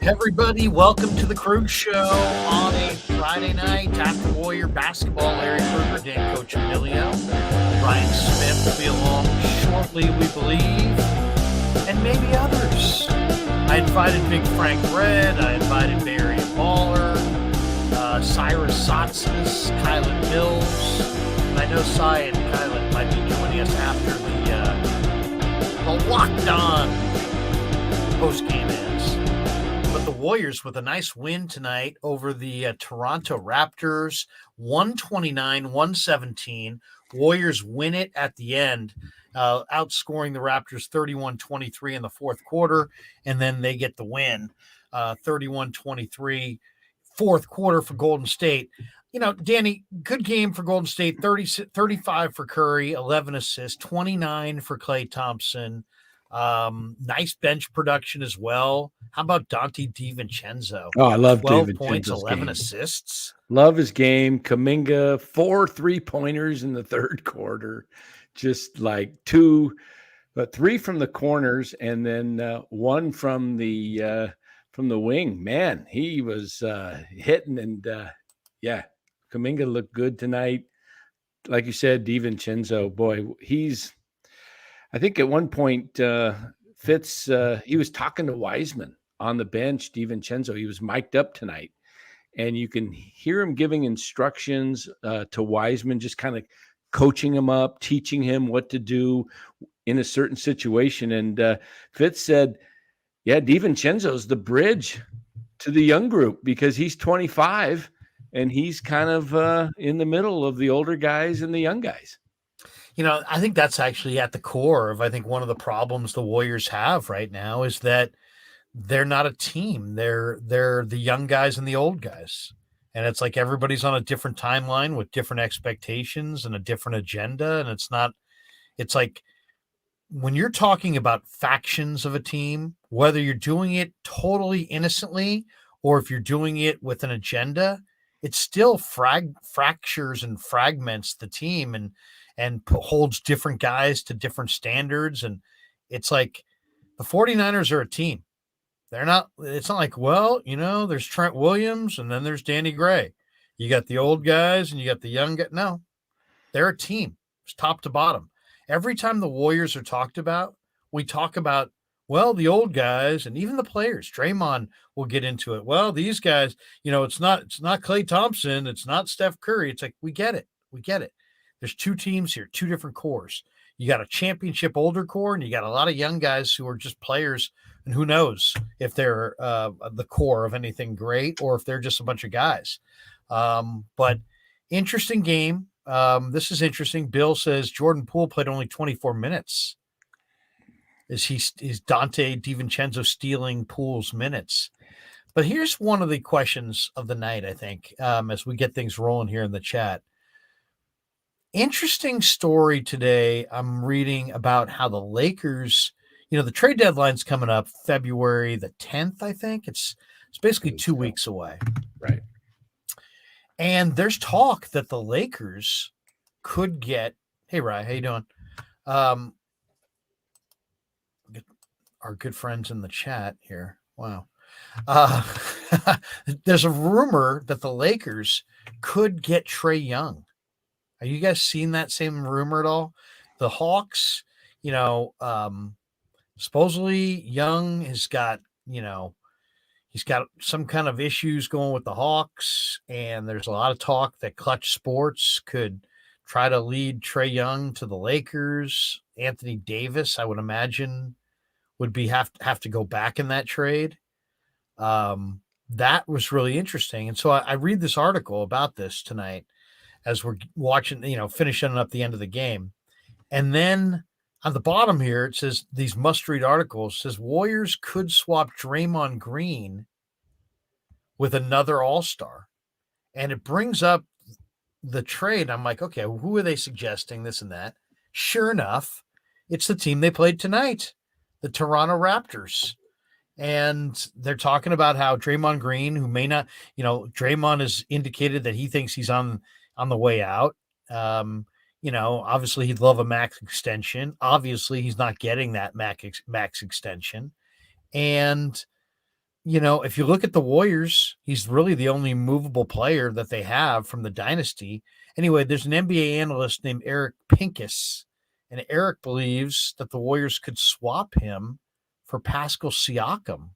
Everybody, welcome to the Krueg Show on a Friday night after Warrior basketball. Larry Kruger, Dan Coach Emilio, Brian Smith will be along shortly, we believe, and maybe others. I invited Big Frank Red, I invited Barry Baller, Cyrus Saatsaz, Kylen Mills, and I know Cy and Kylen might be joining us after the Locked On postgame ends. But the Warriors with a nice win tonight over the Toronto Raptors, 129-117. Warriors win it at the end, outscoring the Raptors 31-23 in the fourth quarter, and then they get the win, 31-23, fourth quarter for Golden State. You know, Danny, good game for Golden State, 35 for Curry, 11 assists, 29 for Klay Thompson. Nice bench production as well. How about Dante DiVincenzo? Oh, I love 12 points, DiVincenzo's 11 game. assists. Love his game. Kuminga, 4 3-pointers in the third quarter. Just like three from the corners and then one from the wing. Man, he was hitting and Kuminga looked good tonight. Like you said, DiVincenzo, boy, I think at one point Fitz, he was talking to Wiseman on the bench. DiVincenzo, he was mic'd up tonight, and you can hear him giving instructions to Wiseman, just kind of coaching him up, teaching him what to do in a certain situation. And Fitz said, yeah, DiVincenzo's the bridge to the young group because he's 25 and he's kind of in the middle of the older guys and the young guys. You know, I think that's actually at the core of, I think, one of the problems the Warriors have right now is that they're not a team. They're the young guys and the old guys. And it's like everybody's on a different timeline with different expectations and a different agenda. And it's like when you're talking about factions of a team, whether you're doing it totally innocently or if you're doing it with an agenda, it still fractures and fragments the team and holds different guys to different standards. And it's like the 49ers are a team. It's not like, well, you know, there's Trent Williams and then there's Danny Gray. You got the old guys and you got the young guys. No, they're a team. It's top to bottom. Every time the Warriors are talked about, we talk about, well, the old guys and even the players. Draymond will get into it. Well, these guys, you know, it's not Klay Thompson. It's not Steph Curry. It's like, we get it. There's two teams here, two different cores. You got a championship older core, and you got a lot of young guys who are just players, and who knows if they're the core of anything great or if they're just a bunch of guys. But interesting game. This is interesting. Bill says Jordan Poole played only 24 minutes. Is Dante DiVincenzo stealing Poole's minutes? But here's one of the questions of the night, I think, as we get things rolling here in the chat. Interesting story today. I'm reading about how the Lakers, you know, the trade deadline's coming up February the 10th, I think. It's basically 2 weeks away. Right. And there's talk that the Lakers could get, hey, Rye, how you doing? Our good friends in the chat here. Wow. There's a rumor that the Lakers could get Trae Young. Have you guys seen that same rumor at all? The Hawks, you know, supposedly Young has got, you know, he's got some kind of issues going with the Hawks, and there's a lot of talk that Clutch Sports could try to lead Trae Young to the Lakers. Anthony Davis, I would imagine, would have to go back in that trade. That was really interesting. And so I read this article about this tonight as we're watching, you know, finishing up the end of the game. And then on the bottom here, it says these must-read articles says Warriors could swap Draymond Green with another all-star. And it brings up the trade. I'm like, okay, who are they suggesting, this and that? Sure enough, it's the team they played tonight, the Toronto Raptors. And they're talking about how Draymond Green, who may not, you know, Draymond has indicated that he thinks he's on the way out. You know, obviously he'd love a max extension. Obviously he's not getting that max extension. And if you look at the Warriors, he's really the only movable player that they have from the dynasty. Anyway, there's an NBA analyst named Eric Pincus, and Eric believes that the Warriors could swap him for Pascal Siakam.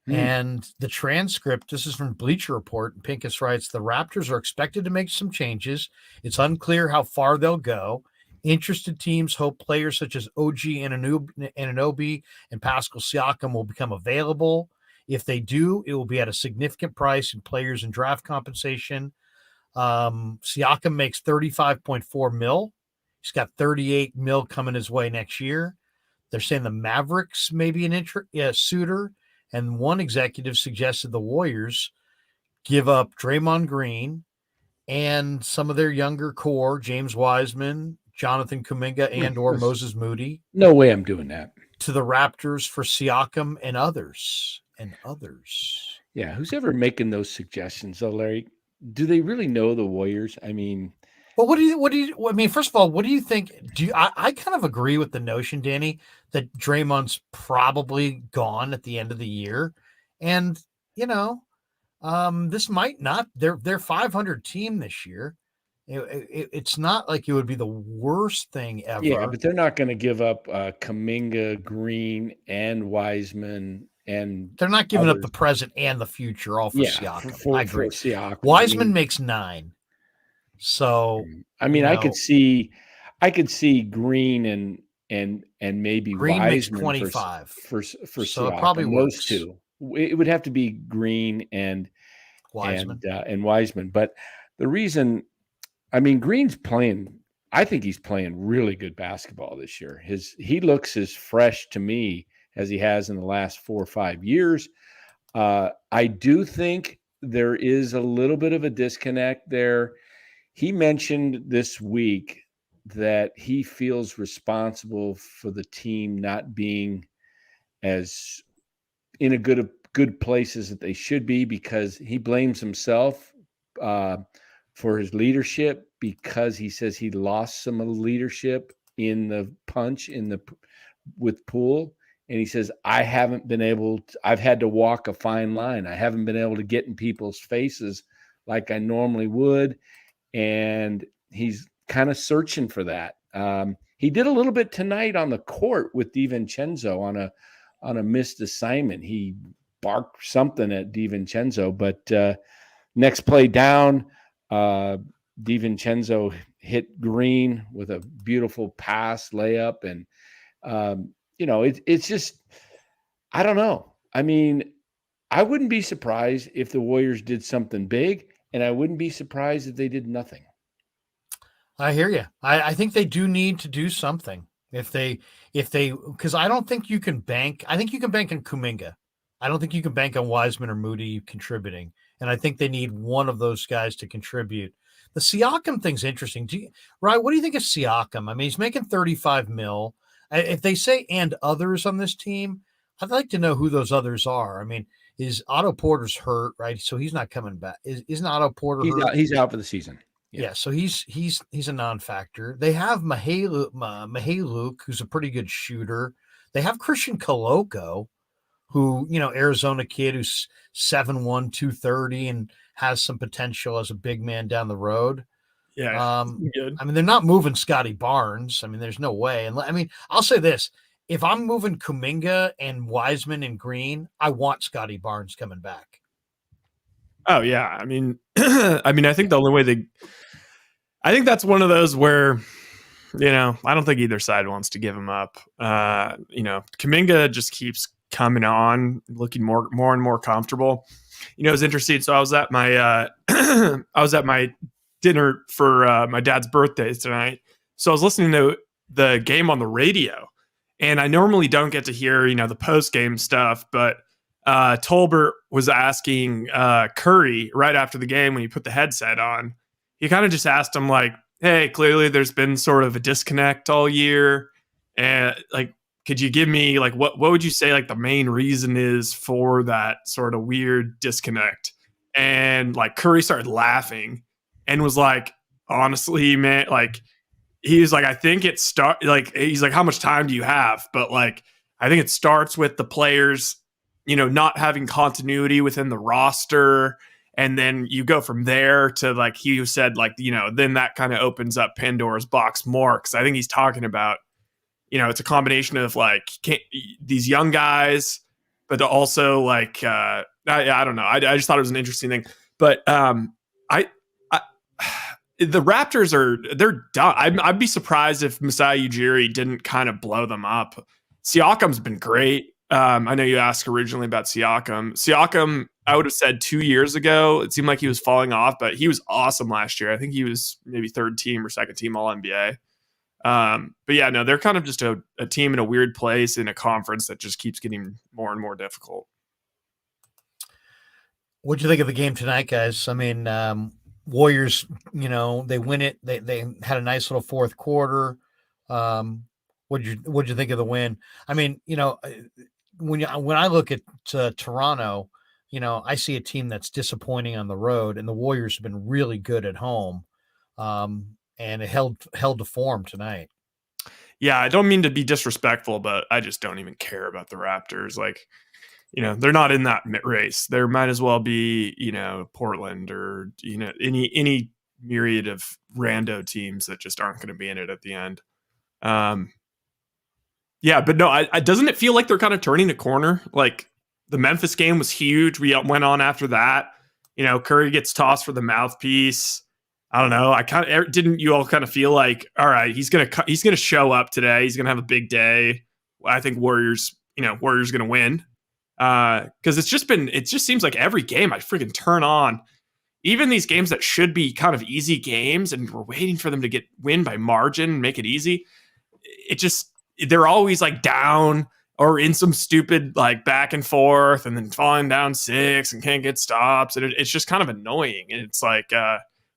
And the transcript, this is from Bleacher Report, and Pincus writes, the Raptors are expected to make some changes. It's unclear how far they'll go. Interested teams hope players such as OG Anunoby and Pascal Siakam will become available. If they do, it will be at a significant price in players and draft compensation. Siakam makes $35.4 million. He's got $38 million coming his way next year. They're saying the Mavericks may be an suitor. And one executive suggested the Warriors give up Draymond Green and some of their younger core, James Wiseman, Jonathan Kuminga, and or Moses Moody. No way I'm doing that. To the Raptors for Siakam and others. Yeah, who's ever making those suggestions, though, Larry? Do they really know the Warriors? I mean... Well, first of all, what do you think? I kind of agree with the notion, Danny, that Draymond's probably gone at the end of the year. And, this might not, they're 500 team this year. It's not like it would be the worst thing ever. Yeah, but they're not going to give up Kuminga, Green, and Wiseman. And they're not giving up the present and the future all for Siakam. I agree. Siakam. Wiseman makes 9. So I could see Green and maybe Green Wiseman makes 25 for so Siakam. It probably those works. Two. It would have to be Green and Wiseman. And Wiseman. But the reason, Green's playing. I think he's playing really good basketball this year. He looks as fresh to me as he has in the last 4 or 5 years. I do think there is a little bit of a disconnect there. He mentioned this week that he feels responsible for the team not being as in a good places that they should be, because he blames himself for his leadership, because he says he lost some of the leadership in the punch with Poole. And he says, I've had to walk a fine line. I haven't been able to get in people's faces like I normally would. And he's kind of searching for that. He did a little bit tonight on the court with DiVincenzo on a missed assignment. He barked something at DiVincenzo, but next play down, DiVincenzo hit Green with a beautiful pass layup. And, it's just, I don't know. I wouldn't be surprised if the Warriors did something big. And I wouldn't be surprised if they did nothing. I hear you. I think they do need to do something. If they, because I don't think you can bank. I think you can bank on Kuminga. I don't think you can bank on Wiseman or Moody contributing. And I think they need one of those guys to contribute. The Siakam thing's interesting. What do you think of Siakam? He's making $35 million. If they say and others on this team, I'd like to know who those others are. Is Otto Porter's hurt, right? So he's not coming back. Isn't Otto Porter hurt? He's out for the season. Yeah, so he's a non-factor. They have Mihailuk, who's a pretty good shooter. They have Christian Koloko, who, Arizona kid who's 7'1", 230 and has some potential as a big man down the road. Yeah, good. They're not moving Scotty Barnes. There's no way. And I'll say this. If I'm moving Kuminga and Wiseman and Green, I want Scotty Barnes coming back. Oh yeah. I think the only way I think that's one of those where, I don't think either side wants to give him up. Kuminga just keeps coming on, looking more and more comfortable. It was interesting. So I was at my dinner for my dad's birthday tonight. So I was listening to the game on the radio. And I normally don't get to hear, the post-game stuff, but Tolbert was asking Curry right after the game when he put the headset on. He kind of just asked him, like, hey, clearly there's been sort of a disconnect all year. And, could you give me, what would you say, the main reason is for that sort of weird disconnect? And, Curry started laughing and was like, honestly, man, he was like, I think it he's like, how much time do you have? But I think it starts with the players, not having continuity within the roster. And then you go from there to, like he said, like, then that kind of opens up Pandora's box more. Because I think he's talking about, it's a combination of like these young guys, but also like, I don't know. I just thought it was an interesting thing. But the Raptors they're done. I'd be surprised if Masai Ujiri didn't kind of blow them up. Siakam's been great. I know you asked originally about Siakam. Siakam, I would have said 2 years ago, it seemed like he was falling off, but he was awesome last year. I think he was maybe third team or second team All NBA. But yeah, no, they're kind of just a team in a weird place in a conference that just keeps getting more and more difficult. What'd you think of the game tonight, guys? I mean, Warriors, they win it. They had a nice little fourth quarter. What'd you think of the win? I mean, when I look at Toronto, I see a team that's disappointing on the road, and the Warriors have been really good at home, and it held to form tonight. Yeah, I don't mean to be disrespectful, but I just don't even care about the Raptors. Like, they're not in that race. There might as well be, Portland or any myriad of rando teams that just aren't going to be in it at the end. Yeah, but no, doesn't it feel like they're kind of turning a corner? Like the Memphis game was huge. We went on after that. Curry gets tossed for the mouthpiece. I don't know. Didn't you all kind of feel like, all right, he's gonna show up today. He's gonna have a big day. I think Warriors gonna win. Because it just seems like every game I freaking turn on, even these games that should be kind of easy games, and we're waiting for them to win by margin and make it easy. They're always like down or in some stupid like back and forth and then falling down 6 and can't get stops. And it's just kind of annoying. And it's like,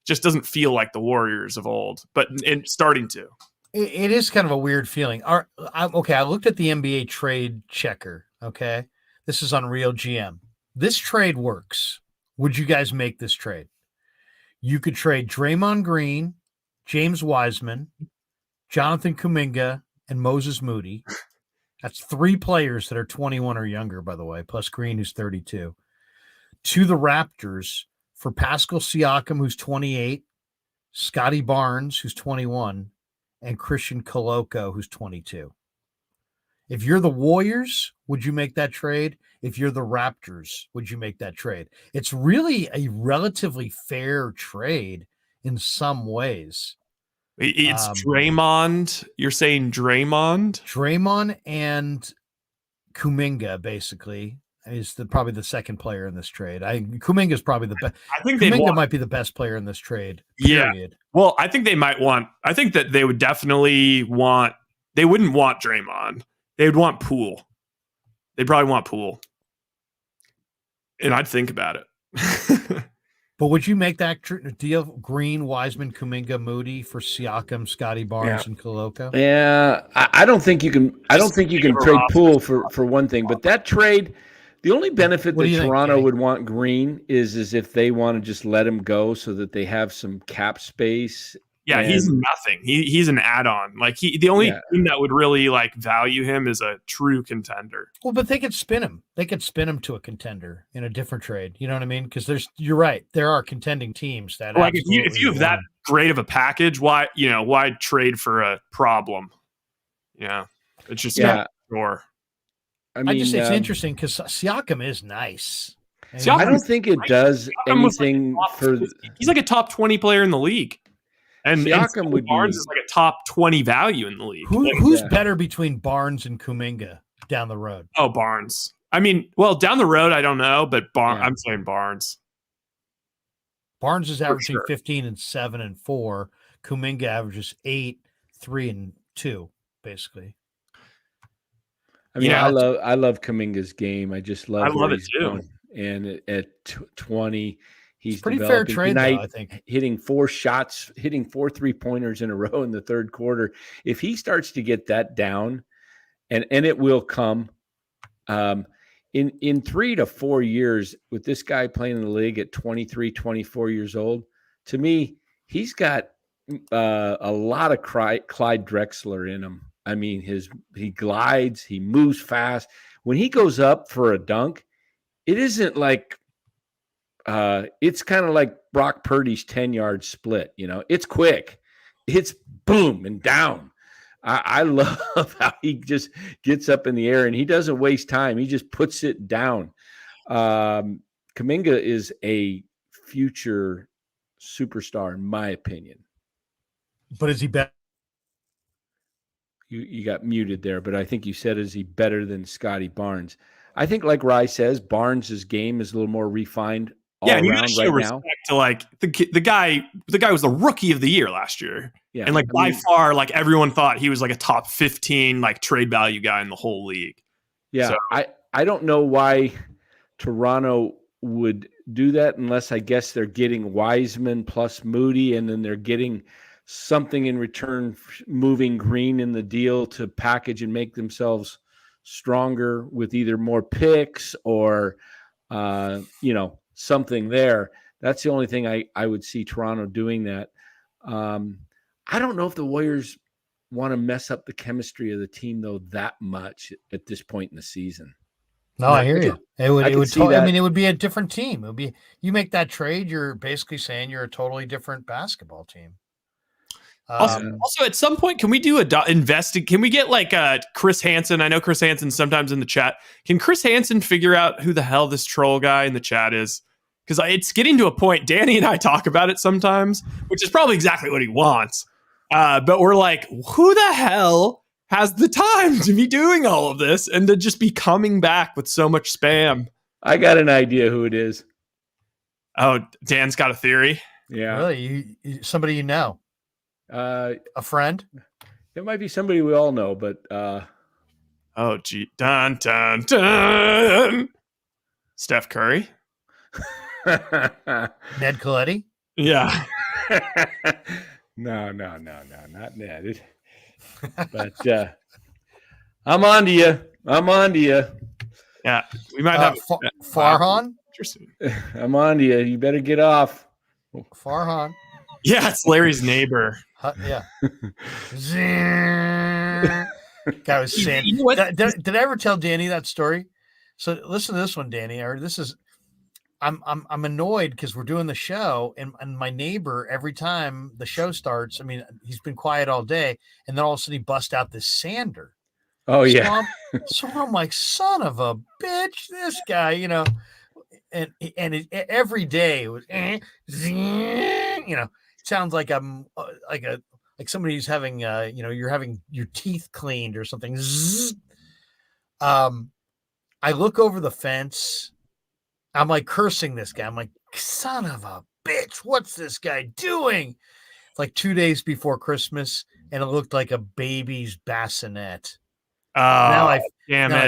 just doesn't feel like the Warriors of old, but it's starting to. It is kind of a weird feeling. Okay, I looked at the NBA trade checker. Okay, this is on Real GM. This trade works. Would you guys make this trade? You could trade Draymond Green, James Wiseman, Jonathan Kuminga, and Moses Moody. That's 3 players that are 21 or younger, by the way, plus Green, who's 32, to the Raptors for Pascal Siakam, who's 28, Scotty Barnes, who's 21, and Christian Koloko, who's 22. If you're the Warriors, would you make that trade? If you're the Raptors, would you make that trade? It's really a relatively fair trade in some ways. It's Draymond. You're saying Draymond? Draymond and Kuminga basically is probably the second player in this trade. Kuminga is probably the best. I think Kuminga might be the best player in this trade. Period. Yeah. Well, I think I think that they would definitely want. They wouldn't want Draymond. They would want Poole. They'd probably want Poole. And I'd think about it. But would you make that deal? Green, Wiseman, Kuminga, Moody for Siakam, Scotty Barnes, and Koloko? Yeah, I don't think you can. I don't think you can trade Poole for one thing. But that trade, the only benefit that Toronto would want Green is if they want to just let him go so that they have some cap space. Yeah, he's nothing. He's an add-on. Like the only team that would really like value him is a true contender. Well, but they could spin him. They could spin him to a contender in a different trade. You know what I mean? Because you're right. There are contending teams that like if you have that great of a package, why trade for a problem? Yeah, it's just sure. I mean, it's interesting because Siakam is nice. I don't think it does anything for. He's like a top 20 player in the league. And Siakam would Barnes is like a top 20 value in the league. Who's better between Barnes and Kuminga down the road? Oh, Barnes. I mean, well, down the road, I don't know, but I'm saying Barnes. Barnes is averaging 15 and 7 and 4. Kuminga averages 8, 3 and 2, basically. I mean, I love Kuminga's game. I just love. I love it too. And at 20. He's pretty fair trade, tonight, though, I think. Hitting 4 3-pointers in a row in the third quarter. If he starts to get that down, and it will come, in 3 to 4 years with this guy playing in the league at 23, 24 years old, to me, he's got a lot of Clyde Drexler in him. I mean, he glides, he moves fast. When he goes up for a dunk, it isn't like it's kind of like Brock Purdy's 10-yard split. It's quick. It's boom and down. I love how he just gets up in the air and he doesn't waste time. He just puts it down. Kuminga is a future superstar, in my opinion. But is he better? You got muted there, but I think you said, is he better than Scotty Barnes? I think, like Rye says, Barnes' game is a little more refined all and you around show right respect now. to like the guy was the rookie of the year last year. Yeah, and by far, like everyone thought he was like a top 15 like trade value guy in the whole league. Yeah, so, I don't know why Toronto would do that unless I guess they're getting Wiseman plus Moody, and then they're getting something in return, moving Green in the deal to package and make themselves stronger with either more picks or, something there. That's the only thing I would see Toronto doing that. I don't know if the Warriors want to mess up the chemistry of the team, though, that much at this point in the season. No, I hear you. It would be a different team. It would be, you make that trade, you're basically saying you're a totally different basketball team. Also, at some point, can we do can we get like Chris Hansen? I know Chris Hansen sometimes in the chat. Can Chris Hansen figure out who the hell this troll guy in the chat is? Because it's getting to a point, Danny and I talk about it sometimes, which is probably exactly what he wants. But we're like, who the hell has the time to be doing all of this and to just be coming back with so much spam? I got an idea who it is. Oh, Dan's got a theory? Yeah. Really? Somebody you know? A friend? It might be somebody we all know, but oh gee, dun dun dun. Steph Curry, Ned Coletti. Yeah. No, not Ned. But I'm on to you. Yeah, we might have Farhan. Interesting. I'm on to you. You better get off. Farhan. Yeah, it's Larry's neighbor. Yeah. Guy was saying. You know did I ever tell Danny that story? So listen to this one, Danny. Or this is, I'm annoyed because we're doing the show, and my neighbor, every time the show starts, I mean, he's been quiet all day, and then all of a sudden he busts out this sander. Oh yeah. So I'm like, son of a bitch, this guy, and every day it was, sounds like I'm like somebody who's having you're having your teeth cleaned or something. I look over the fence. I'm like cursing this guy. I'm like, son of a bitch, what's this guy doing? It's like 2 days before Christmas, and it looked like a baby's bassinet. Oh, I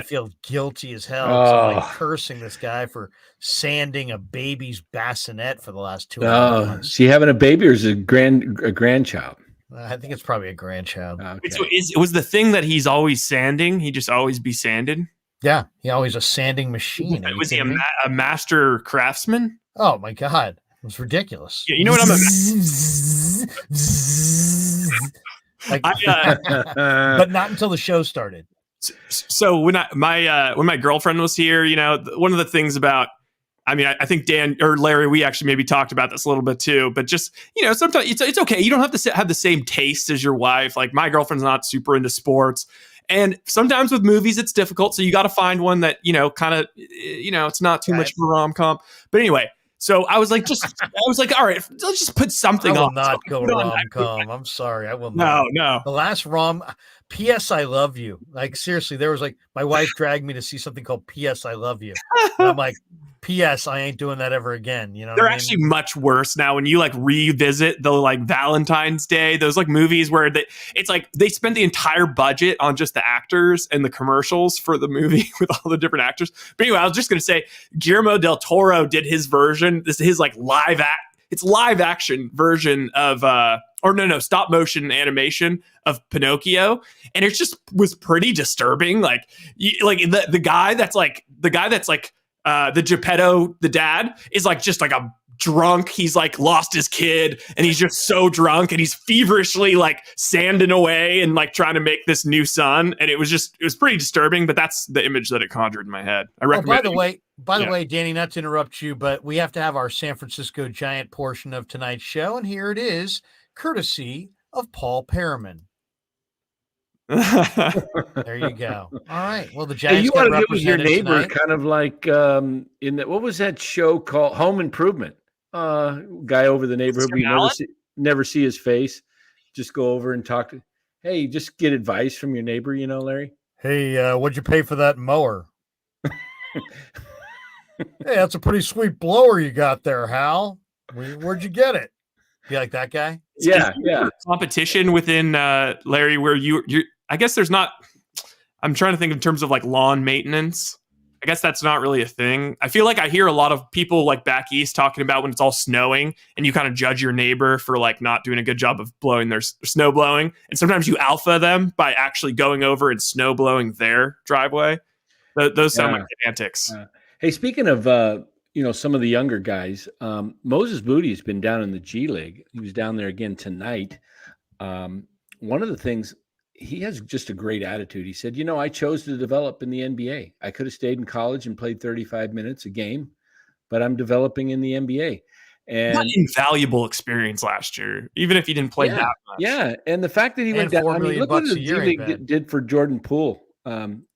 feel guilty as hell. I'm like cursing this guy for sanding a baby's bassinet for the last 2 months. Is he having a baby or is it a grandchild? I think it's probably a grandchild. Okay. So was the thing that he's always sanding? He just always be sanded? Yeah, he always a sanding machine. Was he a master craftsman? Oh my God, it was ridiculous. Yeah, you know what but not until the show started. So when my girlfriend was here, one of the things about, I mean, I think Dan or Larry, we actually maybe talked about this a little bit too, but just, sometimes it's okay. You don't have to have the same taste as your wife. Like my girlfriend's not super into sports. And sometimes with movies, it's difficult. So you got to find one that, kind of, it's not too much of a rom-com. But anyway, so I was like, all right, let's just put something on. I will not go rom-com. I'm sorry. I will not. No. The last P.S. I Love You. Like, seriously, there was like, my wife dragged me to see something called P.S. I Love You. And I'm like, P.S. I ain't doing that ever again. They're actually much worse now when you like revisit the like Valentine's Day, those like movies where it's like they spent the entire budget on just the actors and the commercials for the movie with all the different actors. But anyway, I was just going to say Guillermo del Toro did his version. This is his like live action version of stop motion animation of Pinocchio, and it just was pretty disturbing. Like the guy that's like the Geppetto, the dad, is like just like a drunk. He's like lost his kid and he's just so drunk and he's feverishly like sanding away and like trying to make this new son. And it was pretty disturbing, but that's the image that it conjured in my head. I recommend By the way, Danny, not to interrupt you, but we have to have our San Francisco Giant portion of tonight's show. And here it is, courtesy of Paul Perriman. There you go. All right. Well, the Giants you want to get do your neighbor tonight. kind of like what was that show called? Home Improvement. Guy over the neighborhood. We never see his face. Just go over and talk to. Hey, just get advice from your neighbor. You know, Larry. Hey, what'd you pay for that mower? Hey, that's a pretty sweet blower you got there, Hal. Where'd you get it? You like that guy? Yeah. Competition within Larry, where you I guess there's not. I'm trying to think in terms of like lawn maintenance. I guess that's not really a thing. I feel like I hear a lot of people like back east talking about when it's all snowing and you kind of judge your neighbor for like not doing a good job of blowing their snow blowing. And sometimes you alpha them by actually going over and snow blowing their driveway. Those sound like antics. Hey, speaking of, some of the younger guys, Moses Moody has been down in the G League. He was down there again tonight. One of the things, he has just a great attitude. He said, I chose to develop in the NBA. I could have stayed in college and played 35 minutes a game, but I'm developing in the NBA. And an invaluable experience last year, even if he didn't play that much. Yeah, and the fact that he went down, look what the G League did for Jordan Poole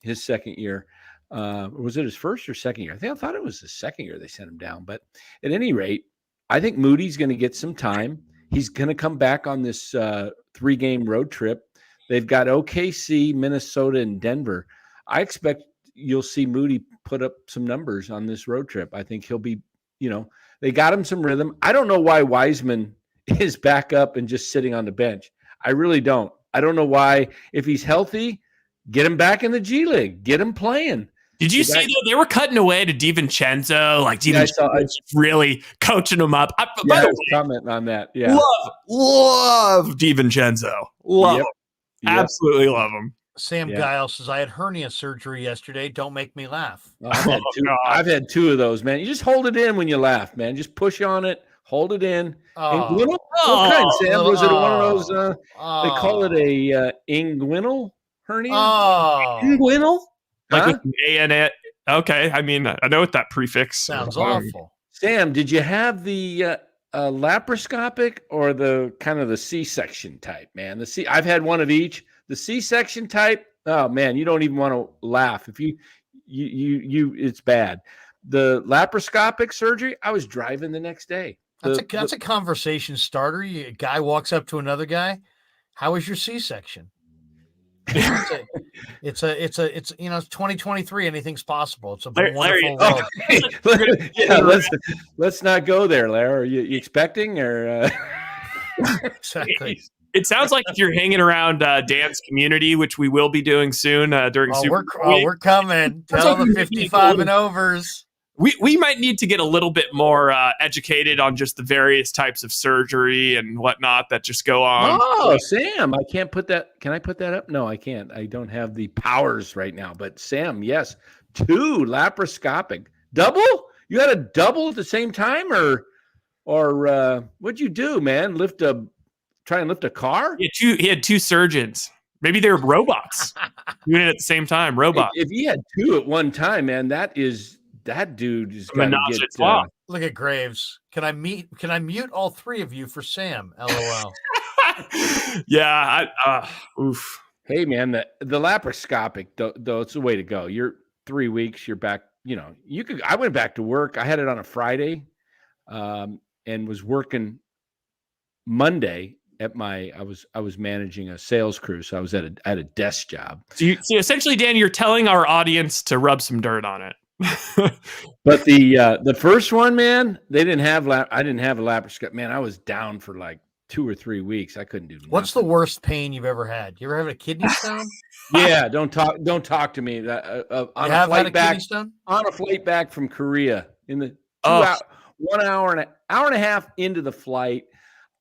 his second year. Was it his first or second year? I thought it was the second year they sent him down. But at any rate, I think Moody's going to get some time. He's going to come back on this 3-game road trip. They've got OKC, Minnesota, and Denver. I expect you'll see Moody put up some numbers on this road trip. I think he'll be, they got him some rhythm. I don't know why Wiseman is back up and just sitting on the bench. I really don't. I don't know why. If he's healthy, get him back in the G League. Get him playing. Did you see that they were cutting away to DiVincenzo? Like DiVincenzo really coaching him up. By the way, comment on that. Yeah, love DiVincenzo. Love him. Absolutely love him. Sam Giles says, I had hernia surgery yesterday. Don't make me laugh. I've had 2 of those, man. You just hold it in when you laugh, man. Just push on it. Hold it in. What kind, Sam? Was it one of those? They call it a inguinal hernia? Inguinal? Like with A-N-A. Okay. I mean, I know what that prefix sounds awful. Sam, did you have the laparoscopic or the kind of the C-section type, man? I've had one of each. The C-section type, oh man, you don't even want to laugh. If you it's bad. The laparoscopic surgery, I was driving the next day. That's a conversation starter. A guy walks up to another guy. How was your C-section? It's 2023. Anything's possible. It's a wonderful world. Let's not go there, Larry. Are you expecting or exactly? It sounds like if you're hanging around Dan's community, which we will be doing soon during Super Week. We're coming. Tell the 55 and overs. We might need to get a little bit more educated on just the various types of surgery and whatnot that just go on. Oh, Sam, I can't put that. Can I put that up? No, I can't. I don't have the powers right now. But Sam, yes, 2 laparoscopic. Double? You had a double at the same time, or what'd you do, man? Try and lift a car? He had 2 surgeons. Maybe they were robots doing it at the same time. Robots. If he had 2 at one time, man, that dude is going to get. Look at Graves. Can I mute all 3 of you for Sam? LOL. Yeah. Oof. Hey man, the laparoscopic though it's the way to go. You're 3 weeks. You're back. I went back to work. I had it on a Friday, and was working Monday at I was managing a sales crew, so I was at a desk job. So essentially, Dan, you're telling our audience to rub some dirt on it. But the first one, man, I didn't have a laparoscopic. Man, I was down for like 2 or 3 weeks. I couldn't do nothing. What's the worst pain you've ever had? You ever have a kidney stone? Yeah, don't talk to me. On a flight back from Korea in the 1 hour and a half into the flight,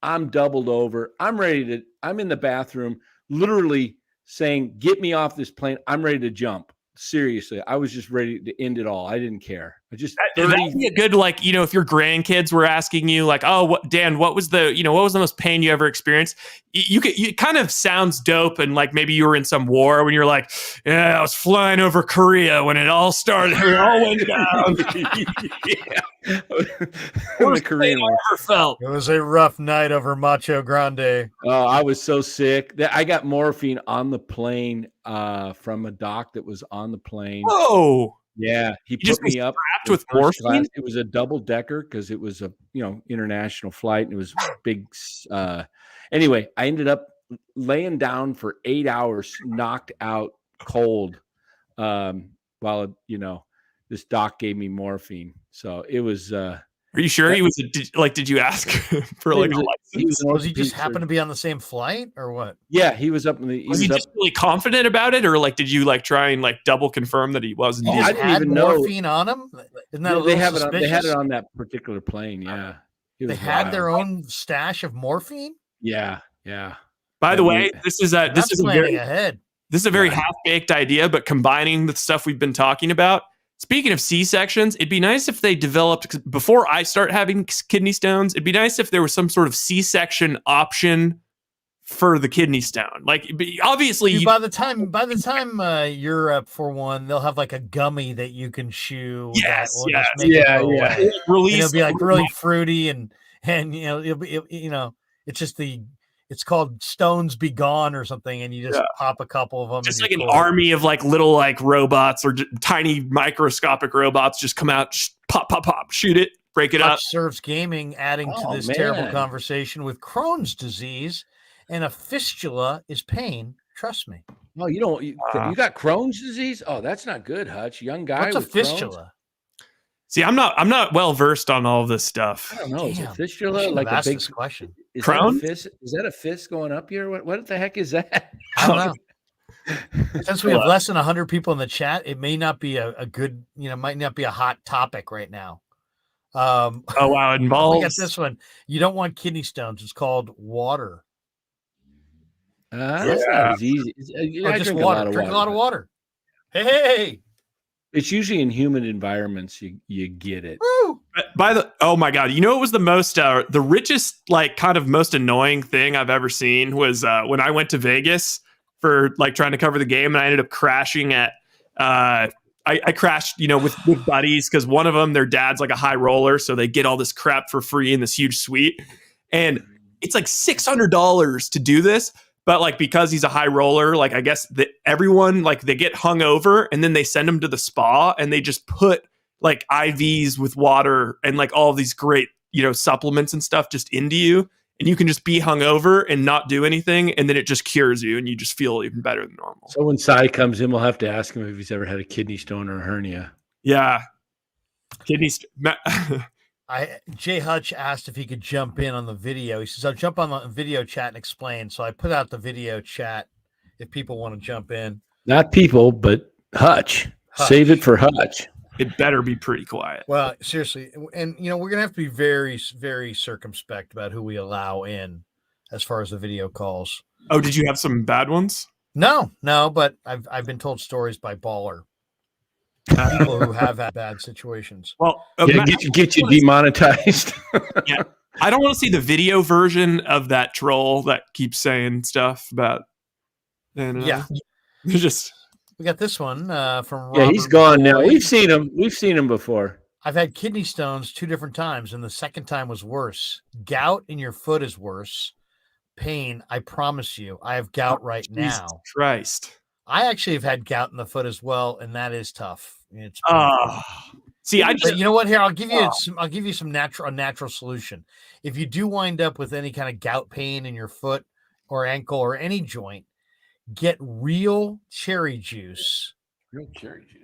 I'm doubled over. I'm in the bathroom, literally saying, "Get me off this plane. I'm ready to jump." seriously, I was just ready to end it all. I didn't care. I just that'd be a good, like, if your grandkids were asking you, like, oh, Dan, what was the most pain you ever experienced? It kind of sounds dope, and like maybe you were in some war when you're like, yeah, I was flying over Korea when it all started, it all went down. Yeah. The Korean War. Ever felt. It was a rough night over Macho Grande. Oh, I was so sick that I got morphine on the plane from a doc that was on the plane. Whoa. Yeah, he You put me up with first morphine. class. It was a double decker because it was a international flight, and it was big. Anyway, I ended up laying down for 8 hours, knocked out cold, while this doc gave me morphine. So it was. Are you sure he was? Did you ask for like a license? Was he just happened to be on the same flight or what? Yeah, he was up in the. Was he just really confident about it, or like did you like try and like double confirm that he wasn't? I didn't even know morphine on him. Isn't that they have it? They had it on that particular plane. Yeah, they had their own stash of morphine. Yeah. By the way, this is a very half-baked idea, but combining the stuff we've been talking about. Speaking of C-sections, it'd be nice if they developed, before I start having kidney stones, it'd be nice if there was some sort of C-section option for the kidney stone. Like, obviously, by the time you're up for one, they'll have like a gummy that you can chew. Yes, yeah. Release. It'll be like really fruity and it's just it's called Stones Be Gone or something, and you just pop a couple of them. Just like an army of like little like robots or tiny microscopic robots just come out, just pop, shoot it, break it up. Serves Gaming adding to this terrible conversation with Crohn's disease, and a fistula is pain. Trust me. No, you don't. You got Crohn's disease? Oh, that's not good, Hutch. Young guy. What's a fistula? Crohn's? See, I'm not well versed on all this stuff. I don't know. Is a fistula like a big question? Is Crohn? Is that a fist going up here? What the heck is that? I don't know. Since we have less than 100 people in the chat, it may not be a good, might not be a hot topic right now. Oh wow, it involves. Look at this one. You don't want kidney stones. It's called water. That's not as easy. Just water. Drink a lot of water. Hey. It's usually in humid environments you get it. Woo! Oh my god, what was the most the richest, like kind of most annoying thing I've ever seen was when I went to Vegas for like trying to cover the game, and I ended up crashing at I crashed with buddies because one of them, their dad's like a high roller, so they get all this crap for free in this huge suite, and it's like $600 to do this. But like, because he's a high roller, like I guess that everyone, like, they get hung over and then they send him to the spa and they just put like IVs with water and like all these great, supplements and stuff just into you. And you can just be hung over and not do anything. And then it just cures you and you just feel even better than normal. So when Cy comes in, we'll have to ask him if he's ever had a kidney stone or a hernia. Yeah. Jay Hutch asked if he could jump in on the video. He says, I'll jump on the video chat and explain. So I put out the video chat if people want to jump in. Not people, but Hutch. Save it for Hutch. It better be pretty quiet. Well, seriously. And, we're going to have to be very, very circumspect about who we allow in as far as the video calls. Oh, did you have some bad ones? No, but I've been told stories by Baller. People who have had bad situations. Well, get you demonetized. Yeah, I don't want to see the video version of that troll that keeps saying stuff about. And we got this one from. Yeah, he's gone now. We've seen him before. I've had kidney stones 2 different times, and the second time was worse. Gout in your foot is worse. Pain, I promise you. I have gout right now. Christ. I actually have had gout in the foot as well, and that is tough. It's see, you know what? Here, I'll give you some natural solution. If you do wind up with any kind of gout pain in your foot or ankle or any joint, get real cherry juice.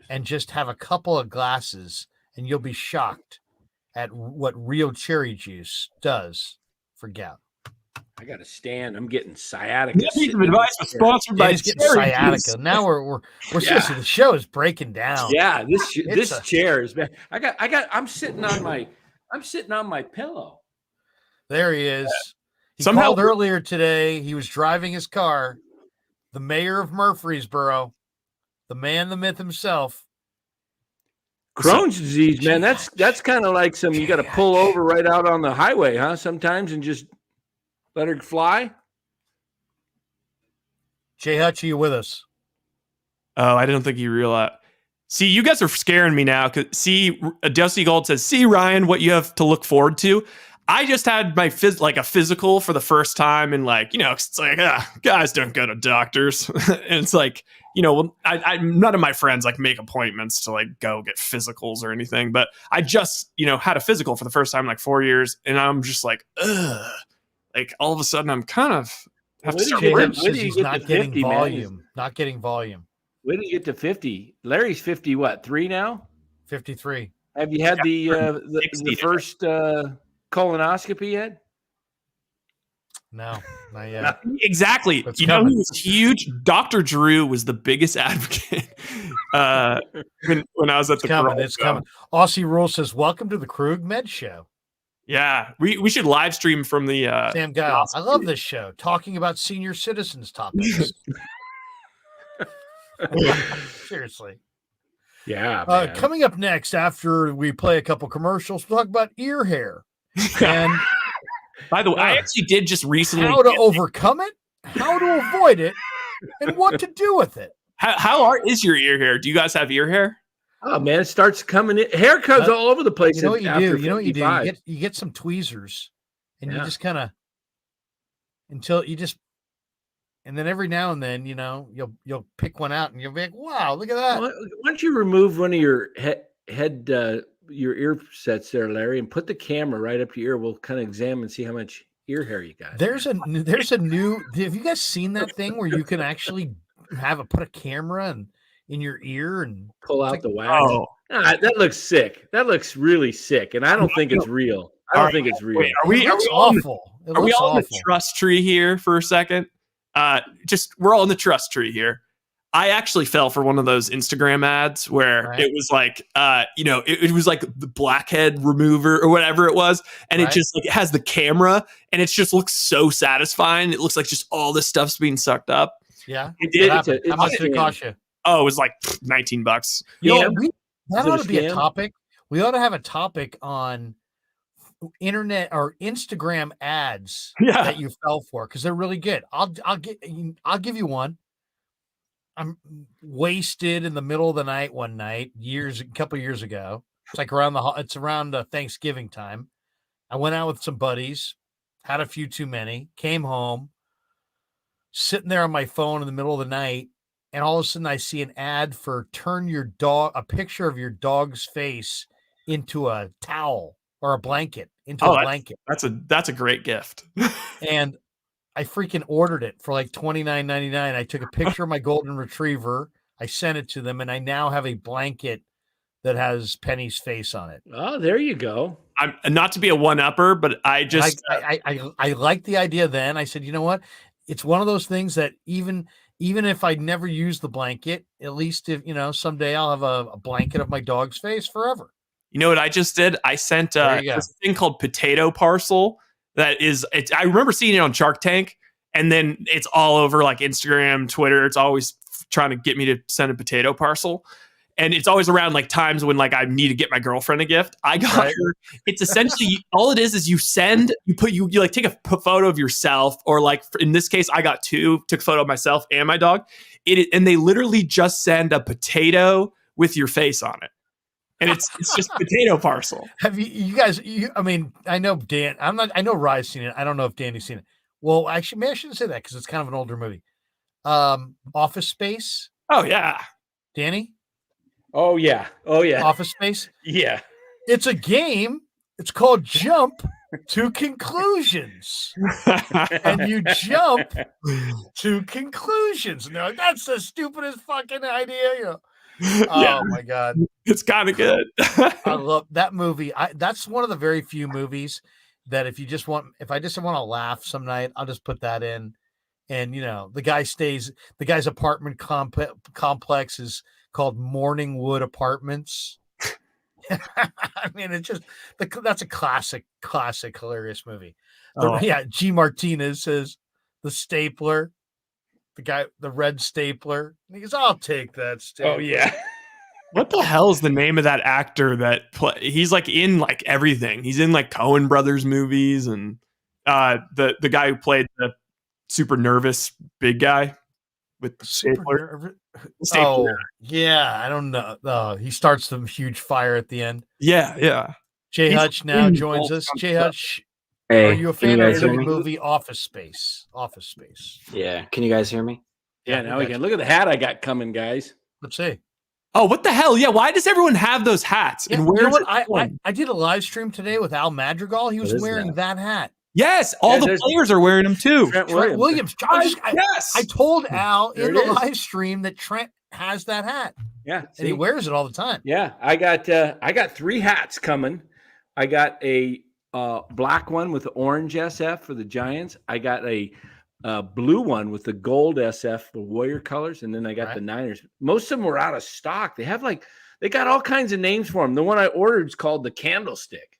And just have a couple of glasses, and you'll be shocked at what real cherry juice does for gout. I got to stand. I'm getting sciatica. This piece of advice was sponsored by sciatica. Now we're seriously, the show is breaking down. Yeah, this chair is bad. I'm sitting on my pillow. There he is. He called earlier today. He was driving his car. The mayor of Murfreesboro, the man, the myth himself. Crohn's disease, man. That's kind of like you got to pull over right out on the highway, huh? Sometimes and just let her fly. Jay Hutch, are you with us? Oh, I didn't think you realized. See, you guys are scaring me now. See, Dusty Gold says, "See, Ryan, what you have to look forward to." I just had my a physical for the first time, and it's like, guys don't go to doctors, and it's like, I none of my friends make appointments to go get physicals or anything, but I just had a physical for the first time in 4 years, and I'm just like, ugh, all of a sudden I'm kind of have to start. He's not getting volume. Not getting volume. When do you get to 50? Larry's 50, what, 3 now? 53. Have you had the first colonoscopy yet? No, not yet. Exactly. He was huge. Dr. Drew was the biggest advocate when I was at the It's coming. Aussie Rule says, welcome to the Krueg Med Show. Yeah, we should live stream from the Sam Guile. I love this show, talking about senior citizens topics. Seriously. Yeah. Coming up next, after we play a couple commercials, we'll talk about ear hair. And by the way, I actually did just recently how to overcome it, how to avoid it, and what to do with it. How is your ear hair? Do you guys have ear hair? Oh man, it starts coming in. Hair comes all over the place. You know what you do? You know what you do? You get some tweezers, and you just kind of and then every now and then, you'll pick one out, and you'll be like, "Wow, look at that!" Why don't you remove one of your head your ear sets there, Larry, and put the camera right up to your ear? We'll kind of examine and see how much ear hair you got. There's a new. Have you guys seen that thing where you can actually put a camera in your ear and pull out the wax? Oh, that looks sick. That looks really sick, and I don't think it's real. I don't think it's real. Wait, are we awful? Are we all in the trust tree here for a second? We're all in the trust tree here. I actually fell for one of those Instagram ads where it was it was like the blackhead remover or whatever it was. And it just it has the camera and it just looks so satisfying. It looks like just all this stuff's being sucked up. Yeah. How much did it cost you? Oh, it was like $19. That ought to be a topic. We ought to have a topic on internet or Instagram ads that you fell for, because they're really good. I'll give you one. I'm wasted in the middle of the night one night, a couple years ago. It's around Thanksgiving time. I went out with some buddies, had a few too many, came home, sitting there on my phone in the middle of the night, and all of a sudden I see an ad for turn a picture of your dog's face into a towel or a blanket, into a blanket. That's a great gift. And I freaking ordered it for like $29.99. I took a picture of my golden retriever. I sent it to them, and I now have a blanket that has Penny's face on it. Oh, there you go. I'm not to be a one-upper, but I like the idea. Then I said, you know what? It's one of those things that even if I never use the blanket, at least if someday I'll have a blanket of my dog's face forever. You know what I just did? I sent this thing called Potato Parcel. I remember seeing it on Shark Tank, and then it's all over like Instagram, Twitter. It's always trying to get me to send a potato parcel. And it's always around like times when like I need to get my girlfriend a gift. I got her. It's essentially all it is you take a photo of yourself, or like in this case, I got took a photo of myself and my dog. And they literally just send a potato with your face on it. And it's just potato parcel. Have you guys? I know Dan. I know Rye's seen it. I don't know if Danny's seen it. Well, actually, maybe I shouldn't say that because it's kind of an older movie. Office Space. Oh yeah, Danny. Oh yeah. Office Space. Yeah. It's a game. It's called Jump to Conclusions, and you jump to conclusions. No, that's the stupidest fucking idea. Oh my God. It's kind of good. I love that movie. That's one of the very few movies that if I just want to laugh some night, I'll just put that in. And the guy's apartment complex is called Morningwood Apartments. I mean, it's just that's a classic hilarious movie. G. Martinez says The Stapler. the red stapler. And he goes, "I'll take that stapler." Oh yeah. What the hell is the name of that actor that he's like in like everything? He's in like Coen Brothers movies, and the guy who played the super nervous big guy with the stapler. Oh, yeah. I don't know. Oh, he starts some huge fire at the end. Yeah. Jay He's Hutch now in joins both us. some Jay stuff. Hutch, Hey, are you a can fan you of guys the hear me? movie Office Space? Office Space. Yeah, can you guys hear me? Yeah, now we can. Look at the hat I got coming, guys. Let's see. Oh, what the hell? Yeah, why does everyone have those hats? Yeah, And you know where's what? I did a live stream today with Al Madrigal. He was What is wearing that hat. Yes, all the there's players are wearing them too. Trent Trent Williams. Williams. Yes. I told Al There in it the is. live stream that Trent has that hat, Yeah, and he see? wears it all the time. Yeah, I got 3 hats coming. I got a black one with the orange SF for the Giants. I got a blue one with the gold SF, the Warrior colors, and then I got the Niners. Most of them were out of stock. They got all kinds of names for them. The one I ordered is called the Candlestick.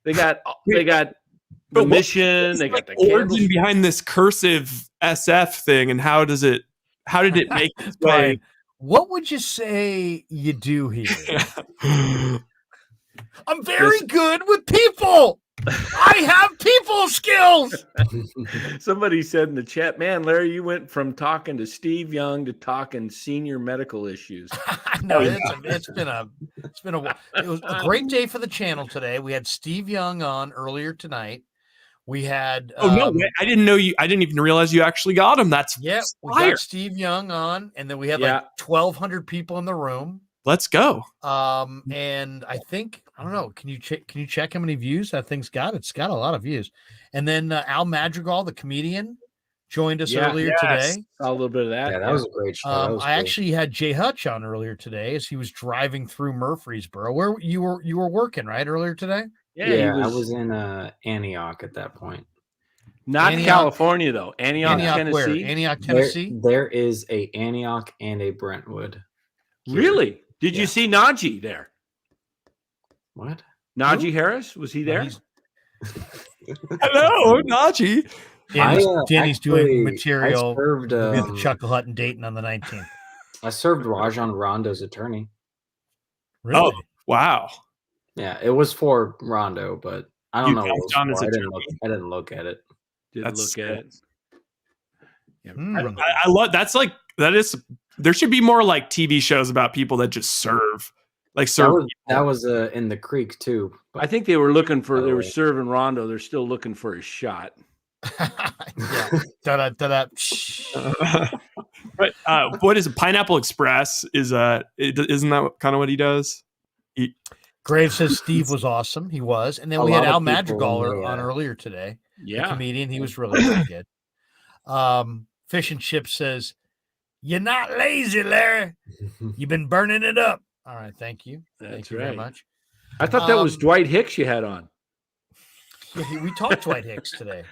They got the mission. They got the origin behind this cursive SF thing, and how did it make its way? Brian, what would you say you do here? I'm very good with people. I have people skills. Somebody said in the chat, man, Larry, you went from talking to Steve Young to talking senior medical issues. No, it was a great day for the channel today. We had Steve Young on earlier tonight. We had no way. I didn't even realize you actually got him. That's we got Steve Young on, and then we had like 1,200 people in the room. Let's go. And I think I don't know. Can you check how many views that thing's got? It's got a lot of views. And then Al Madrigal, the comedian, joined us earlier today. Saw a little bit of that. Yeah, that was a great show. I actually had Jay Hutch on earlier today as he was driving through Murfreesboro. Where you were working right earlier today? Yeah, I was in Antioch at that point. Not Antioch, California though. Antioch, Tennessee. Where? Antioch, Tennessee. There is a Antioch and a Brentwood. Really? Did you see Najee there? What? Najee Harris? Was he there? Hello, Najee. Danny's doing material served, with the Chuckle Hut in Dayton on the 19th. I served Rajon Rondo's attorney. Really? Oh, wow. Yeah, it was for Rondo, but I don't know. What it was on his for. I didn't look at it. Didn't look at it. Yeah, I love that is there should be more like TV shows about people that just serve. Like serve. That was in the creek too. I think they were looking for they were serving Rondo. They're still looking for his shot. Da-da, da-da. But what is it? Pineapple Express isn't that kind of what he does? Graves says Steve was awesome. He was. And then we had Al Madrigal on earlier today. Yeah. The comedian. He was really, really good. Fish and Chips says, "You're not lazy, Larry. You've been burning it up." All right. Thank you. Thank you very much. I thought that was Dwight Hicks you had on. Yeah, we talked Dwight Hicks today.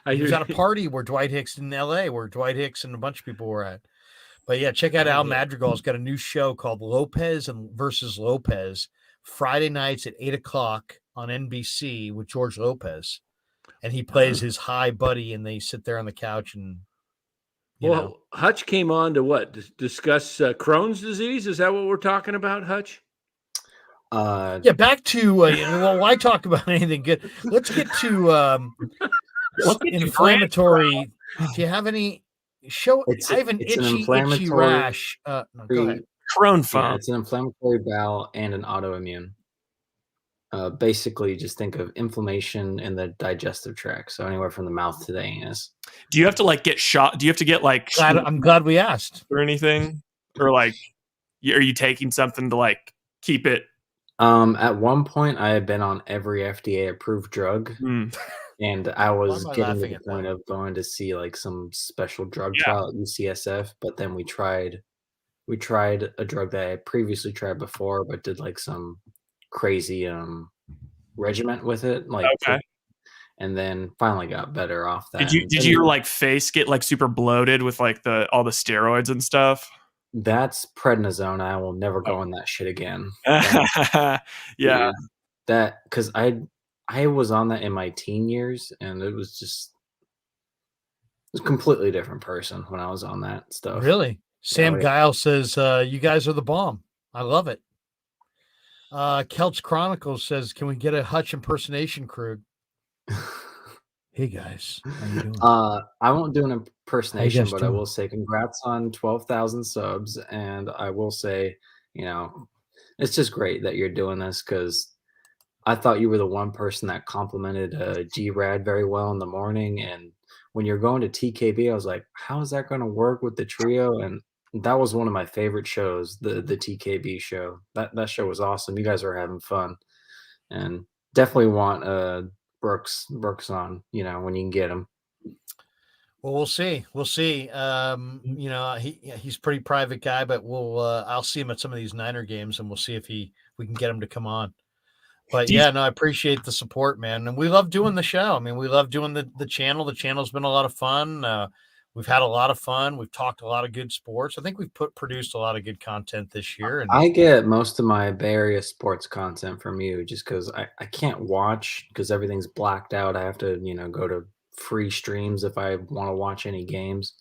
He was at a party where Dwight Hicks in LA, where Dwight Hicks and a bunch of people were at. But yeah, check out Al Madrigal's got a new show called Lopez versus Lopez, Friday nights at 8:00 on NBC with George Lopez. And he plays his high buddy, and they sit there on the couch and Hutch came on to what? Discuss Crohn's disease? Is that what we're talking about, Hutch? Yeah, back to why talk about anything good? Let's get to inflammatory. Do you have any I have an itchy rash. No, go ahead. Crohn's. Yeah, it's an inflammatory bowel and an autoimmune. Basically, just think of inflammation in the digestive tract, so anywhere from the mouth to the anus. Do you have to like get shot? Do you have to get like? I'm glad we asked. Or anything, or like, are you taking something to like keep it? At one point, I had been on every FDA-approved drug, and I was getting to the point of going to see like some special drug trial at UCSF. But then we tried a drug that I had previously tried before, but did like some crazy regiment with it, like, and then finally got better off that. Did your like face get like super bloated with like all the steroids and stuff? That's prednisone. I will never go on that shit again. Yeah, that because I was on that in my teen years, and it was was a completely different person when I was on that stuff. Really? Sam Guile says, you guys are the bomb. I love it. Kelch Chronicles says, can we get a Hutch impersonation, Krueg? Hey guys, how you doing? I won't do an impersonation, but I will say congrats on 12,000 subs, and I will say, it's just great that you're doing this, because I thought you were the one person that complimented G-Rad very well in the morning, and when you're going to TKB, I was like, how is that going to work with the trio? And that was one of my favorite shows, the TKB show. That show was awesome. You guys were having fun, and definitely want Brooks on, when you can get him. Well, we'll see. He's a pretty private guy, but I'll see him at some of these Niner games, and we'll see if we can get him to come on. But yeah, no, I appreciate the support, man. And we love doing the show. I mean, we love doing the channel. The channel's been a lot of fun. We've had a lot of fun. We've talked a lot of good sports. I think we've produced a lot of good content this year. And I get most of my Bay Area sports content from you, just because I can't watch because everything's blacked out. I have to, go to free streams if I want to watch any games.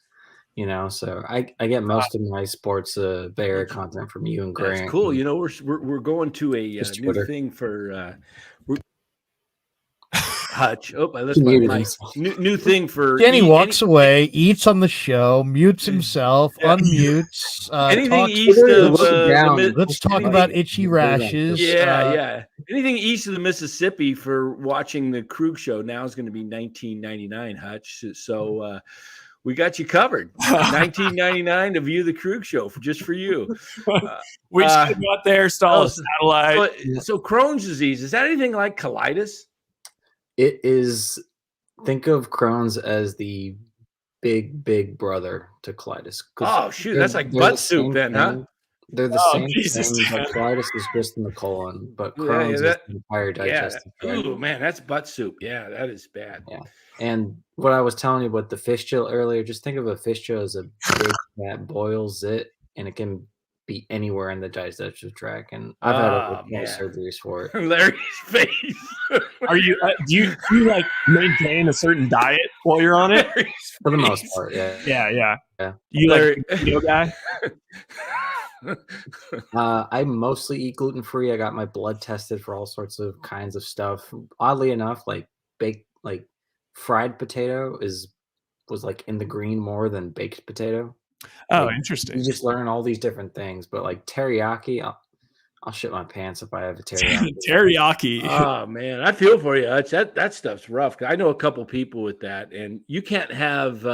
So I get most of my sports Bay Area content from you and Grant. That's cool. We're going to a new thing for Hutch. Oh, I left my mic. New thing for Danny walks away, eats on the show, mutes himself, unmutes. Anything east of let's talk about itchy rashes. Yeah. Anything east of the Mississippi for watching the Krueg show now is going to be $19.99, Hutch. So we got you covered. $19.99 to view the Krueg show just for you. We should go out there, stall a satellite. So Crohn's disease, is that anything like colitis? It is. Think of Crohn's as the big brother to colitis. Oh shoot, that's like butt soup then, huh? They're the same thing, but colitis is just in the colon, but Crohn's is the entire digestive tract. Oh man, that's butt soup. Yeah, that is bad. Yeah. And what I was telling you about the fistula earlier, just think of a fistula as a big that boils it, and it can be anywhere in the digestive tract. And I've had over surgeries for it. Larry's face. Are you? Do you like maintain a certain diet while you're on it? For the most part, yeah. Yeah. You Larry, like a guy? I mostly eat gluten-free. I got my blood tested for all sorts of kinds of stuff. Oddly enough, like fried potato was like in the green more than baked potato. Oh, interesting. You just learn all these different things, but like teriyaki, I'll shit my pants if I have a teriyaki. Teriyaki. Oh man, I feel for you. That stuff's rough. I know a couple people with that, and you can't have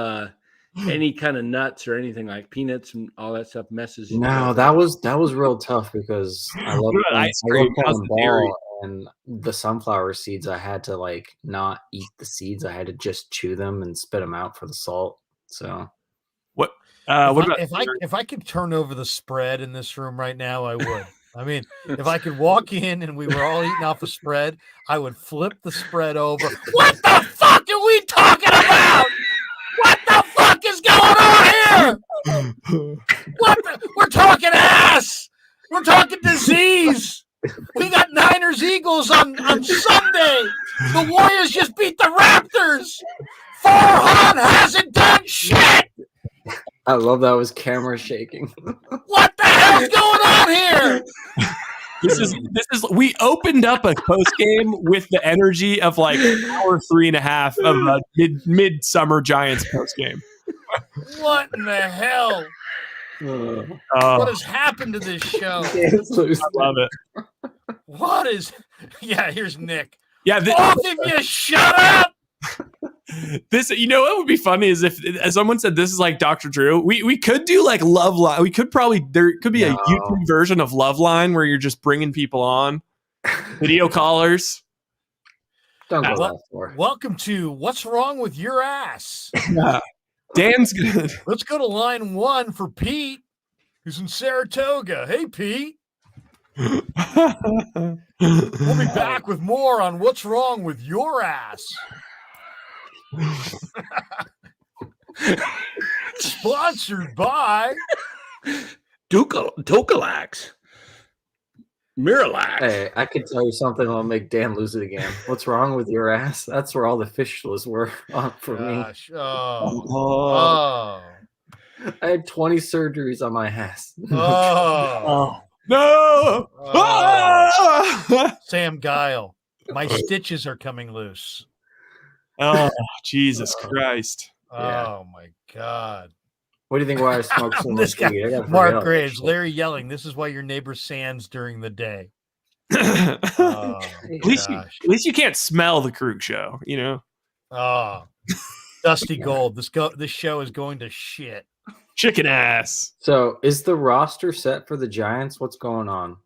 any kind of nuts or anything like peanuts and all that stuff messes. No, that was real tough because I love ice cream ball, and the sunflower seeds. I had to like not eat the seeds. I had to just chew them and spit them out for the salt. So what? If I could turn over the spread in this room right now, I would. I mean, if I could walk in and we were all eating off a spread, I would flip the spread over. What the fuck are we talking about? What the fuck is going on here? We're talking ass. We're talking disease. We got Niners Eagles on Sunday. The Warriors just beat the Raptors. Farhan hasn't done shit. I love that was camera shaking. What the hell's going on here? This is we opened up a post game with the energy of like hour 3.5 of a midsummer Giants post game. What in the hell? What has happened to this show? I love it. What is? Yeah, here's Nick. Yeah, both of you, shut up. This, what would be funny is if someone said this is like Dr. Drew. We could do like Love Line. There could be a YouTube version of Love Line where you're just bringing people on, video callers. Don't go that far. Welcome to What's Wrong with Your Ass. Dan's good. Let's go to line 1 for Pete, who's in Saratoga. Hey, Pete. We'll be back with more on What's Wrong with Your Ass. Sponsored by Tokalax. Miralax. Hey, I could tell you something that'll make Dan lose it again. What's wrong with your ass? That's where all the fistulas were for me. Oh. I had 20 surgeries on my ass. Oh. No. Sam Guile. My stitches are coming loose. Oh, Jesus Christ. Oh, my God. What do you think why I smoke so This much guy, weed? I gotta Mark forget all Graves, that shit. Larry yelling. This is why your neighbor sands during the day. At Oh, least you can't smell the Krueg show, you know? Oh, Dusty Gold. This show is going to shit. Chicken ass. So is the roster set for the Giants? What's going on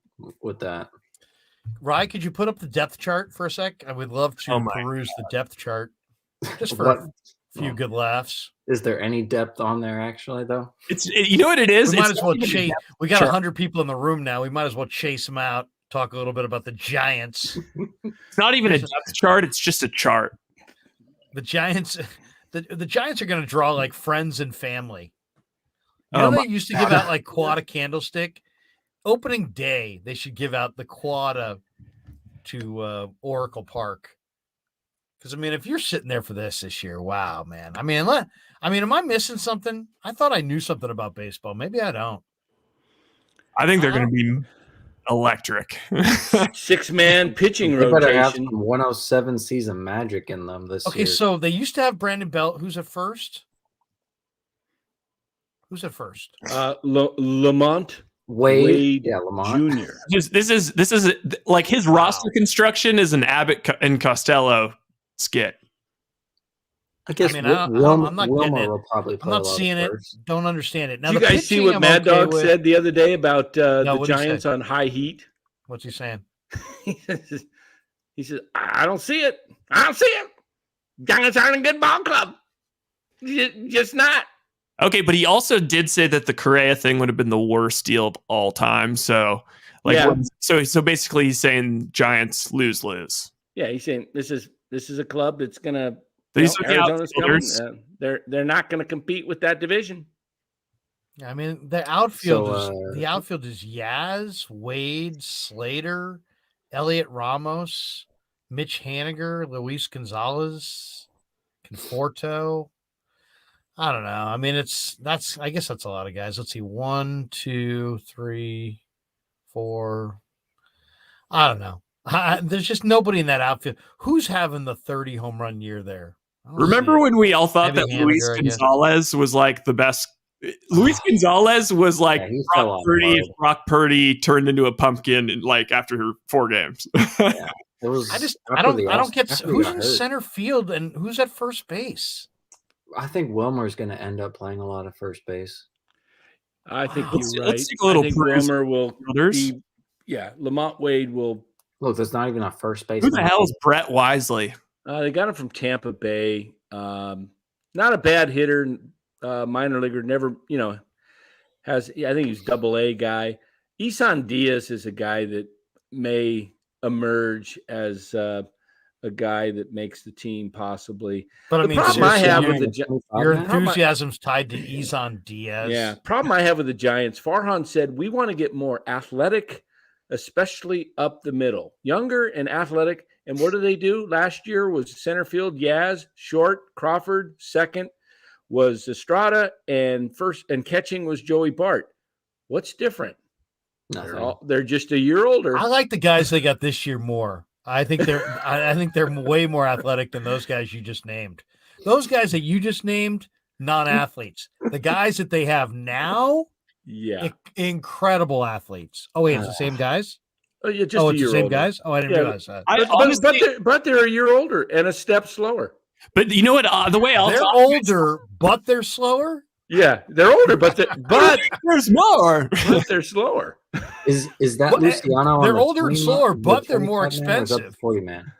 with that? Rye, could you put up the depth chart for a sec? I would love to peruse the depth chart just for a few good laughs. Is there any depth on there actually, though? You know what it is? We might as well chase. We got 100 people in the room now. We might as well chase them out. Talk a little bit about the Giants. It's not even a depth chart. It's just a chart. The Giants, the Giants are going to draw like friends and family. You know, they used to give out like Quad a candlestick. Opening day, they should give out the Quad to Oracle Park. Because I mean, if you're sitting there for this year, wow, man. I mean, am I missing something? I thought I knew something about baseball. Maybe I don't. I think they're going to be electric. 6-man pitching They better have rotation. some 107 season magic in them this year. Okay, so they used to have Brandon Belt. Who's at first? Lamont Wade Lamont Jr. This is like his roster construction is an Abbott and Costello skit. I guess I'm not getting it. will probably play. I'm not seeing it. Don't understand it. Now, Did you guys see what Mad Dog said the other day about the Giants on high heat? What's he saying? He says, I don't see it. I don't see it. Giants aren't a good ball club. Just not. Okay, but he also did say that the Correa thing would have been the worst deal of all time. So, so basically, he's saying Giants lose. Yeah, he's saying this is a club that's gonna. Arizona's coming. They're not going to compete with that division. I mean, the outfield is Yaz, Wade, Slater, Elliot Ramos, Mitch Haniger, Luis Gonzalez, Conforto. I don't know. I mean, I guess that's a lot of guys. Let's see. 1, 2, 3, 4. I don't know. There's just nobody in that outfield. Who's having the 30 home run year there? Remember when we all thought that Luis Gonzalez was like the best? Luis Gonzalez was like Brock Purdy if Brock Purdy turned into a pumpkin like after 4 games. Yeah, it was. I don't get who's in center field and who's at first base. I think Wilmer's going to end up playing a lot of first base. I think you're right. Let's take a little. I think Wilmer will be. Yeah, Lamont Wade will. Look, there's not even a first base. Who the hell is Brett Wisely? They got him from Tampa Bay. Not a bad hitter, minor leaguer. Never, has. I think he's AA guy. Isan Diaz is a guy that may emerge as a guy that makes the team possibly. But I mean, problem I have with your enthusiasm's tied to Isan Diaz. Yeah, problem I have with the Giants. Farhan said we want to get more athletic, especially up the middle, younger and athletic. And what do they do? Last year was center field, Yaz, short, Crawford, second was Estrada, and first and catching was Joey Bart. What's different? They're just a year older. I like the guys they got this year more. I think they're way more athletic than those guys you just named. Those guys that you just named, non-athletes. The guys that they have now, incredible athletes. Oh wait, it's the same guys. Oh, yeah, just it's the same guys. Oh, I didn't realize that. But they're a year older and a step slower. But you know what? The way they're older, but they're slower. Yeah, they're older, but there's more. But they're slower. Is that Luciano? They're older and slower, but they're more expensive. For you, man.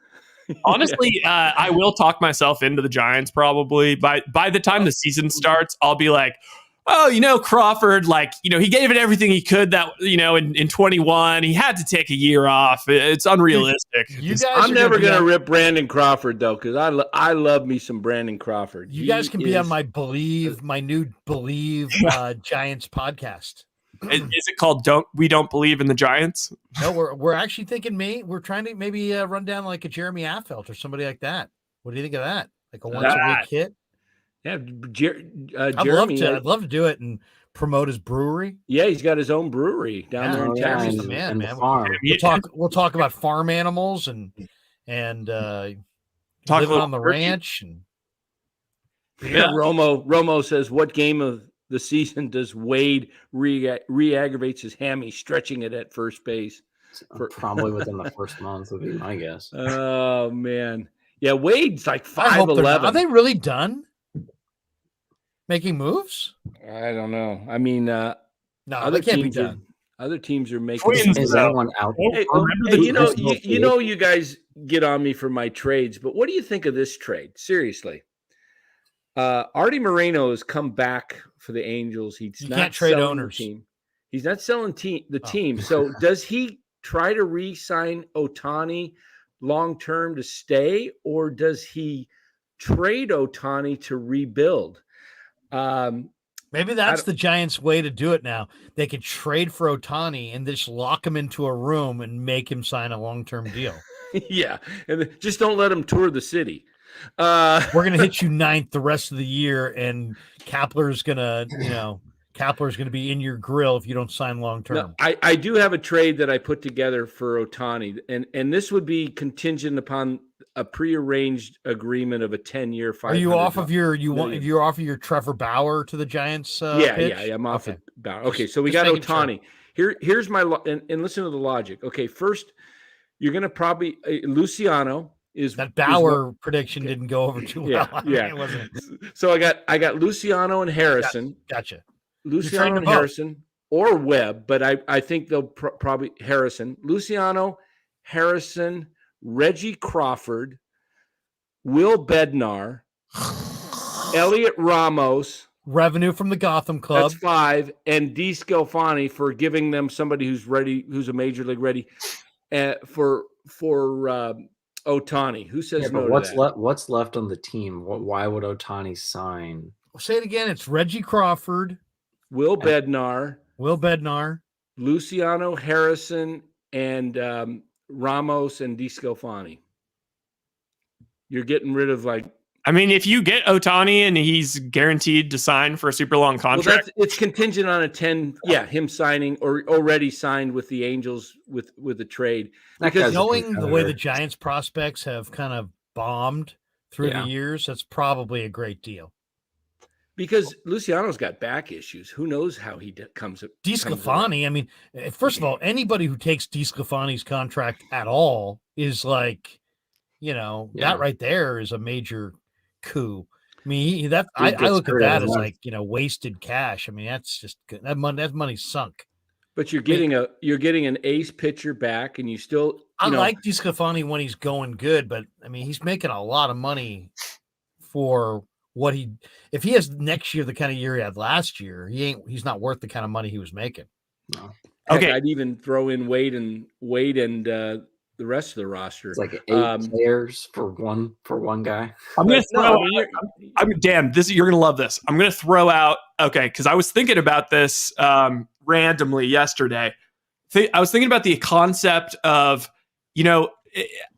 Honestly, I will talk myself into the Giants probably. By the time the season starts, I'll be like, oh, Crawford, he gave it everything he could that, in 21, he had to take a year off. It's unrealistic. I'm never going to rip Brandon Crawford, though, because I love me some Brandon Crawford. You guys can be on my new Believe Giants podcast. Is it called We Don't Believe in the Giants? No, we're actually thinking we're trying to maybe run down like a Jeremy Affelt or somebody like that. What do you think of that? Like a once a week hit? Yeah, Jeremy. I'd love to do it and promote his brewery. Yeah, he's got his own brewery down there in Texas. Man. We'll talk about farm animals and living on the ranch. And Romo says, what game of the season does Wade re-aggravates his hammy, stretching it at first base? Probably within the first month would be my guess. Oh man, yeah, Wade's like 5'11". Are they really done making moves? I don't know. I mean, no, they can't be done. Other teams are making. Is anyone out there? Hey, you know, you guys get on me for my trades, but what do you think of this trade? Seriously, Artie Moreno has come back for the Angels. He's not can't trade owners. Team. He's not selling the team. So does he try to re-sign Ohtani long term to stay, or does he trade Ohtani to rebuild? Maybe that's the Giants' way to do it now. They could trade for Ohtani and just lock him into a room and make him sign a long-term deal. Yeah, and just don't let him tour the city. We're going to hit you ninth the rest of the year, and Kapler's going to be in your grill if you don't sign long-term. No, I do have a trade that I put together for Ohtani, and this would be contingent upon a prearranged agreement of a 10-year. Are you off of you're off of your Trevor Bauer to the Giants? Yeah, I'm off of Bauer. Okay, so we got Ohtani. Here's my and listen to the logic. Okay, first you're going to probably Luciano is that Bauer prediction didn't go over too well. Yeah. It wasn't. So I got Luciano and Harrison. Gotcha. Luciano and Harrison or Webb, but I think they'll probably Harrison, Luciano, Harrison, Reggie Crawford, Will Bednar, Elliot Ramos, revenue from the Gotham Club. That's 5, and D. Scalfani for giving them somebody who's ready, who's a major league ready, for Ohtani. Who says no to that? What's left on the team? Why would Ohtani sign? Say it again. It's Reggie Crawford, Will Bednar, Luciano Harrison, and Ramos and D. Scalfani. You're getting rid of if you get Ohtani and he's guaranteed to sign for a super long contract, it's contingent on a 10. Yeah, him signing or already signed with the Angels with the trade. Because knowing the way the Giants prospects have kind of bombed through the years, that's probably a great deal. Because Luciano's got back issues. Who knows how he comes up. DeSclafani, first of all, anybody who takes DeSclafani's contract at all is that right there is a major coup. I look at that as wasted cash. That's just good. That money's sunk. But you're getting an ace pitcher back, and you still. I like DeSclafani when he's going good, but he's making a lot of money for. If he has next year the kind of year he had last year, he's not worth the kind of money he was making. No. Okay, I'd even throw in Wade and the rest of the roster. It's like 8 players for one guy. I'm gonna throw. You're gonna love this. I'm gonna throw out. Okay, because I was thinking about this randomly yesterday. I was thinking about the concept of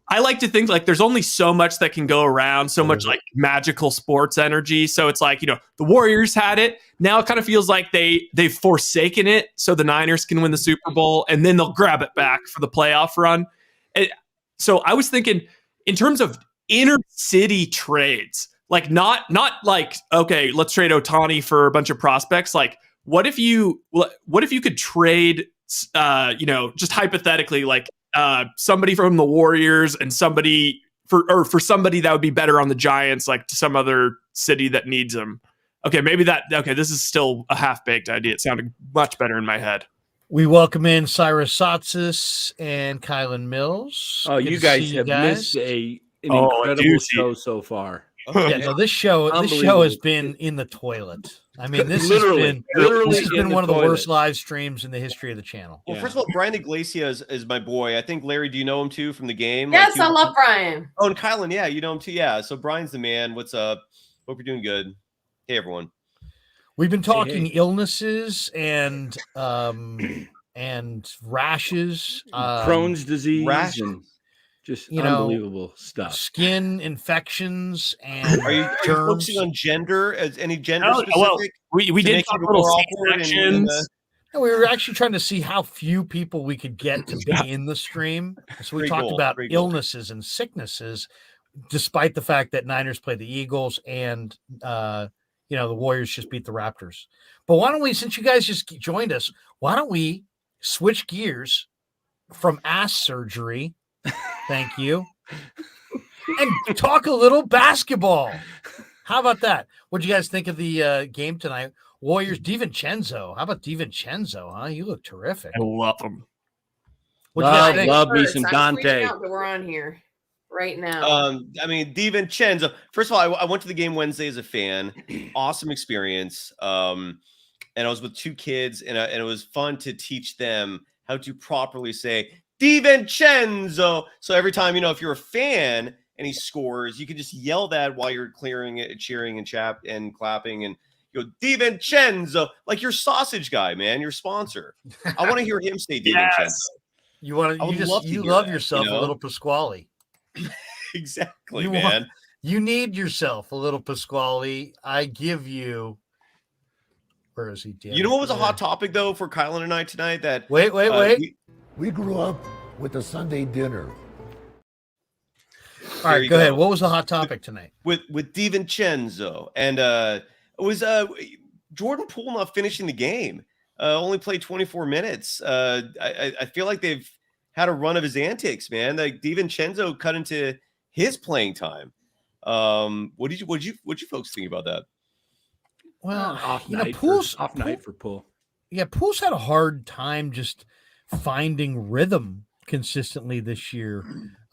I like to think there's only so much that can go around, so much magical sports energy. So it's the Warriors had it. Now it kind of feels like they've forsaken it so the Niners can win the Super Bowl and then they'll grab it back for the playoff run. So I was thinking in terms of inner city trades, not okay, let's trade Ohtani for a bunch of prospects. What if you could trade, just hypothetically, somebody from the Warriors and somebody for somebody that would be better on the Giants, to some other city that needs them. Okay, this is still a half-baked idea. It sounded much better in my head. We welcome in Cyrus Saatsaz and Kylen Mills. Oh, you guys have missed an incredible show so far. This show has been in the toilet. This has been one of the worst live streams in the history of the channel. Well, first of all, Brian Iglesias is my boy. I think, Larry, do you know him too from the game? Yes, I love Brian. Oh, and Kylen, yeah, you know him too. Yeah, so Brian's the man. What's up? Hope you're doing good. Hey, everyone. We've been talking illnesses and rashes, Crohn's disease, and just unbelievable stuff. Skin infections and are you germs. focusing on gender as any gender specific? Well, we did talk a little C-sections. No, we were actually trying to see how few people we could get to be in the stream. So we talked about illnesses and sicknesses, despite the fact that Niners played the Eagles and the Warriors just beat the Raptors. But why don't we, since you guys just joined us, why don't we switch gears from ass surgery? Thank you. And talk a little basketball. How about that? What do you guys think of the game tonight? Warriors, DiVincenzo. How about DiVincenzo, huh? You look terrific. I love him. Love me some Dante. Out that we're on here right now. I mean, DiVincenzo. First of all, I went to the game Wednesday as a fan. Awesome experience. And I was with two kids, and it was fun to teach them how to properly say DiVincenzo. So every time, if you're a fan and he scores, you can just yell that while you're clearing it, cheering and clapping, and you go DiVincenzo, like your sausage guy, man, your sponsor. I want to hear him say DiVincenzo. You love yourself a little Pasquale. Exactly, man. You need yourself a little Pasquale. I give you. Where is he? You know what was a hot topic though for Kylen and I tonight? That wait. We grew up with a Sunday dinner. All right, go ahead. What was the hot topic tonight? With DiVincenzo, and it was Jordan Poole not finishing the game. Only played 24 minutes. I feel like they've had a run of his antics, man. Like DiVincenzo cut into his playing time. What did you folks think about that? Well, off night for Poole. Yeah, Poole's had a hard time just finding rhythm consistently this year.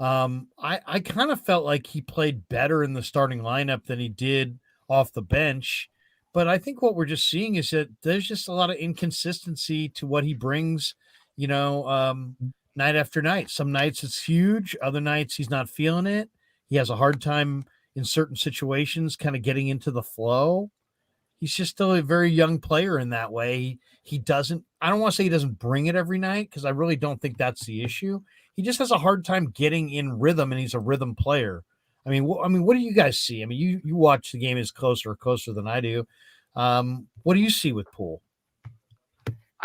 I kind of felt like he played better in the starting lineup than he did off the bench. But I think what we're just seeing is that there's just a lot of inconsistency to what he brings, night after night. Some nights it's huge. Other nights he's not feeling it. He has a hard time in certain situations kind of getting into the flow. He's just still a very young player in that way. He doesn't, I don't want to say he doesn't bring it every night, because I really don't think that's the issue. He just has a hard time getting in rhythm, and he's a rhythm player. I mean, what do you guys see? I mean, you watch the game closer than I do. What do you see with Poole?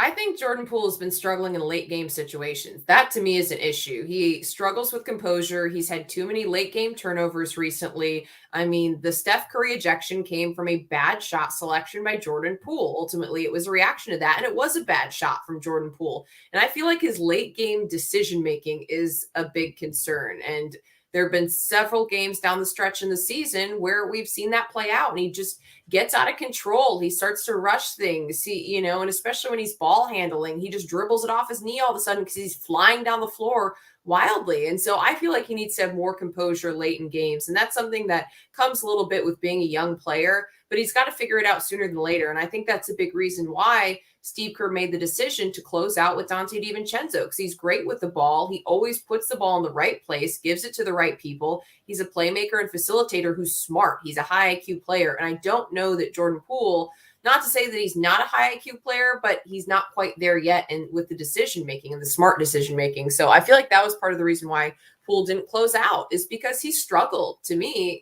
I think Jordan Poole has been struggling in late game situations. That to me is an issue. He struggles with composure. He's had too many late game turnovers recently. I mean, the Steph Curry ejection came from a bad shot selection by Jordan Poole. Ultimately, it was a reaction to that, and it was a bad shot from Jordan Poole. And I feel like his late game decision-making is a big concern. And there have been several games down the stretch in the season where we've seen that play out, and he just gets out of control. He starts to rush things, and especially when he's ball handling, he just dribbles it off his knee all of a sudden because he's flying down the floor wildly. And so I feel like he needs to have more composure late in games. And that's something that comes a little bit with being a young player, but he's got to figure it out sooner than later. And I think that's a big reason why Steve Kerr made the decision to close out with Dante DiVincenzo, because he's great with the ball. He always puts the ball in the right place, gives it to the right people. He's a playmaker and facilitator who's smart. He's a high IQ player. And I don't know that Jordan Poole, not to say that he's not a high IQ player, but he's not quite there yet and with the decision-making and the smart decision-making. So I feel like that was part of the reason why Poole didn't close out, is because he struggled, to me,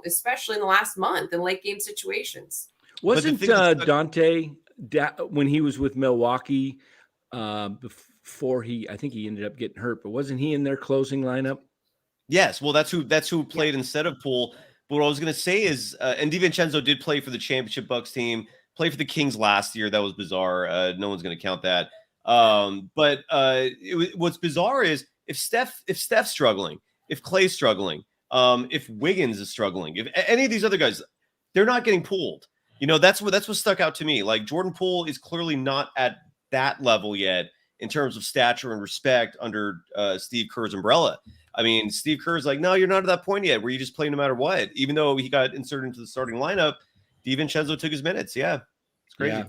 especially in the last month in late game situations. Wasn't Dante, when he was with Milwaukee, before I think he ended up getting hurt, but wasn't he in their closing lineup? Yes. Well, that's who played instead of Poole. But what I was going to say is, and DiVincenzo did play for the championship Bucks team, play for the Kings last year. That was bizarre. No one's going to count that. But what's bizarre is if Steph's struggling, if Clay's struggling, if Wiggins is struggling, if any of these other guys, they're not getting pulled. That's what stuck out to me. Like Jordan Poole is clearly not at that level yet in terms of stature and respect under Steve Kerr's umbrella. I mean, Steve Kerr's like, no, you're not at that point yet where you just play no matter what. Even though he got inserted into the starting lineup, DiVincenzo took his minutes. Yeah, it's crazy.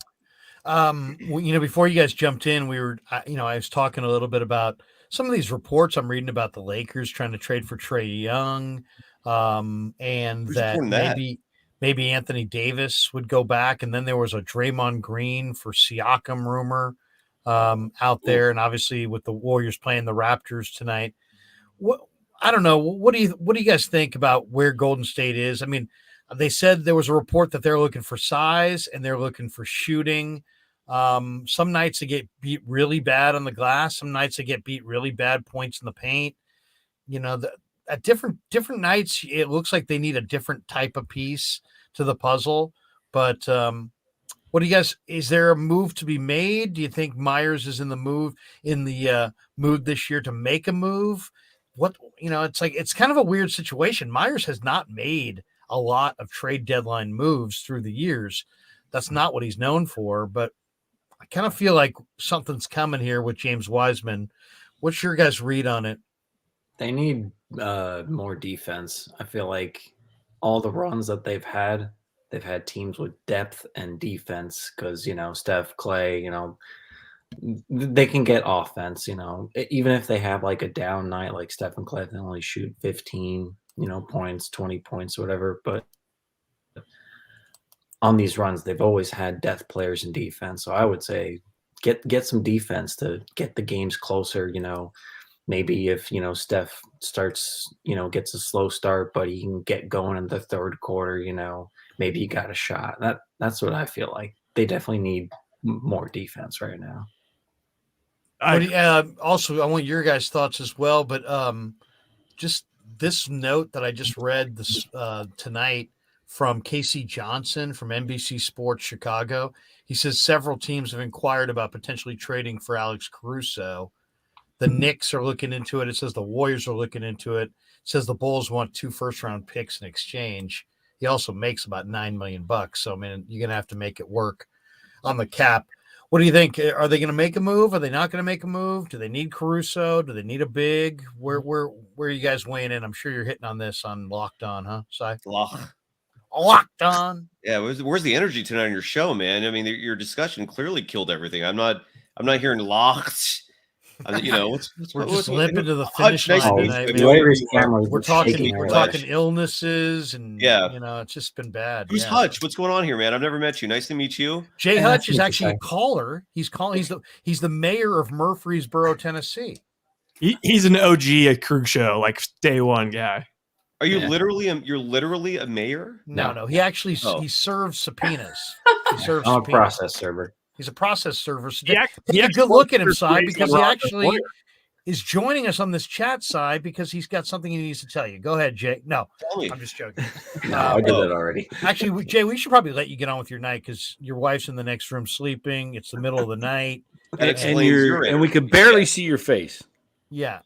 Yeah. Before you guys jumped in, I was talking a little bit about some of these reports I'm reading about the Lakers trying to trade for Trae Young, and that maybe Anthony Davis would go back. And then there was a Draymond Green for Siakam rumor out there. And obviously with the Warriors playing the Raptors tonight, I don't know. What do you guys think about where Golden State is? I mean, they said there was a report that they're looking for size and they're looking for shooting. Some nights they get beat really bad on the glass. Some nights they get beat really bad points in the paint. At different nights, it looks like they need a different type of piece to the puzzle. But what do you guys? Is there a move to be made? Do you think Myers is in the mood this year to make a move? It's kind of a weird situation. Myers has not made a lot of trade deadline moves through the years. That's not what he's known for, but I kind of feel like something's coming here with James Wiseman. What's your guys' read on it? They need more defense. I feel like all the runs that they've had teams with depth and defense because, Steph, Clay, they can get offense, even if they have like a down night, like Steph and Clay, they only shoot 15, points, 20 points, whatever. But on these runs, they've always had depth players in defense. So I would say get some defense to get the games closer, maybe if, Steph starts, gets a slow start, but he can get going in the third quarter, maybe he got a shot. That's what I feel like. They definitely need more defense right now. Also, I want your guys' thoughts as well, but just this note that I just read this tonight from Casey Johnson from NBC Sports Chicago. He says several teams have inquired about potentially trading for Alex Caruso. The Knicks are looking into it. It says the Warriors are looking into it. It says the Bulls want 2 first-round picks in exchange. He also makes about $9 million. So, I mean, you're going to have to make it work on the cap. What do you think? Are they going to make a move? Are they not going to make a move? Do they need Caruso? Do they need a big? Where are you guys weighing in? I'm sure you're hitting on this on Locked On, huh? Cy? Locked On. Yeah, where's the energy tonight on your show, man? I mean, your discussion clearly killed everything. I'm not hearing locked. We're just limping to the finish line tonight, man. We're talking illnesses and it's just been bad. Who's Hutch? What's going on here, man? I've never met you. Nice to meet you. Jay Hutch is actually a caller. He's the mayor of Murfreesboro, Tennessee. He's an OG at Krueg show, like day one guy. Are you literally a mayor? No. He actually he serves subpoenas. I'm a process server. He's a process server. So take a good look at him, Cy, because he actually is joining us on this chat, Cy, because he's got something he needs to tell you. Go ahead, Jay. No, I'm just joking. No, I did that already. Actually, Jay, we should probably let you get on with your night because your wife's in the next room sleeping. It's the middle of the night. And we could barely see your face. Yeah.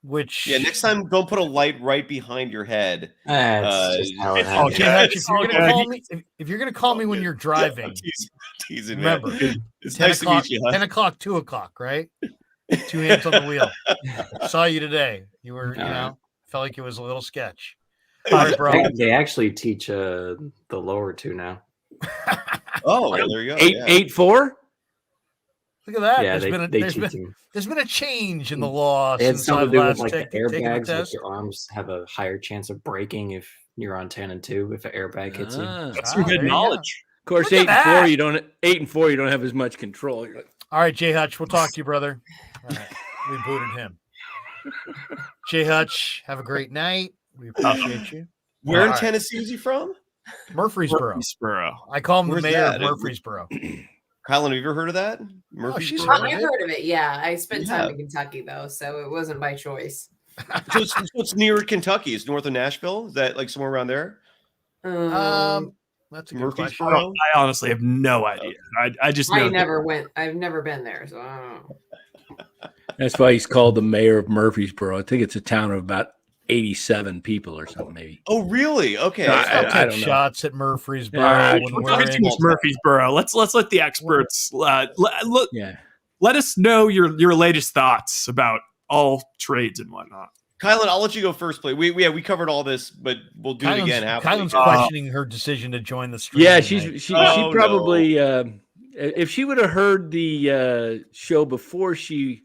Next time, don't put a light right behind your head. Jay Hutch, if you're gonna call me when you're driving, teasing, remember, it's nice to meet you. 10 o'clock, 2 o'clock, right? 2 hands on the wheel. Saw you today. You were, felt like it was a little sketch. All right, bro. They actually teach the lower 2 now. Oh, there you go. 8-4. Look at that. Yeah, there's been a change in the law. It had something to do with like the airbags. Like your arms have a higher chance of breaking if you're on 10 and 2. If an airbag hits you, that's some good knowledge. Of course, 8-4, you don't have as much control. All right, Jay Hutch, we'll talk to you, brother. All right, we booted him. Jay Hutch, have a great night. We appreciate you. Where in Tennessee is he from? Murfreesboro. I call him the mayor of Murfreesboro. Kylen, have you ever heard of that? I've heard of it. Yeah, I spent time in Kentucky though, so it wasn't by choice. So it's near Kentucky. It's north of Nashville. Is that like somewhere around there? That's a good question. I honestly have no idea. I just know I've never been there, so I don't know. That's why he's called the mayor of Murfreesboro. I think it's a town of about 87 people or something, maybe. Oh, really? Okay. I don't know. Shots at Murfreesboro. Murfreesboro. Let's let the experts let us know your latest thoughts about all trades and whatnot. Kylen, I'll let you go first, please. We covered all this, but we'll do it again. Kylen's questioning her decision to join the stream. Yeah, she probably if she would have heard the show before she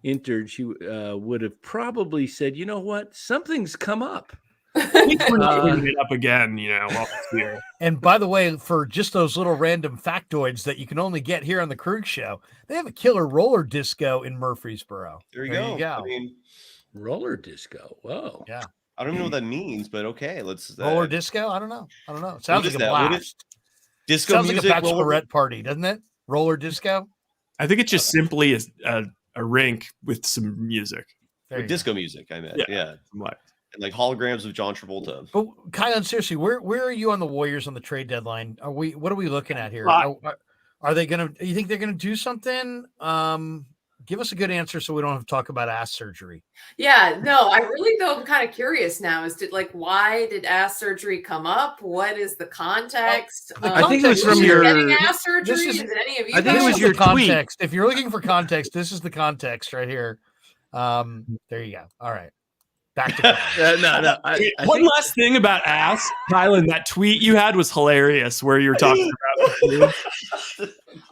entered, she would have probably said, "You know what? Something's come up." We're not bringing it up again, while it's here. And by the way, for just those little random factoids that you can only get here on the Krueg Show, they have a killer roller disco in Murfreesboro. There you go. I mean, roller disco. Whoa. Yeah. I don't even know what that means, but okay, let's roller disco. I don't know. It sounds like a blast. Disco sounds music, like a bachelorette party, doesn't it? Roller disco. I think it's just simply a rink with some music. With disco music, I meant. Yeah. And like holograms of John Travolta. But Kylen, seriously, where are you on the Warriors on the trade deadline? What are we looking at here? Are they gonna? You think they're gonna do something? Give us a good answer so we don't have to talk about ass surgery. Yeah, no, I really though I'm kind of curious now as to why did ass surgery come up? What is the context? I think it was from your getting ass surgery. Is it any of you? I think it was your context. If you're looking for context, this is the context right here. There you go. All right. Back to One last thing about ass, Kylen. That tweet you had was hilarious, where you were talking about.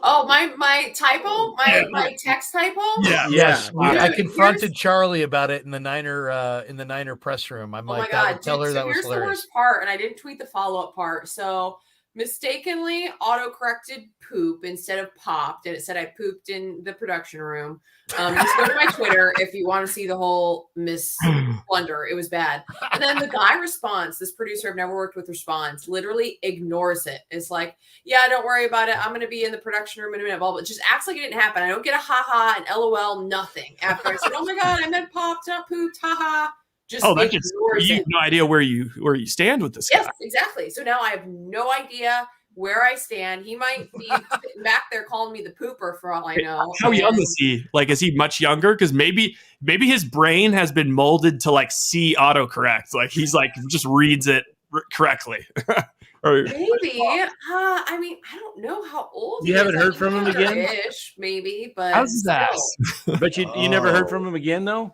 Oh, my typo, my text typo. Yes. I confronted Charlie about it in the Niner press room. I'm like, tell her that was hilarious. Here's the worst part, and I didn't tweet the follow-up part. So mistakenly auto-corrected poop instead of popped, and it said I pooped in the production room. Just go to my Twitter if you want to see the whole blunder. It was bad. And then the guy responds, this producer I've never worked with responds, literally ignores it. It's like, yeah, don't worry about it. I'm going to be in the production room in a minute. Blah, blah. Just acts like it didn't happen. I don't get a ha-ha and LOL, nothing. After I said, oh my God, I meant popped, not pooped, ha-ha. You have no idea where you stand with this guy. Yes, exactly. So now I have no idea where I stand. He might be sitting back there calling me the pooper for all I know. How young is he? Like, is he much younger? Because maybe his brain has been molded to like see autocorrect. Like he's like just reads it correctly. Maybe. I mean, I don't know how old you haven't heard from him again. Maybe, but how's that? But you never heard from him again though.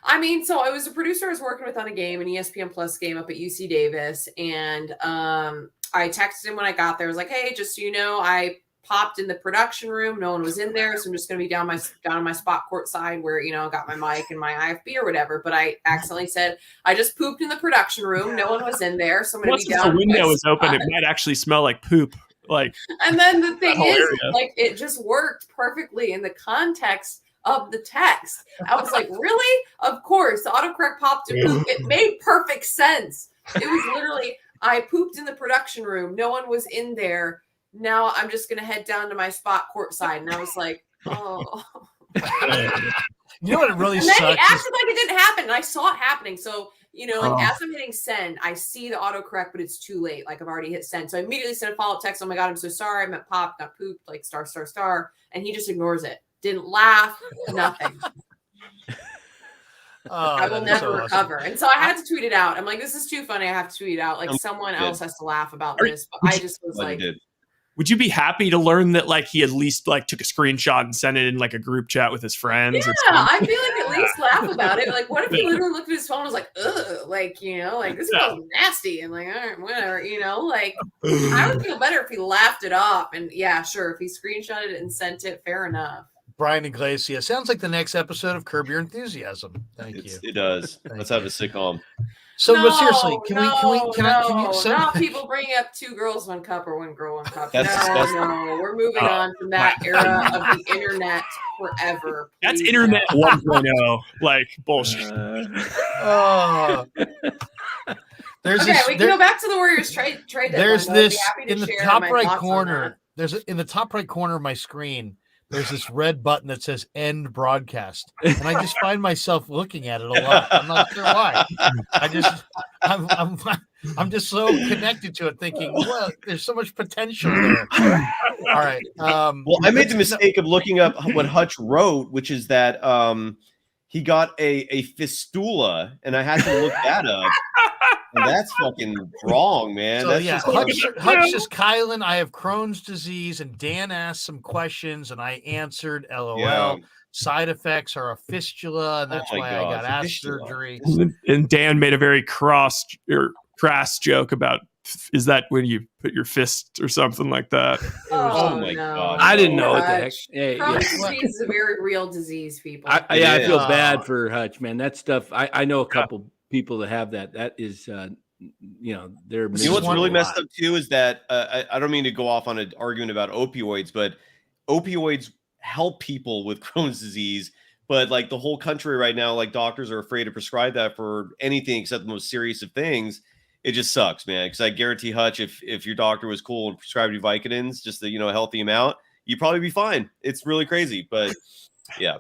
I mean, so I was a producer I was working with on a game, an ESPN Plus game up at UC Davis. And I texted him when I got there. I was like, hey, just so you know, I popped in the production room. No one was in there. So I'm just going to be down on my spot court side where, I got my mic and my IFB or whatever. But I accidentally said, I just pooped in the production room. No one was in there. So I'm going to be down. Once the window is open, it might actually smell like poop. And then the thing is, it just worked perfectly in the context of the text. I was like, really? Of course. The autocorrect popped to poop. It made perfect sense. It was literally, I pooped in the production room. No one was in there. Now I'm just going to head down to my spot courtside. And I was like, oh. You know what it really sucks? And then he acted like it didn't happen. And I saw it happening. So, as I'm hitting send, I see the autocorrect, but it's too late. Like I've already hit send. So I immediately sent a follow-up text. Oh my God, I'm so sorry. I meant popped, not pooped, like star. And he just ignores it. Didn't laugh, nothing. I will never recover. And so I had to tweet it out. I'm like, this is too funny. I have to tweet it out. Like someone else has to laugh about this. But I just was like, would you be happy to learn that like he at least like took a screenshot and sent it in like a group chat with his friends? Yeah, I feel like at least laugh about it. Like, what if he literally looked at his phone and was like, ugh, like, this smells nasty, and like, all right, whatever, like I would feel better if he laughed it off. And yeah, sure, if he screenshotted it and sent it, fair enough. Brian Iglesias sounds like the next episode of Curb Your Enthusiasm. Thank you. It does. Let's have a sitcom. So, but seriously, can you? Not people bring up 2 girls, 1 cup, or 1 girl, 1 cup. No, we're moving on from that era of the internet forever. That's internet 1.0, like bullshit. We can go back to the Warriors trade. There's this in the top right corner. In the top right corner of my screen. There's this red button that says end broadcast. And I just find myself looking at it a lot. I'm not sure why. I'm just so connected to it thinking, well, there's so much potential there. All right. Well, I made the mistake of looking up what Hutch wrote, which is that he got a fistula, and I had to look that up. And that's fucking wrong, man. So, that's Hutch says, Kylen, I have Crohn's disease, and Dan asked some questions, and I answered, LOL. Yeah. Side effects are a fistula, and that's why I got ass surgery. And Dan made a very crass joke about, is that when you put your fist or something like that? Oh my God. I didn't know what the heck. Crohn's disease is a very real disease, people. I feel bad for Hutch, man. That stuff, I know a couple people to have that. That is, they're. You know what's really messed up too is that I don't mean to go off on an argument about opioids, but opioids help people with Crohn's disease. But like the whole country right now, like doctors are afraid to prescribe that for anything except the most serious of things. It just sucks, man. Because I guarantee, Hutch, if your doctor was cool and prescribed you Vicodins, just a healthy amount, you'd probably be fine. It's really crazy, but yeah,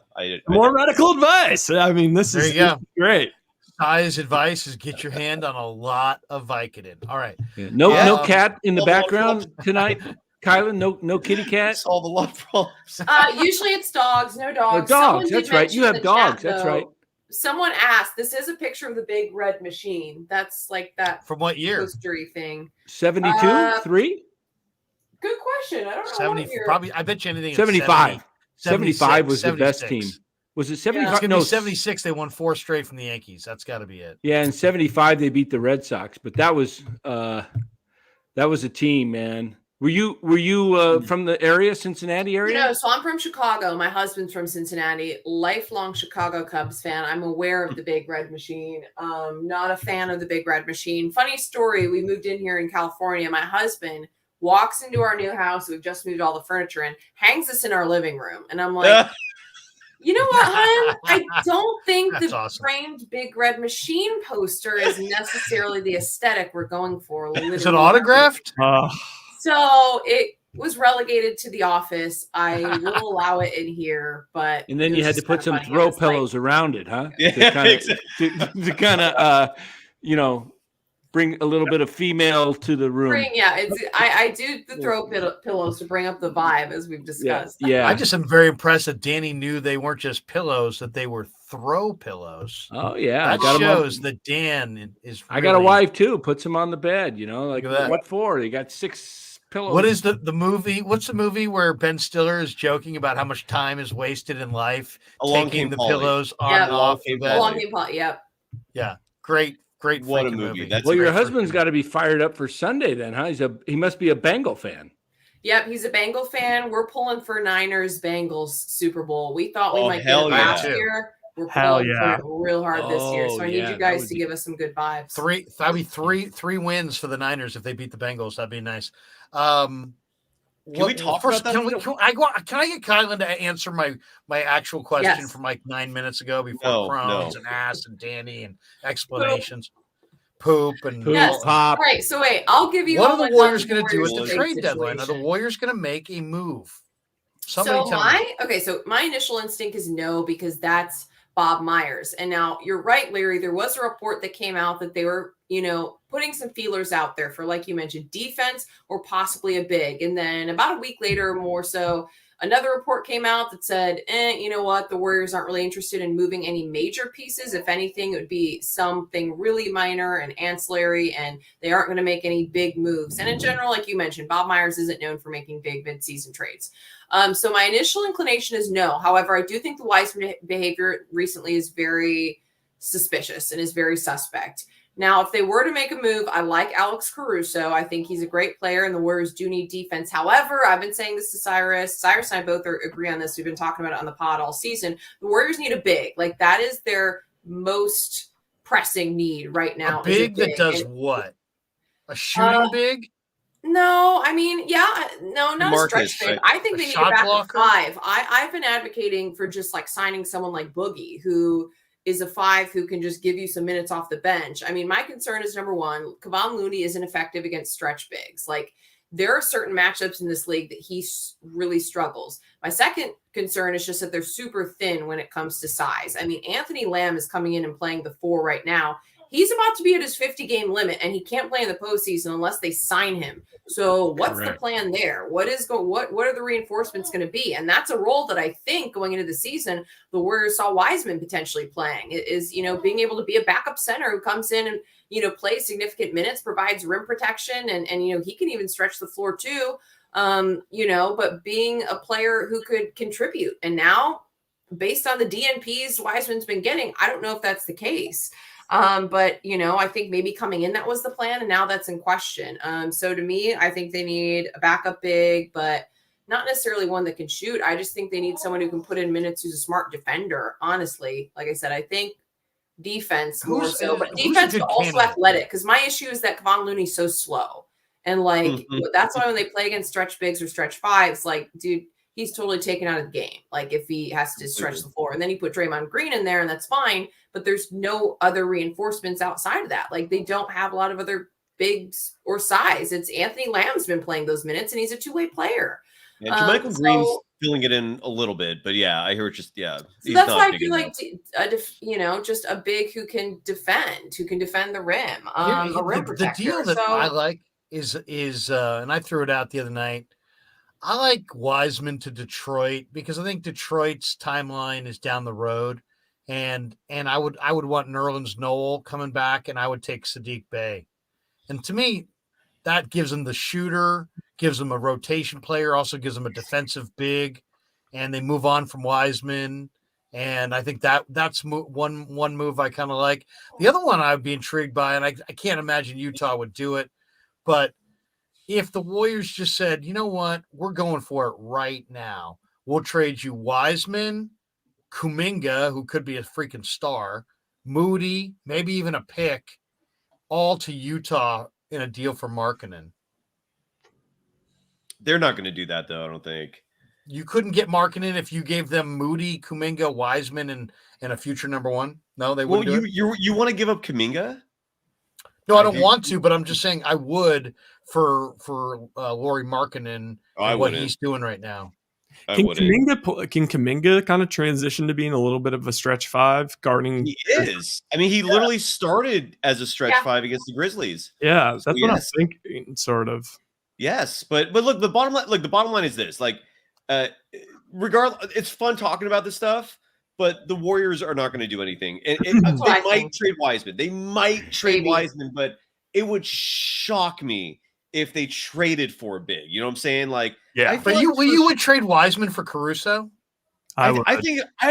more medical advice. I mean, this is great. Ty's advice is get your hand on a lot of Vicodin. All right. Yeah. No cat in the background tonight, Kylen. No kitty cat. Solve a lot of problems. Usually it's dogs. No dogs. Oh, dogs. That's right. You have dogs. That's right. Someone asked. This is a picture of the big red machine. That's like that. From what year? Postery thing. 72, 3. Good question. I don't know. 70. Probably. I bet you anything. 75. 75 was 76. The best team. Was it 75? Yeah. No, 76. They won 4 straight from the Yankees. That's got to be it. Yeah, in 75 they beat the Red Sox, but that was a team, man. Were you from the area, Cincinnati area? No, so I'm from Chicago. My husband's from Cincinnati. Lifelong Chicago Cubs fan. I'm aware of the Big Red Machine. Not a fan of the Big Red Machine. Funny story. We moved in here in California. My husband walks into our new house. We've just moved all the furniture in. Hangs us in our living room, and I'm like. You know what, hon? I don't think the framed Big Red Machine poster is necessarily the aesthetic we're going for. Is it autographed? So it was relegated to the office. I will allow it in here, but and then you had to put some throw pillows around it, huh? Yeah, to kind of bring a little bit of female to the room. I do the throw pillows to bring up the vibe, as we've discussed. Yeah. I just am very impressed that Danny knew they weren't just pillows, that they were throw pillows. Oh yeah, that shows that Dan is. I got a wife too. Puts them on the bed. Like what for? They got 6 pillows. What is the movie? What's the movie where Ben Stiller is joking about how much time is wasted in life taking the pillows on and off the bed? Along Came Polly. Yep. Yeah. Great. What a movie. Well, your husband's got to be fired up for Sunday then, huh? He must be a Bengal fan. Yep, he's a Bengal fan. We're pulling for Niners Bengals Super Bowl. We thought we might get it last year. We're pulling for it real hard this year. So I need you guys to give us some good vibes. Three wins for the Niners if they beat the Bengals. That'd be nice. Can we talk about that? Can I get Kylen to answer my actual question from like 9 minutes ago before Crohn's and ass and Danny and explanations, poop and pop. All right, so wait, I'll give you. What are the Warriors going to do at the trade deadline? Are the Warriors going to make a move? So my initial instinct is no, because that's Bob Myers. And now you're right, Larry. There was a report that came out that they were, putting some feelers out there for, like you mentioned, defense or possibly a big. And then about a week later, more so, another report came out that said, you know what? The Warriors aren't really interested in moving any major pieces. If anything, it would be something really minor and ancillary, and they aren't going to make any big moves. And in general, like you mentioned, Bob Myers isn't known for making big mid-season trades. So my initial inclination is no. However, I do think the Wiseman behavior recently is very suspicious and is very suspect. Now, if they were to make a move, I like Alex Caruso. I think he's a great player, and the Warriors do need defense. However, I've been saying this to Cyrus. Cyrus and I both agree on this. We've been talking about it on the pod all season. The Warriors need a big. Like, that is their most pressing need right now. A big that does what? A shooting big? No, I mean, not a stretch big. I think they need a backup 5. I've been advocating for just like signing someone like Boogie, who is a 5 who can just give you some minutes off the bench. I mean, my concern is, number one, Kevon Looney isn't effective against stretch bigs. Like, there are certain matchups in this league that he really struggles. My second concern is just that they're super thin when it comes to size. I mean, Anthony Lamb is coming in and playing the 4 right now. He's about to be at his 50-game limit, and he can't play in the postseason unless they sign him. So what's the plan there? What are the reinforcements going to be? And that's a role that I think going into the season, the Warriors saw Wiseman potentially playing. It is, being able to be a backup center who comes in and, plays significant minutes, provides rim protection, and he can even stretch the floor too, but being a player who could contribute. And now, based on the DNPs Wiseman's been getting, I don't know if that's the case. But I think maybe coming in, that was the plan, and now that's in question. So to me, I think they need a backup big, but not necessarily one that can shoot. I just think they need someone who can put in minutes, who's a smart defender. Honestly, like I said, I think defense more Who's- so, but who's a defense good but also candidate? athletic. Because my issue is that Kevon Looney's so slow. And like that's why when they play against stretch bigs or stretch fives, like, dude, he's totally taken out of the game. Like if he has to stretch the floor, and then you put Draymond Green in there, and that's fine. But there's no other reinforcements outside of that. Like they don't have a lot of other bigs or size. It's Anthony Lamb's been playing those minutes, and he's a two-way player. And Jermichael Green's filling it in a little bit, but yeah, I hear it just So that's why I feel like just a big who can defend the rim, a rim protector. The deal that I like is and I threw it out the other night. I like Wiseman to Detroit because I think Detroit's timeline is down the road, and I would want Nerlens Noel coming back, and I would take Sadiq Bey, and to me, that gives them the shooter, gives them a rotation player, also gives them a defensive big, and they move on from Wiseman. And I think that's one move I kind of like. The other one I'd be intrigued by, and I can't imagine Utah would do it, but if the Warriors just said, you know what, we're going for it right now. We'll trade you Wiseman, Kuminga, who could be a freaking star, Moody, maybe even a pick, all to Utah in a deal for Markkanen. They're not going to do that, though, I don't think. You couldn't get Markkanen if you gave them Moody, Kuminga, Wiseman, and a future number one? No, they wouldn't do it? You want to give up Kuminga? No, I don't want to, but I'm just saying I would for Lauri Markkanen and what he's doing right now. Can Kuminga kind of transition to being a little bit of a stretch five guarding? He is. I mean, he literally started as a stretch five against the Grizzlies. Yeah, that's what I'm thinking, sort of. Yes, but look, the bottom line is this: like, regardless, it's fun talking about this stuff, but the Warriors are not going to do anything. And they might trade Wiseman. They might trade Wiseman, but it would shock me if they traded for a big. You know what I'm saying? Like, yeah. But you would trade Wiseman for Caruso? I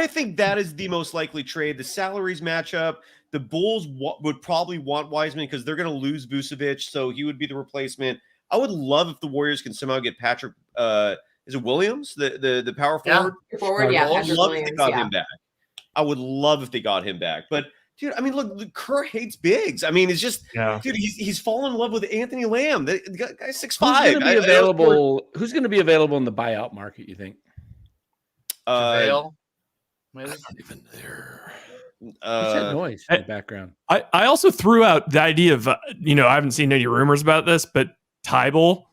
think that is the most likely trade. The salaries match up. The Bulls would probably want Wiseman because they're going to lose Vucevic, so he would be the replacement. I would love if the Warriors can somehow get Patrick. Is it Williams, the power forward? Yeah. I would love if they got him back. I would love if they got him back. But dude, I mean, look, Kerr hates bigs. I mean, it's just, dude, he's fallen in love with Anthony Lamb. The guy's 6'5". Who's going to be available in the buyout market? You think? JaVale? Maybe? I'm not even there. What's that noise in the background? I also threw out the idea of I haven't seen any rumors about this, but Tybal.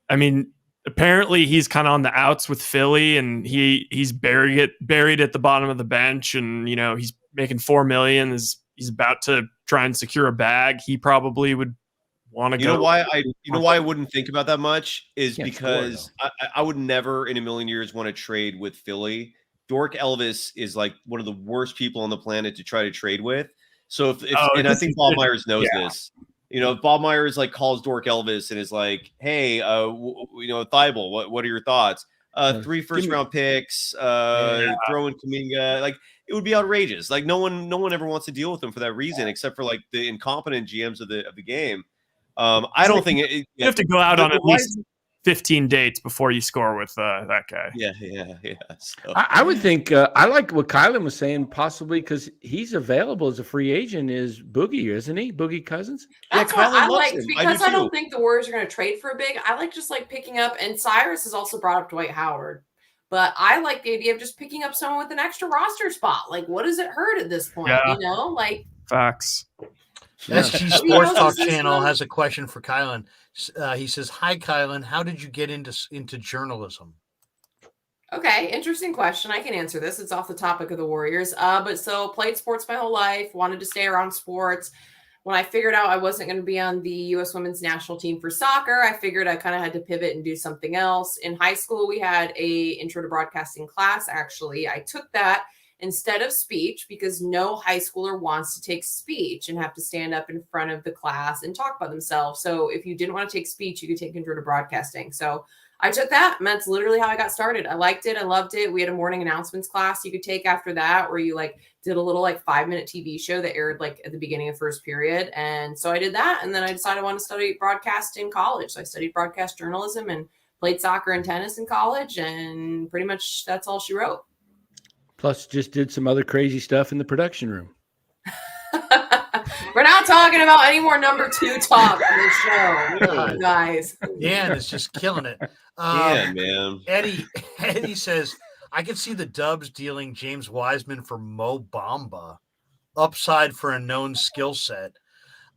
I mean, apparently he's kind of on the outs with Philly, and he's buried at the bottom of the bench, and he's making $4 million. He's about to try and secure a bag. He probably would want to go. Why I wouldn't think about that much is because I would never in a million years want to trade with Philly. Dork Elvis is like one of the worst people on the planet to try to trade with. So I think Bob Myers knows this. If Bob Myers like calls Dork Elvis and is like, "Hey, Thibault, what are your thoughts? 3 first-round picks, throw in Kuminga." Like, it would be outrageous. Like, no one ever wants to deal with him for that reason, except for like the incompetent GMs of the game. I don't think you have to go out on at least 15 dates before you score with that guy. Yeah. So. I would think I like what Kylen was saying, possibly because he's available as a free agent. Is Boogie, isn't he? Boogie Cousins. That's what I like because I don't think the Warriors are going to trade for a big. I like just like picking up, and Cyrus has also brought up Dwight Howard, but I like the idea of just picking up someone with an extra roster spot. Like, what does it hurt at this point? Like facts. SG Sports Talk Channel has a question for Kylen. He says, "Hi, Kylen. How did you get into journalism?" Okay, interesting question. I can answer this. It's off the topic of the Warriors. But played sports my whole life. Wanted to stay around sports. When I figured out I wasn't going to be on the U.S. Women's National Team for soccer, I figured I kind of had to pivot and do something else. In high school, we had a intro to broadcasting class. Actually, I took that instead of speech because no high schooler wants to take speech and have to stand up in front of the class and talk about themselves. So if you didn't want to take speech, you could take intro to broadcasting. So I took that, and that's literally how I got started. I liked it. I loved it. We had a morning announcements class you could take after that where you did a little 5-minute TV show that aired at the beginning of first period. And so I did that. And then I decided I wanted to study broadcast in college. So I studied broadcast journalism and played soccer and tennis in college. And pretty much that's all she wrote. Plus, just did some other crazy stuff in the production room. We're not talking about any more number 2 talk on the show, guys. Dan is just killing it. Yeah, man. Eddie says, I can see the Dubs dealing James Wiseman for Mo Bamba. Upside for a known skill set.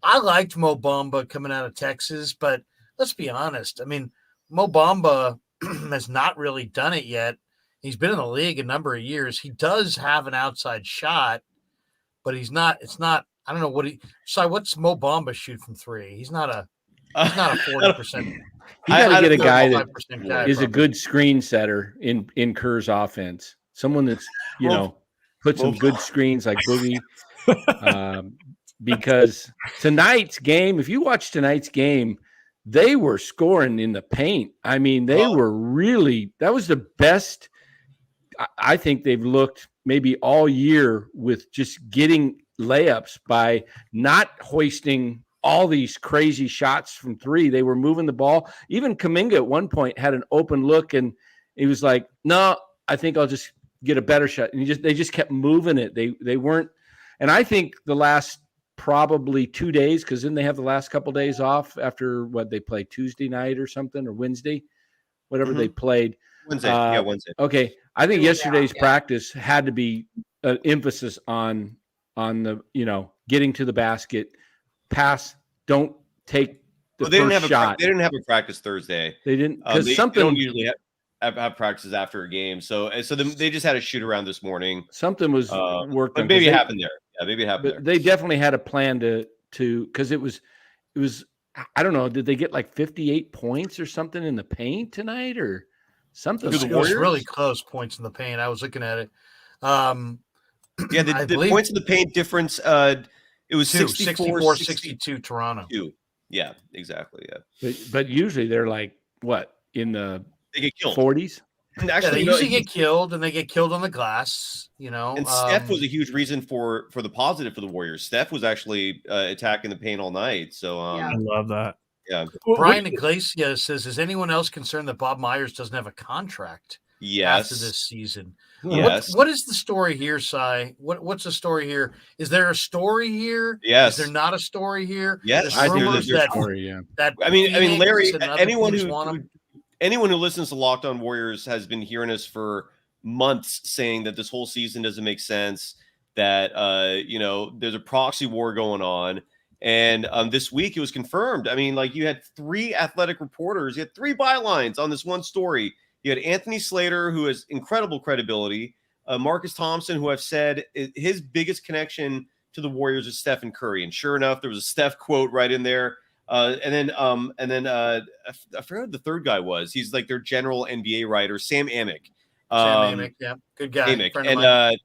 I liked Mo Bamba coming out of Texas, but let's be honest. I mean, Mo Bamba has not really done it yet. He's been in the league a number of years. He does have an outside shot, but it's not, I don't know what's Mo Bamba shoot from 3? He's not a 40%. You got to get a guy that is probably a good screen setter in Kerr's offense. Someone that's, put some good screens like Boogie. Because tonight's game, if you watch tonight's game, they were scoring in the paint. I mean, they were really, that was the best I think they've looked maybe all year with just getting layups by not hoisting all these crazy shots from 3. They were moving the ball. Even Kuminga at one point had an open look and he was like, no, I think I'll just get a better shot. And they just kept moving it. They weren't, and I think the last probably 2 days, because then they have the last couple days off after they play Tuesday night or something, or Wednesday, whatever they played. Wednesday. Okay. I think yesterday's practice had to be an emphasis on the, getting to the basket, pass, don't take the first shot. They didn't have a practice Thursday. They didn't, because they don't usually have practices after a game. So they just had a shoot around this morning. Something was worked on. But maybe it happened there. Yeah, maybe it happened there. They definitely had a plan to because it was I don't know, did they get like 58 points or something in the paint tonight or something? It was really close points in the paint. I was looking at it. The points in the paint difference, it was 64-62 Toronto. Yeah, exactly. Yeah. But usually they're like, what, in the they get killed. 40s? And actually, they usually get killed, and they get killed on the glass, And Steph was a huge reason for the positive for the Warriors. Steph was actually attacking the paint all night. So I love that. Yeah. Brian Iglesias says, is anyone else concerned that Bob Myers doesn't have a contract after this season? Yes. What is the story here, Cy? What's the story here? Is there a story here? Yes. Is there not a story here? Yes. There's rumors there's a story, yeah. That I mean, Larry, anyone who listens to Locked On Warriors has been hearing us for months saying that this whole season doesn't make sense, that there's a proxy war going on. And this week it was confirmed. I mean, like, you had 3 athletic reporters, you had 3 bylines on this one story. You had Anthony Slater, who has incredible credibility, Marcus Thompson, who I've said his biggest connection to the Warriors is Stephen Curry. And sure enough, there was a Steph quote right in there. And then I forgot who the third guy was. He's like their general NBA writer, Sam Amick. Sam Amick, yeah, good guy. Amick.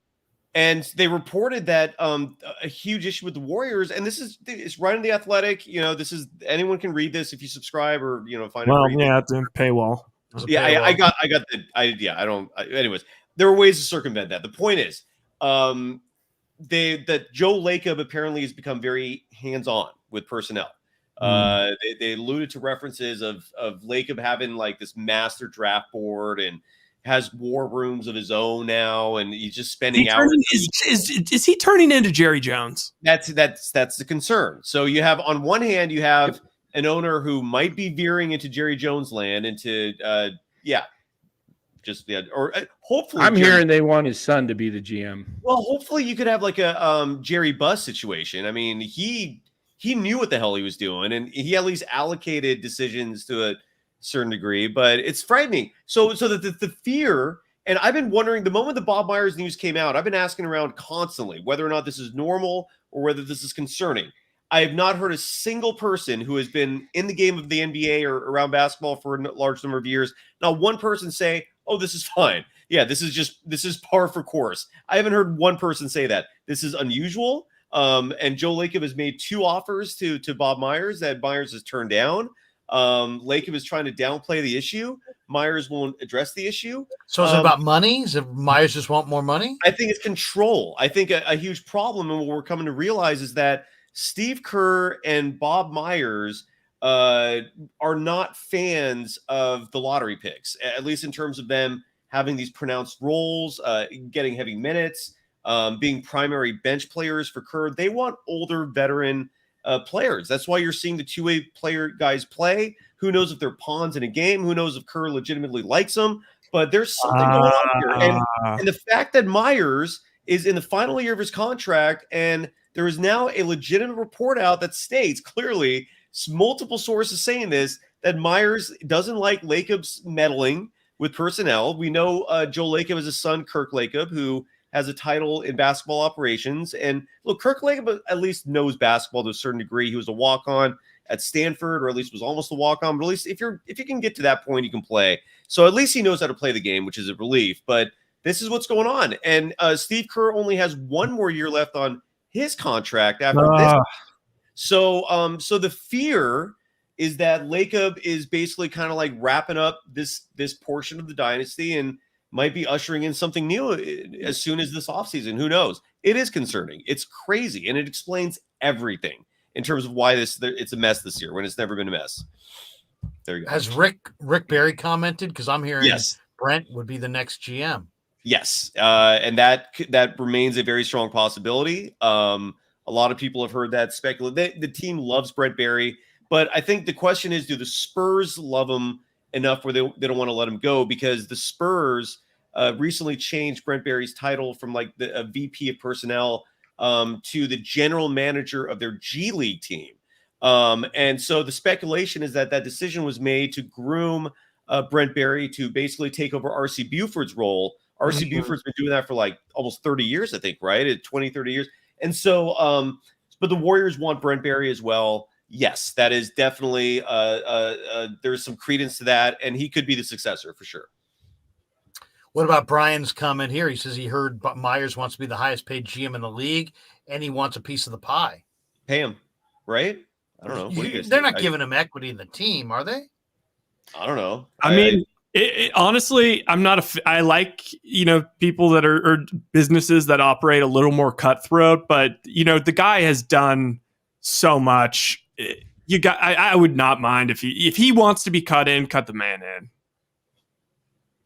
And they reported that a huge issue with the Warriors, and it's right in the Athletic. This is, anyone can read this if you subscribe or find it. Well, yeah, it's a paywall. Yeah, I got anyways, there are ways to circumvent that. The point is, that Joe Lacob apparently has become very hands-on with personnel. They alluded to references of Lacob having like this master draft board and has war rooms of his own now, and he's just spending hours. Is he turning into Jerry Jones? That's the concern. So you have, on one hand, you have an owner who might be veering into Jerry Jones land, or hopefully I'm hearing they want his son to be the GM. Well, hopefully you could have like a Jerry Buss situation. I mean, he knew what the hell he was doing, and he at least allocated decisions to a certain degree, but it's frightening. So that the fear, and I've been wondering, the moment the Bob Myers news came out, I've been asking around constantly whether or not this is normal or whether this is concerning. I have not heard a single person who has been in the game of the NBA or around basketball for a large number of years, not one person say, oh, this is fine. Yeah, this is par for course. I haven't heard one person say that. This is unusual. And Joe Lacob has made 2 offers to Bob Myers that Myers has turned down. Lacob is trying to downplay the issue. Myers won't address the issue. So is it about money? Is it Myers just want more money? I think it's control. I think a huge problem, and what we're coming to realize, is that Steve Kerr and Bob Myers are not fans of the lottery picks, at least in terms of them having these pronounced roles, getting heavy minutes. being primary bench players for Kerr. They want older veteran players. That's why you're seeing the two-way player guys play. Who knows if they're pawns in a game? Who knows if Kerr legitimately likes them? But there's something going on here. And the fact that Myers is in the final year of his contract, and there is now a legitimate report out that states clearly, multiple sources saying this, that Myers doesn't like Lacob's meddling with personnel. We know Joe Lacob has a son, Kirk Lacob, who has a title in basketball operations. And look, Kirk Lacob at least knows basketball to a certain degree. He was a walk-on at Stanford, or at least was almost a walk-on. But at least if you can get to that point, you can play. So at least he knows how to play the game, which is a relief. But this is what's going on. And Steve Kerr only has one more year left on his contract after this. So the fear is that Lacob is basically kind of like wrapping up this portion of the dynasty and might be ushering in something new as soon as this offseason. Who knows? It is concerning. It's crazy. And it explains everything in terms of why it's a mess this year when it's never been a mess. There you go. Has Rick Barry commented? Because I'm hearing yes. Brent would be the next GM. Yes. And that remains a very strong possibility. A lot of people have heard that speculate. The team loves Brent Barry, but I think the question is, do the Spurs love him enough where they don't want to let him go? Because the Spurs recently changed Brent Barry's title from like a VP of personnel to the general manager of their G League team. And so the speculation is that decision was made to groom Brent Barry to basically take over RC Buford's role. RC Buford's been doing that for like almost 30 years, I think, right? 20, 30 years. And so, but the Warriors want Brent Barry as well. Yes, that is definitely, there's some credence to that, and he could be the successor for sure. What about Brian's comment here? He says he heard Myers wants to be the highest paid GM in the league, and he wants a piece of the pie. Pay him, right? I don't know. What do you guys They're think? not giving him equity in the team, are they? I don't know. I mean, honestly, I'm not I like, people that are businesses that operate a little more cutthroat, but the guy has done so much. I would not mind if he wants to be cut the man in.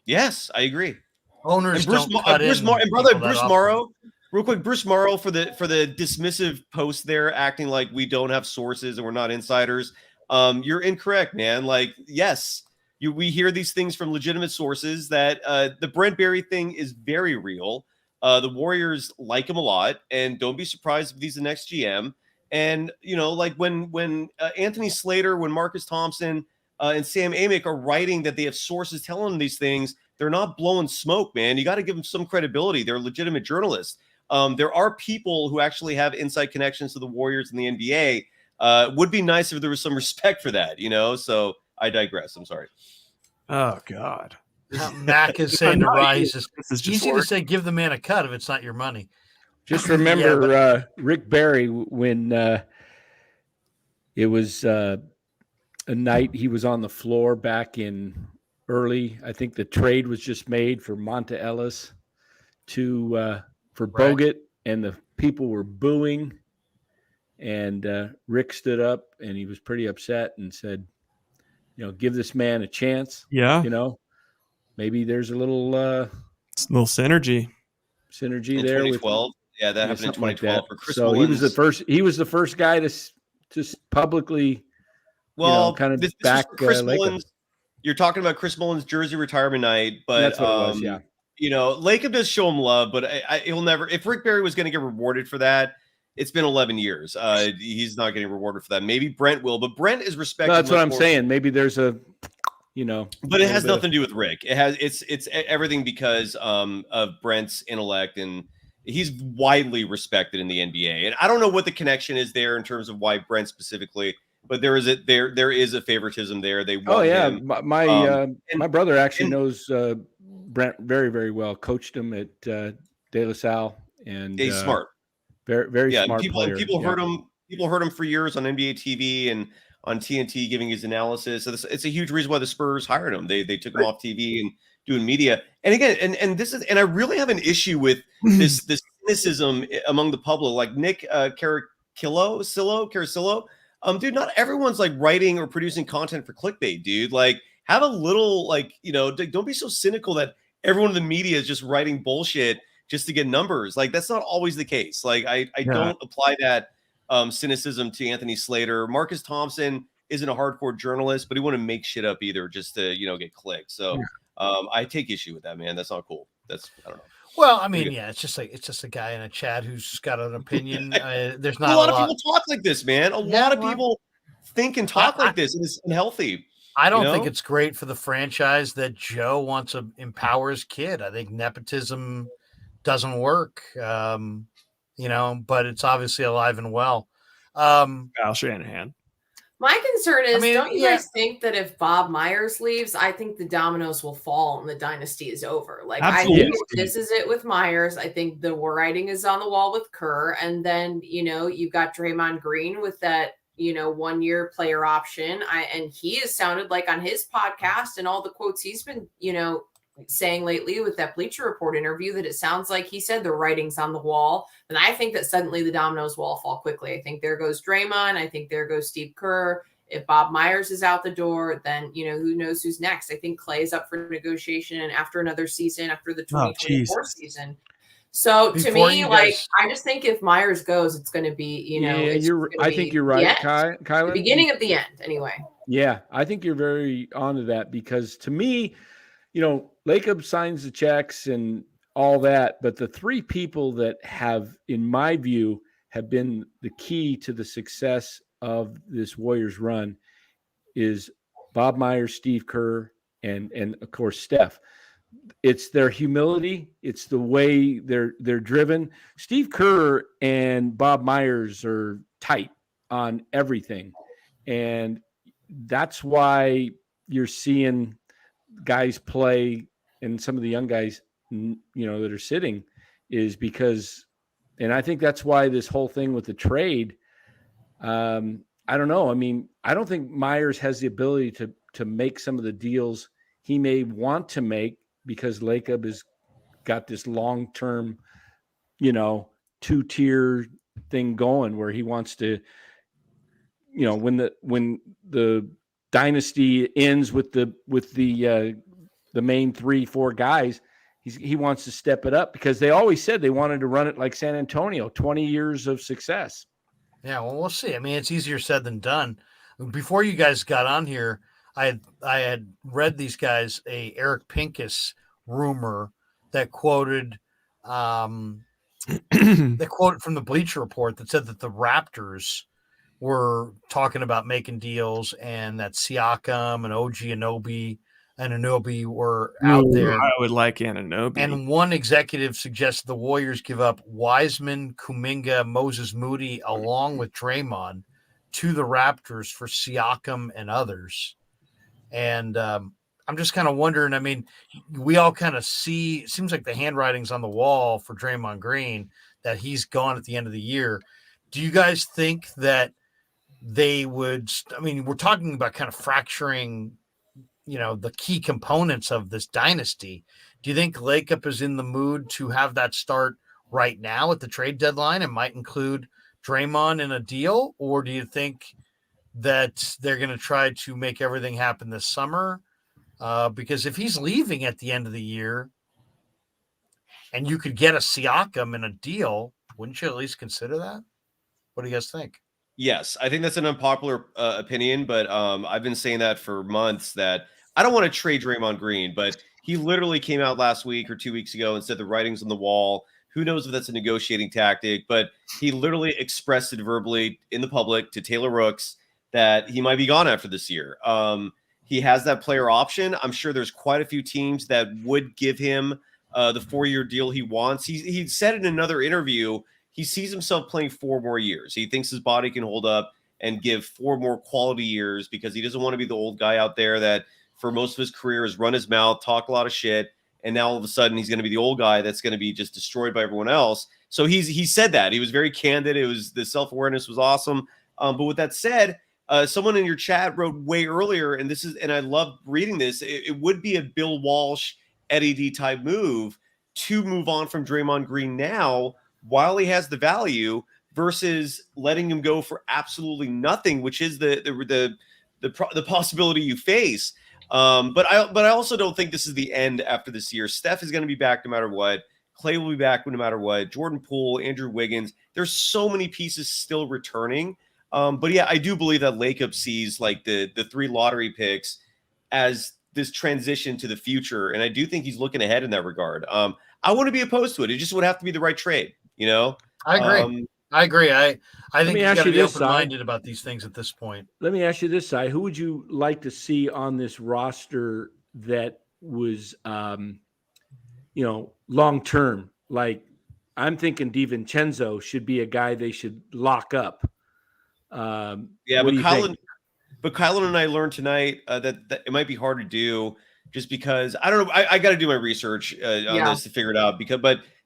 Yes, I agree. Owners Bruce Morrow, real quick, Bruce Morrow for the dismissive post there, acting like we don't have sources and we're not insiders. You're incorrect, man. Like, yes, we hear these things from legitimate sources that the Brent Barry thing is very real. The Warriors like him a lot, and don't be surprised if he's the next GM. And like when Anthony Slater, when Marcus Thompson and Sam Amick are writing that they have sources telling them these things, they're not blowing smoke, man. You got to give them some credibility. They're legitimate journalists. There are people who actually have inside connections to the Warriors and the NBA. Would be nice if there was some respect for that, So I digress. I'm sorry. Oh God. Mac is saying to Rise, it's easy to say give the man a cut if it's not your money. Just remember Rick Barry when it was a night he was on the floor back in early. I think the trade was just made for Monta Ellis for Bogut, and the people were booing. And Rick stood up and he was pretty upset and said, give this man a chance. Yeah. Maybe there's a little synergy in there 2012. That happened in 2012 like for Chris So Mullins. he was the first guy to publicly kind of back Chris Mullins. You're talking about Chris Mullins' jersey retirement night, but that's what it was, yeah. Lacob does show him love, but he'll never. If Rick Barry was going to get rewarded for that, it's been 11 years. He's not getting rewarded for that. Maybe Brent will, but Brent is respected. No, that's what I'm saying. Maybe there's a, but it has nothing to do with Rick. It's everything because of Brent's intellect, and he's widely respected in the NBA. And I don't know what the connection is there in terms of why Brent specifically. But there is a favoritism there. They want him. My brother actually knows Brent very, very well. Coached him at De La Salle, and he's smart, very, very smart player. People heard him. People heard him for years on NBA TV and on TNT giving his analysis. So it's a huge reason why the Spurs hired him. They took him off TV and doing media. And again, and this is, and I really have an issue with this cynicism among the public, like Nick Carasillo. Dude, not everyone's like writing or producing content for clickbait, dude. Like, have a little, don't be so cynical that everyone in the media is just writing bullshit just to get numbers. Like, that's not always the case. Like, I don't apply that cynicism to Anthony Slater. Marcus Thompson isn't a hardcore journalist, but he wouldn't make shit up either just to, get clicked. So I take issue with that, man. That's not cool. I don't know. Well, I mean, yeah, it's just a guy in a chat who's got an opinion. There's not a lot of people talk like this, man. A lot of people think and talk like this, and it's unhealthy. I don't think it's great for the franchise that Joe wants to empower his kid. I think nepotism doesn't work, but it's obviously alive and well. Kyle Shanahan. My concern is, don't you guys think that if Bob Myers leaves, I think the dominoes will fall and the dynasty is over? Like, absolutely. I think this is it with Myers. I think the writing is on the wall with Kerr. And then, you've got Draymond Green with that, 1-year player option. And he has sounded like on his podcast and all the quotes he's been, saying lately with that Bleacher Report interview that it sounds like he said the writing's on the wall. And I think that suddenly the dominoes will all fall quickly. I think there goes Draymond. I think there goes Steve Kerr. If Bob Myers is out the door, then, who knows who's next? I think Clay is up for negotiation after another season, after the 2024 season. So to me, I just think if Myers goes, it's going to be, I think you're right, Kylen. The beginning of the end, anyway. Yeah, I think you're very onto that because to me, Lacob signs the checks and all that, but the three people that have, in my view, have been the key to the success of this Warriors run is Bob Myers, Steve Kerr, and of course Steph. It's their humility. It's the way they're driven. Steve Kerr and Bob Myers are tight on everything, and that's why you're seeing guys play and some of the young guys, that are sitting is because, and I think that's why this whole thing with the trade, I don't know. I mean, I don't think Myers has the ability to make some of the deals he may want to make because Lacob has got this long-term, 2-tier thing going where he wants to, when the dynasty ends with the main 3-4 guys, he wants to step it up because they always said they wanted to run it like San Antonio, 20 years of success. Yeah, well, we'll see. I mean, it's easier said than done. Before you guys got on here, I had read these guys a Eric Pincus rumor that quoted from the Bleacher Report that said that the Raptors were talking about making deals and that Siakam and OG Anunoby were out there. I would like Anunoby. And one executive suggested the Warriors give up Wiseman, Kuminga, Moses Moody, along with Draymond to the Raptors for Siakam and others. And I'm just kind of wondering, I mean, we all kind of see, it seems like the handwriting's on the wall for Draymond Green that he's gone at the end of the year. Do you guys think that they would, I mean, we're talking about kind of fracturing, the key components of this dynasty. Do you think Lacob is in the mood to have that start right now at the trade deadline and might include Draymond in a deal? Or do you think that they're going to try to make everything happen this summer? Because if he's leaving at the end of the year and you could get a Siakam in a deal, wouldn't you at least consider that? What do you guys think? Yes, I think that's an unpopular opinion, but I've been saying that for months that I don't want to trade Draymond Green, but he literally came out last week or 2 weeks ago and said the writing's on the wall. Who knows if that's a negotiating tactic, but he literally expressed it verbally in the public to Taylor Rooks that he might be gone after this year. He has that player option. I'm sure there's quite a few teams that would give him the 4-year deal he wants. He said in another interview, he sees himself playing 4 more years. He thinks his body can hold up and give 4 more quality years because he doesn't want to be the old guy out there that for most of his career has run his mouth, talked a lot of shit, and now all of a sudden he's going to be the old guy that's going to be just destroyed by everyone else. So he said that. He was very candid. It was the self-awareness was awesome. But with that said, someone in your chat wrote way earlier, and I love reading this, it would be a Bill Walsh, Eddie D type move to move on from Draymond Green now while he has the value versus letting him go for absolutely nothing, which is the possibility you face. But I also don't think this is the end after this year. Steph is going to be back no matter what. Clay will be back no matter what. Jordan Poole, Andrew Wiggins. There's so many pieces still returning. But yeah, I do believe that Lacob sees like the 3 lottery picks as this transition to the future. And I do think he's looking ahead in that regard. I wouldn't be opposed to it. It just would have to be the right trade, you know? I agree. I agree. I think me you ask got to you be this, open-minded about these things at this point. Let me ask you this, Si. Who would you like to see on this roster that was, long-term? Like, I'm thinking DiVincenzo should be a guy they should lock up. Yeah, but Kylen and I learned tonight that it might be hard to do just because I don't know. I got to do my research on this to figure it out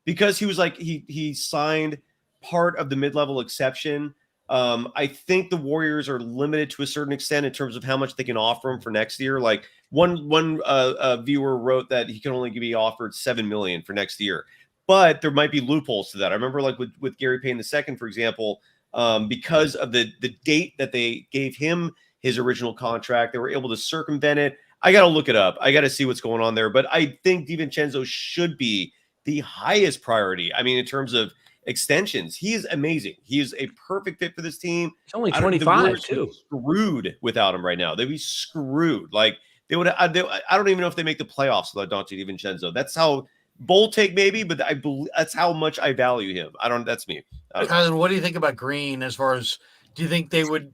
because he was like he signed part of the mid-level exception. I think the Warriors are limited to a certain extent in terms of how much they can offer him for next year. Like one viewer wrote that he can only be offered $7 million for next year, but there might be loopholes to that. I remember like with Gary Payne II, for example, because of the date that they gave him his original contract, they were able to circumvent it. I got to look it up. I got to see what's going on there, but I think DiVincenzo should be the highest priority. I mean, in terms of extensions, he is amazing. He is a perfect fit for this team. It's only 25 too. Screwed without him right now. They'd be screwed. Like they would. I don't even know if they make the playoffs without Dante DiVincenzo. That's how bold take maybe, but I believe that's how much I value him. That's me. Kylen, what do you think about Green? As far as, do you think they would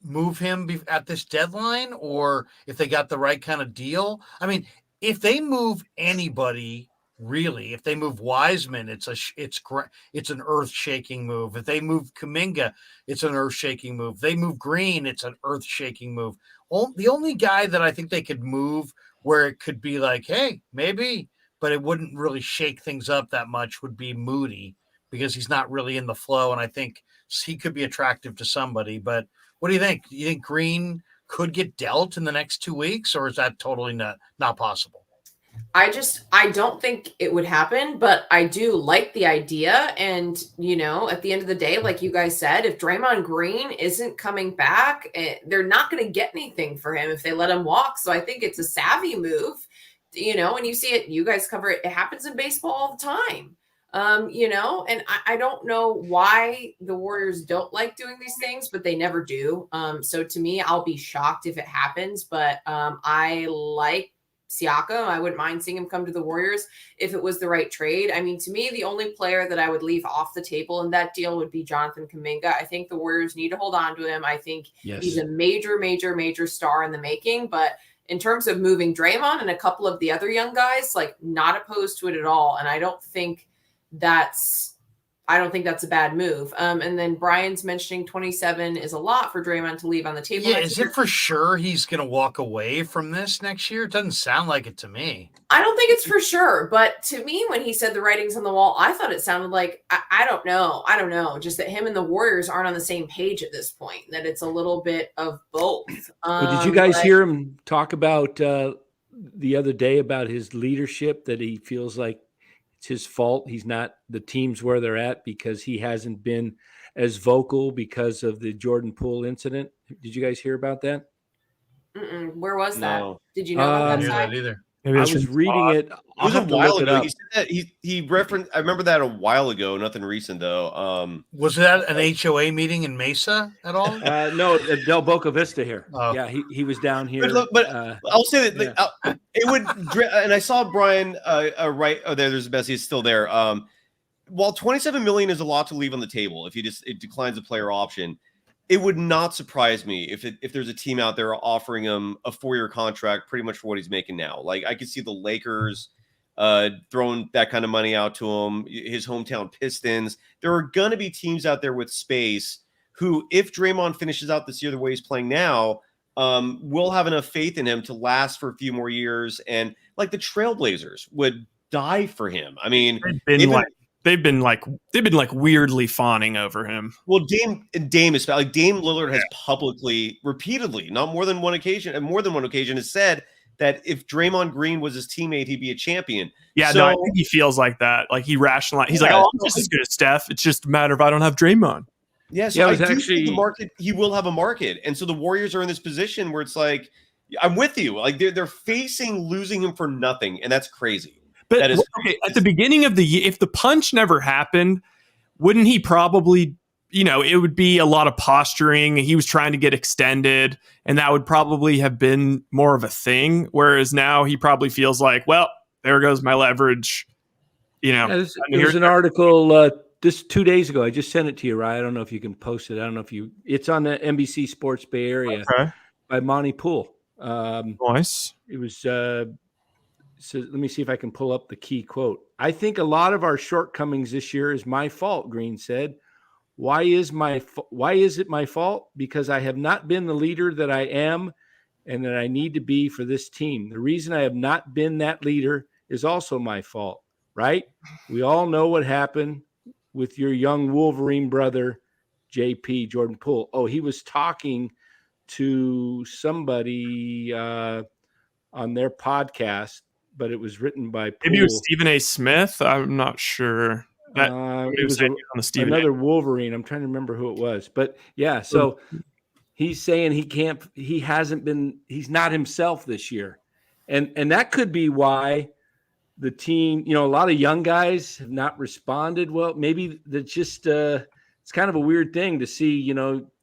move him at this deadline, or if they got the right kind of deal? I mean, if they move anybody. Really, if they move Wiseman, it's an earth-shaking move. If they move Kuminga, it's an earth-shaking move. If they move Green, it's an earth-shaking move. The only guy that I think they could move where it could be like, hey, maybe, but it wouldn't really shake things up that much would be Moody, because he's not really in the flow, and I think he could be attractive to somebody. But what do you think? Do you think Green could get dealt in the next 2 weeks, or is that totally not possible? I don't think it would happen, but I do like the idea. And, at the end of the day, like you guys said, if Draymond Green isn't coming back, they're not going to get anything for him if they let him walk. So I think it's a savvy move, and you see it, you guys cover it. It happens in baseball all the time. And I don't know why the Warriors don't like doing these things, but they never do. So to me, I'll be shocked if it happens, but I like Siakam. I wouldn't mind seeing him come to the Warriors if it was the right trade. I mean, to me, the only player that I would leave off the table in that deal would be Jonathan Kuminga. I think the Warriors need to hold on to him. I think he's a major, major, major star in the making. But in terms of moving Draymond and a couple of the other young guys, like, not opposed to it at all. And I don't think that's a bad move. And then Brian's mentioning 27 is a lot for Draymond to leave on the table. Yeah, is it for sure he's going to walk away from this next year? It doesn't sound like it to me. I don't think it's for sure. But to me, when he said the writing's on the wall, I thought it sounded like, I don't know. Just that him and the Warriors aren't on the same page at this point, that it's a little bit of both. Did you guys hear him talk about the other day about his leadership, that he feels like it's his fault he's not the teams where they're at because he hasn't been as vocal because of the Jordan Poole incident? Did you guys hear about that? Where was that? Did you know about that side? Either. I was reading it. It was a while ago. He said that he referenced. I remember that a while ago. Nothing recent though. Was that an HOA meeting in Mesa at all? No, Del Boca Vista here. Oh. Yeah, he was down here. But look, I'll say that it would. And I saw Brian right. Oh, there's the best. He's still there. While $27 million is a lot to leave on the table, if it declines a player option, it would not surprise me if there's a team out there offering him a 4-year contract pretty much for what he's making now. Like, I could see the Lakers throwing that kind of money out to him, his hometown Pistons. There are going to be teams out there with space who, if Draymond finishes out this year the way he's playing now, will have enough faith in him to last for a few more years. And like the Trailblazers would die for him. I mean, They've been weirdly fawning over him. Well, Dame is like Dame Lillard has publicly, repeatedly, more than one occasion, has said that if Draymond Green was his teammate, he'd be a champion. Yeah, no, I think he feels like that. Like he rationalized. He's like, "Oh, I'm just as good as Steph. It's just a matter of I don't have Draymond." Yeah, so I do think the market. He will have a market, and so the Warriors are in this position where it's like, I'm with you. Like they're facing losing him for nothing, and that's crazy. But That is okay, at the beginning of the year, if the punch never happened, wouldn't he probably, it would be a lot of posturing. He was trying to get extended, and that would probably have been more of a thing. Whereas now he probably feels like, well, there goes my leverage. There's an article this 2 days ago. I just sent it to you, Ryan. I don't know if you can post it. I don't know if it's on the NBC Sports Bay Area by Monty Poole. Nice. It was, so let me see if I can pull up the key quote. I think a lot of our shortcomings this year is my fault, Green said. Why is it my fault? Because I have not been the leader that I am and that I need to be for this team. The reason I have not been that leader is also my fault, right? We all know what happened with your young Wolverine brother, JP, Jordan Poole. Oh, he was talking to somebody on their podcast, but it was written by Poole. Maybe it was Stephen A. Smith. I'm not sure. It was another Wolverine. I'm trying to remember who it was, but yeah. So he's saying he's not himself this year, and that could be why the team. A lot of young guys have not responded well. Maybe that's just it's kind of a weird thing to see.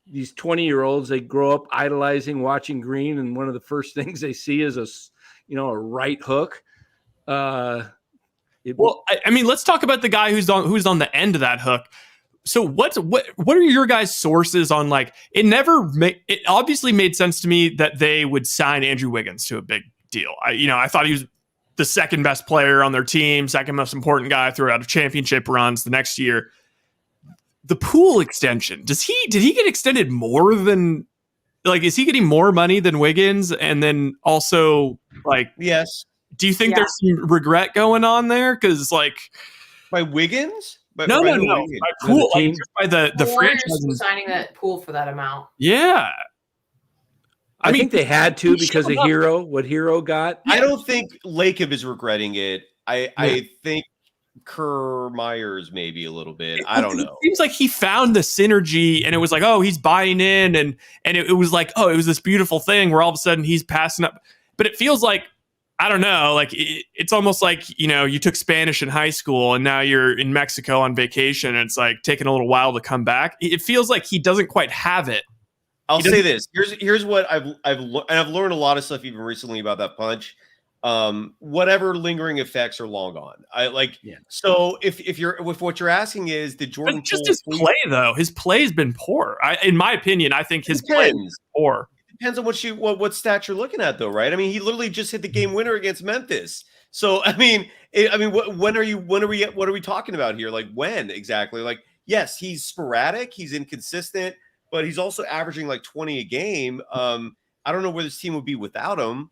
These 20-year-olds, they grow up idolizing watching Green, and one of the first things they see is a right hook. Let's talk about the guy who's on the end of that hook. So what are your guys' sources on, like, it obviously made sense to me that they would sign Andrew Wiggins to a big deal. I thought he was the second best player on their team, second most important guy throughout a championship runs the next year. The Poole extension, did he get extended more than, like, is he getting more money than Wiggins? And then also, like, yes. Do you think there's some regret going on there? Because, like, by Wiggins? No. By Poole, by the franchise signing that Poole for that amount. Yeah. I think they had to because of what Hero got. I don't think Lacob is regretting it. I think Kerr Myers maybe a little bit. I don't know. It seems like he found the synergy, and it was like, oh, he's buying in, and it was like, oh, it was this beautiful thing where all of a sudden he's passing up. But it feels like, I don't know, like it's almost like, you took Spanish in high school and now you're in Mexico on vacation, and it's like taking a little while to come back. It feels like he doesn't quite have it. I'll say this. Here's what I've learned a lot of stuff even recently about that punch. Whatever lingering effects are long gone. So if what you're asking is, did Jordan Poole his play though? His play's been poor. In my opinion, I think his play is poor. Depends on what stats you're looking at, though, right? I mean, he literally just hit the game winner against Memphis. So, what are we talking about here? Like, when exactly? Like, yes, he's sporadic, he's inconsistent, but he's also averaging like 20 a game. I don't know where this team would be without him.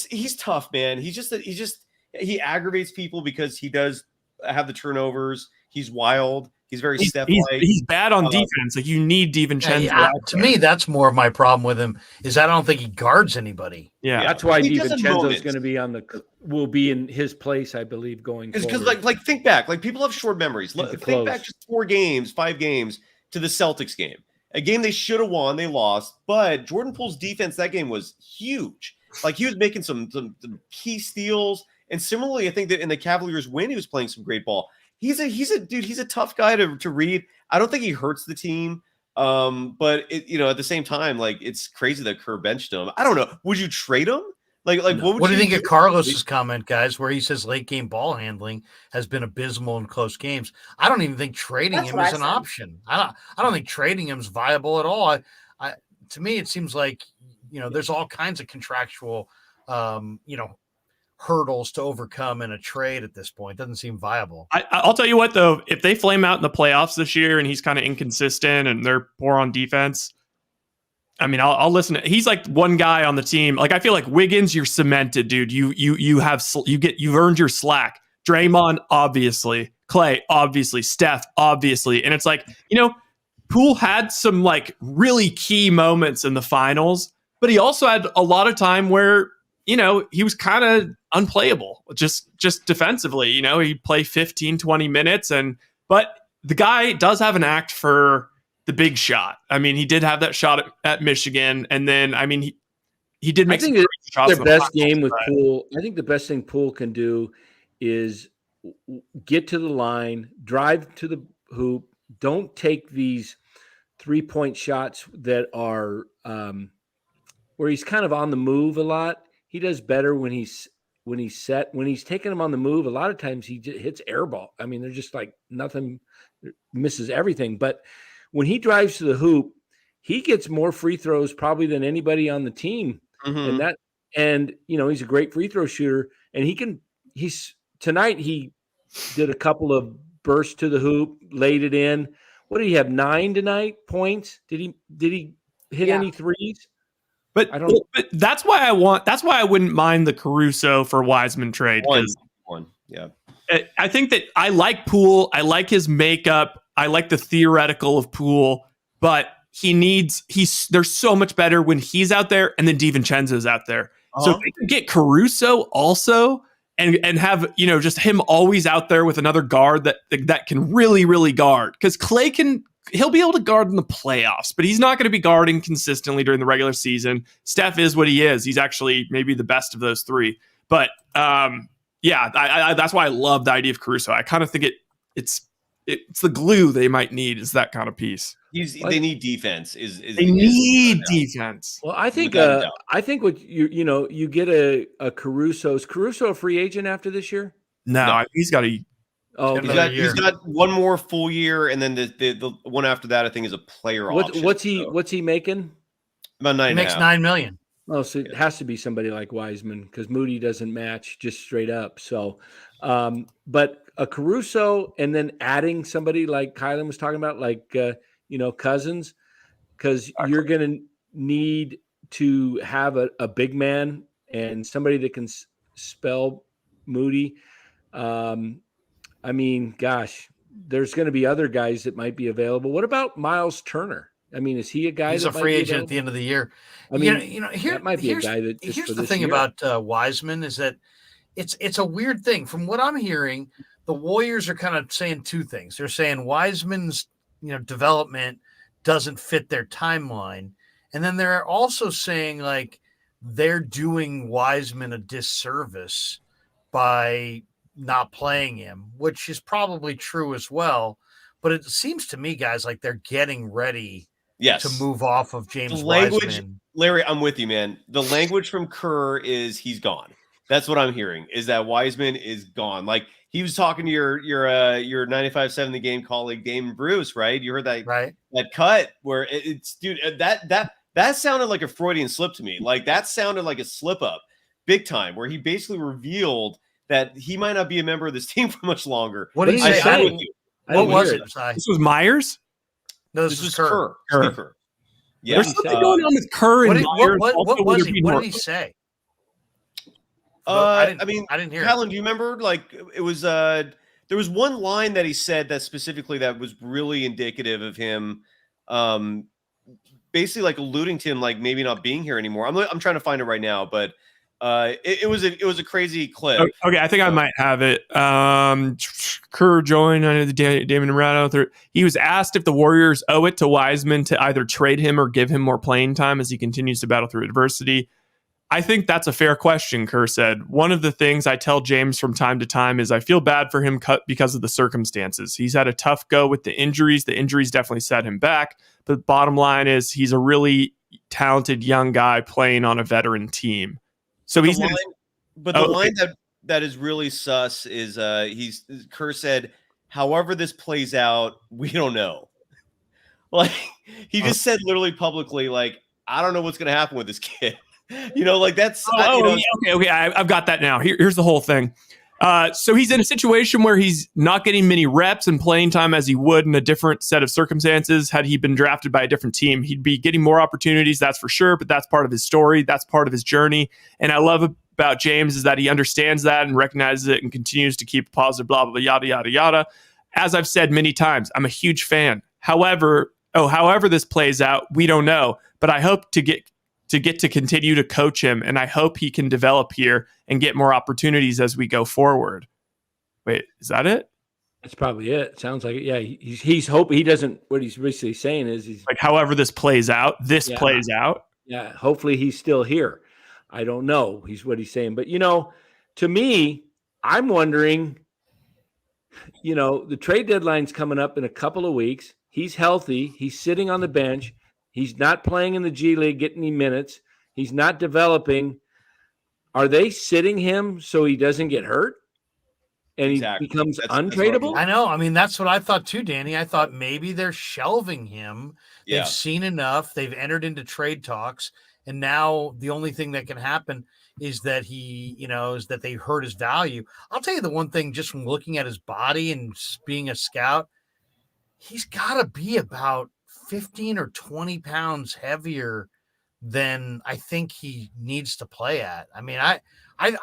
He's tough, man. He aggravates people because he does have the turnovers. He's wild. He's very Steph-like. He's bad on defense. Like, you need DiVincenzo. Yeah, to me, that's more of my problem with him, is I don't think he guards anybody. Yeah, that's why DiVincenzo is going to be will be in his place, I believe, going forward. Because like think back, like, people have short memories. Think back just 5 games to the Celtics game, a game they should have won, they lost, but Jordan Poole's defense that game was huge. Like, he was making some key steals, and similarly, I think that in the Cavaliers win, he was playing some great ball. He's a tough guy to read. I don't think he hurts the team. But at the same time, like, it's crazy that Kerr benched him. I don't know. Would you trade him? Like, no. What do you think of Carlos's comment, guys, where he says late game ball handling has been abysmal in close games? I don't even think trading him is an option. I don't think trading him is viable at all. To me, it seems like, there's all kinds of contractual, hurdles to overcome in a trade at this point. Doesn't seem viable. I'll tell you what, though, if they flame out in the playoffs this year and he's kind of inconsistent and they're poor on defense, I mean, I'll listen. He's like one guy on the team. Like, I feel like Wiggins, you're cemented, dude. You've earned your slack. Draymond, obviously. Clay, obviously. Steph, obviously. And it's like, Poole had some like really key moments in the finals, but he also had a lot of time where, he was kind of unplayable, just defensively. He'd play 15, 20 minutes. But the guy does have an act for the big shot. I mean, he did have that shot at Michigan. And then, I mean, he did make some great shots. Their best game with Poole. I think the best thing Poole can do is get to the line, drive to the hoop. Don't take these 3-point shots that are where he's kind of on the move a lot. He does better when he's set. When he's taking them on the move, a lot of times he hits air ball. I mean, they're just like nothing, misses everything. But when he drives to the hoop, he gets more free throws probably than anybody on the team. And he's a great free throw shooter. And tonight he did a couple of bursts to the hoop, laid it in. What did he have? 9 tonight points? Did he hit any threes? But that's why I wouldn't mind the Caruso for Wiseman trade. One. Yeah. I think that I like Poole. I like his makeup. I like the theoretical of Poole, but there's so much better when he's out there and then DiVincenzo's out there. So if they could get Caruso also and have, just him always out there with another guard that can really, really guard, because Clay he'll be able to guard in the playoffs, but he's not going to be guarding consistently during the regular season. Steph is what he is. He's actually maybe the best of those three. But that's why I love the idea of Caruso. I kind of think it's the glue they might need is that kind of piece. They need defense. They need defense. Well, I think what you get a Caruso. Is Caruso a free agent after this year? No. He's got a. Oh, he's got one more full year, and then the one after that I think is a player option. What's he making? About 9. He makes $9 million. Oh, so it has to be somebody like Wiseman because Moody doesn't match just straight up. So, but a Caruso and then adding somebody like Kylen was talking about, like Cousins, because you're going to need to have a big man and somebody that can spell Moody. I mean, gosh, there's going to be other guys that might be available. What about Miles Turner? I mean, is he a guy? He's a free agent at the end of the year. I mean, that might be a guy that. Here's the thing about Wiseman is that it's a weird thing. From what I'm hearing, the Warriors are kind of saying two things. They're saying Wiseman's development doesn't fit their timeline, and then they're also saying like they're doing Wiseman a disservice by not playing him, which is probably true as well. But it seems to me, guys, like they're getting ready to move off of James Wiseman. Larry, I'm with you, man. The language from Kerr is he's gone. That's what I'm hearing, is that Wiseman is gone. Like he was talking to your 95-7 The Game colleague, Damon Bruce, right? You heard that, right? That cut where it's, dude, that sounded like a Freudian slip to me. Like that sounded like a slip up big time, where he basically revealed that he might not be a member of this team for much longer. What did he say? What was it? This was Myers? No, this was Kerr. Kerr. Yeah. There's something going on with Kerr and Myers. What was he? What did he say? I mean, I didn't hear. Kylen, do you remember? Like it was there was one line that he said that specifically that was really indicative of him, basically like alluding to him like maybe not being here anymore. I'm trying to find it right now, but it was a crazy clip. Okay, I think I might have it. Kerr joined under Damon Rado. He was asked if the Warriors owe it to Wiseman to either trade him or give him more playing time as he continues to battle through adversity. I think that's a fair question, Kerr said. One of the things I tell James from time to time is I feel bad for him because of the circumstances. He's had a tough go with the injuries. The injuries definitely set him back. But the bottom line is he's a really talented young guy playing on a veteran team. So the line that is really sus is Kerr said, however this plays out, we don't know. Like he just said literally publicly, like, I don't know what's gonna happen with this kid. Like that's okay. I've got that now. Here's the whole thing. So he's in a situation where he's not getting many reps and playing time as he would in a different set of circumstances. Had he been drafted by a different team, he'd be getting more opportunities, that's for sure, but that's part of his story. That's part of his journey. And I love about James is that he understands that and recognizes it and continues to keep positive, blah, blah, blah, yada, yada, yada. As I've said many times, I'm a huge fan. However this plays out, we don't know. But I hope to get to continue to coach him, and I hope he can develop here and get more opportunities as we go forward. Wait, is that it? That's probably it. Sounds like it. Yeah, he's hoping he doesn't. What he's basically saying is he's like, however this plays out, plays out. Yeah, hopefully he's still here. I don't know. He's what he's saying, but to me, I'm wondering, the trade deadline's coming up in a couple of weeks. He's healthy. He's sitting on the bench. He's not playing in the G League, getting any minutes. He's not developing. Are they sitting him so he doesn't get hurt? And he becomes untradeable? I know. I mean, that's what I thought too, Danny. I thought maybe they're shelving him. Yeah. They've seen enough. They've entered into trade talks. And now the only thing that can happen is that is that they hurt his value. I'll tell you the one thing, just from looking at his body and being a scout, he's got to be about 15 or 20 pounds heavier than I think he needs to play at. I mean, I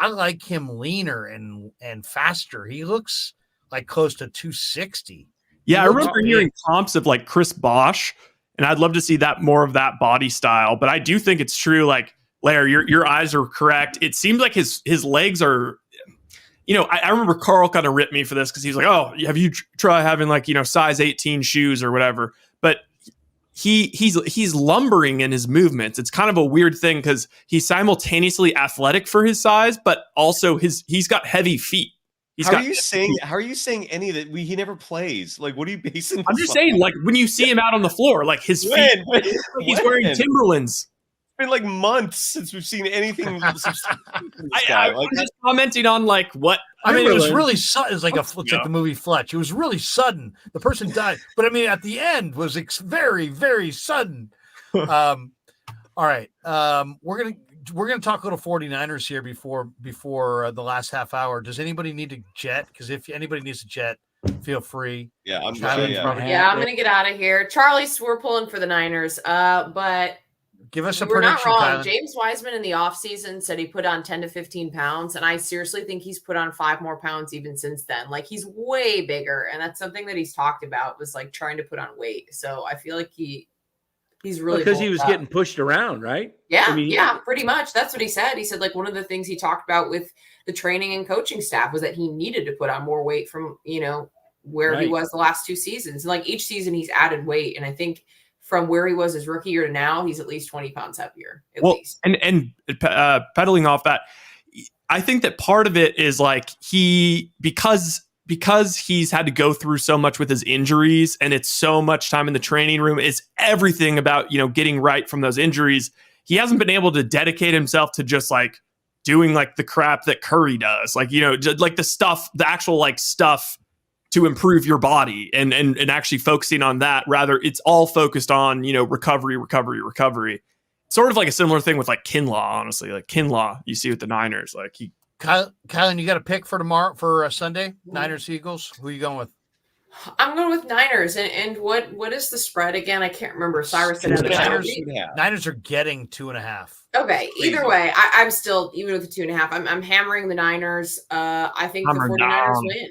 like him leaner and faster. He looks like close to 260. Yeah, I remember hearing comps of like Chris Bosh, and I'd love to see that more of that body style. But I do think it's true. Like, Lair, your eyes are correct. It seems like his legs are, I remember Carl kind of ripped me for this because he's like, oh, have you try having like, size 18 shoes or whatever? But he's lumbering in his movements. It's kind of a weird thing because he's simultaneously athletic for his size, but also he's got heavy feet. How are you saying any of that? He never plays. Like, what are you basing? I'm just saying, like, when you see him out on the floor, like his feet, he's wearing Timberlands. It's been like months since we've seen anything. I'm just commenting on like what. I mean, it was really sudden. It's like the movie Fletch. It was really sudden. The person died, but I mean, at the end was very, very sudden. All right, we're gonna talk a little 49ers here before the last half hour. Does anybody need to jet? Because if anybody needs to jet, feel free. Yeah, I'm gonna get out of here. Charlie's, we're pulling for the Niners. But give us a we're prediction. Not wrong. Kylen. James Wiseman in the offseason said he put on 10 to 15 pounds, and I seriously think he's put on 5 more pounds even since then. Like, he's way bigger, and that's something that he's talked about, was like trying to put on weight. So I feel like he's really because he was getting pushed around, right? Yeah, yeah, pretty much. That's what he said. He said, like, one of the things he talked about with the training and coaching staff was that he needed to put on more weight from, where he was the last 2 seasons. And like each season he's added weight. And I think from where he was his rookie year to now, he's at least 20 pounds heavier, at least. And pedaling off that, I think that part of it is like because he's had to go through so much with his injuries and it's so much time in the training room, is everything about, getting right from those injuries. He hasn't been able to dedicate himself to just like doing like the crap that Curry does, like, like the actual like stuff to improve your body and actually focusing on that. Rather, it's all focused on, recovery. Sort of like a similar thing with like Kinlaw, honestly. Like Kinlaw, you see with the Niners, like Kylen, you got a pick for tomorrow for Sunday? Niners Eagles. Who are you going with? I'm going with Niners. And what is the spread again? I can't remember. Cyrus said Niners are getting 2.5. Okay. Either way, I'm still, even with the 2.5, I'm hammering the Niners. I think the 49ers win.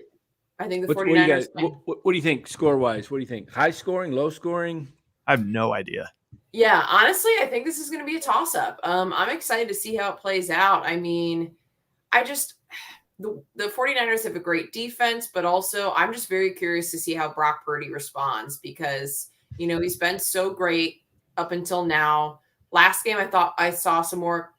I think the 49ers win. What do you think score-wise? What do you think? High scoring, low scoring? I have no idea. Yeah, honestly, I think this is going to be a toss-up. I'm excited to see how it plays out. I mean, the 49ers have a great defense, but also I'm just very curious to see how Brock Purdy responds because, he's been so great up until now. Last game, I thought I saw some more,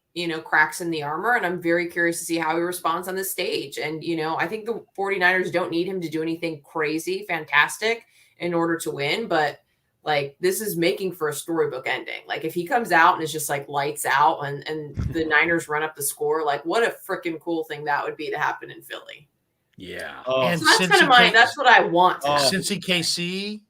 cracks in the armor, and I'm very curious to see how he responds on the stage. And, I think the 49ers don't need him to do anything crazy, fantastic in order to win, but like, this is making for a storybook ending. Like, if he comes out and is just like lights out and the Niners run up the score, like, what a freaking cool thing that would be to happen in Philly. Yeah. And so that's kind of that's what I want. Cincy KC,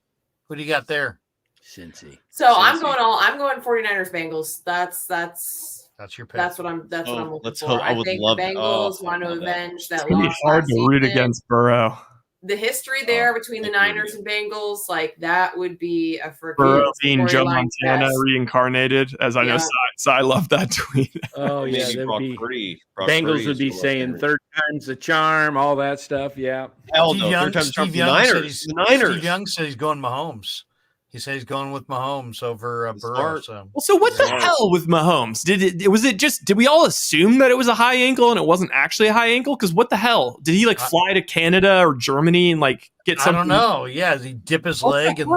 who do you got there? Cincy. So I'm going 49ers Bengals. That's your pick. That's what I'm looking let's for. hope. I think the Bengals want to avenge that loss. It's hard to root against Burrow. The history there between the Niners and Bengals, like that would be a freaking Burrow being Joe Montana reincarnated, as I know. So I love that tweet. Oh yeah, Bengals would be saying third time's the charm, all that stuff. Yeah. Hell no, Steve Young said he's going Mahomes. He said he's going with Mahomes over Burrow. So what the hell with Mahomes? Did we all assume that it was a high ankle and it wasn't actually a high ankle? Because what the hell? Did he like fly to Canada or Germany and like get something? I don't know. Yeah, does he dip his leg in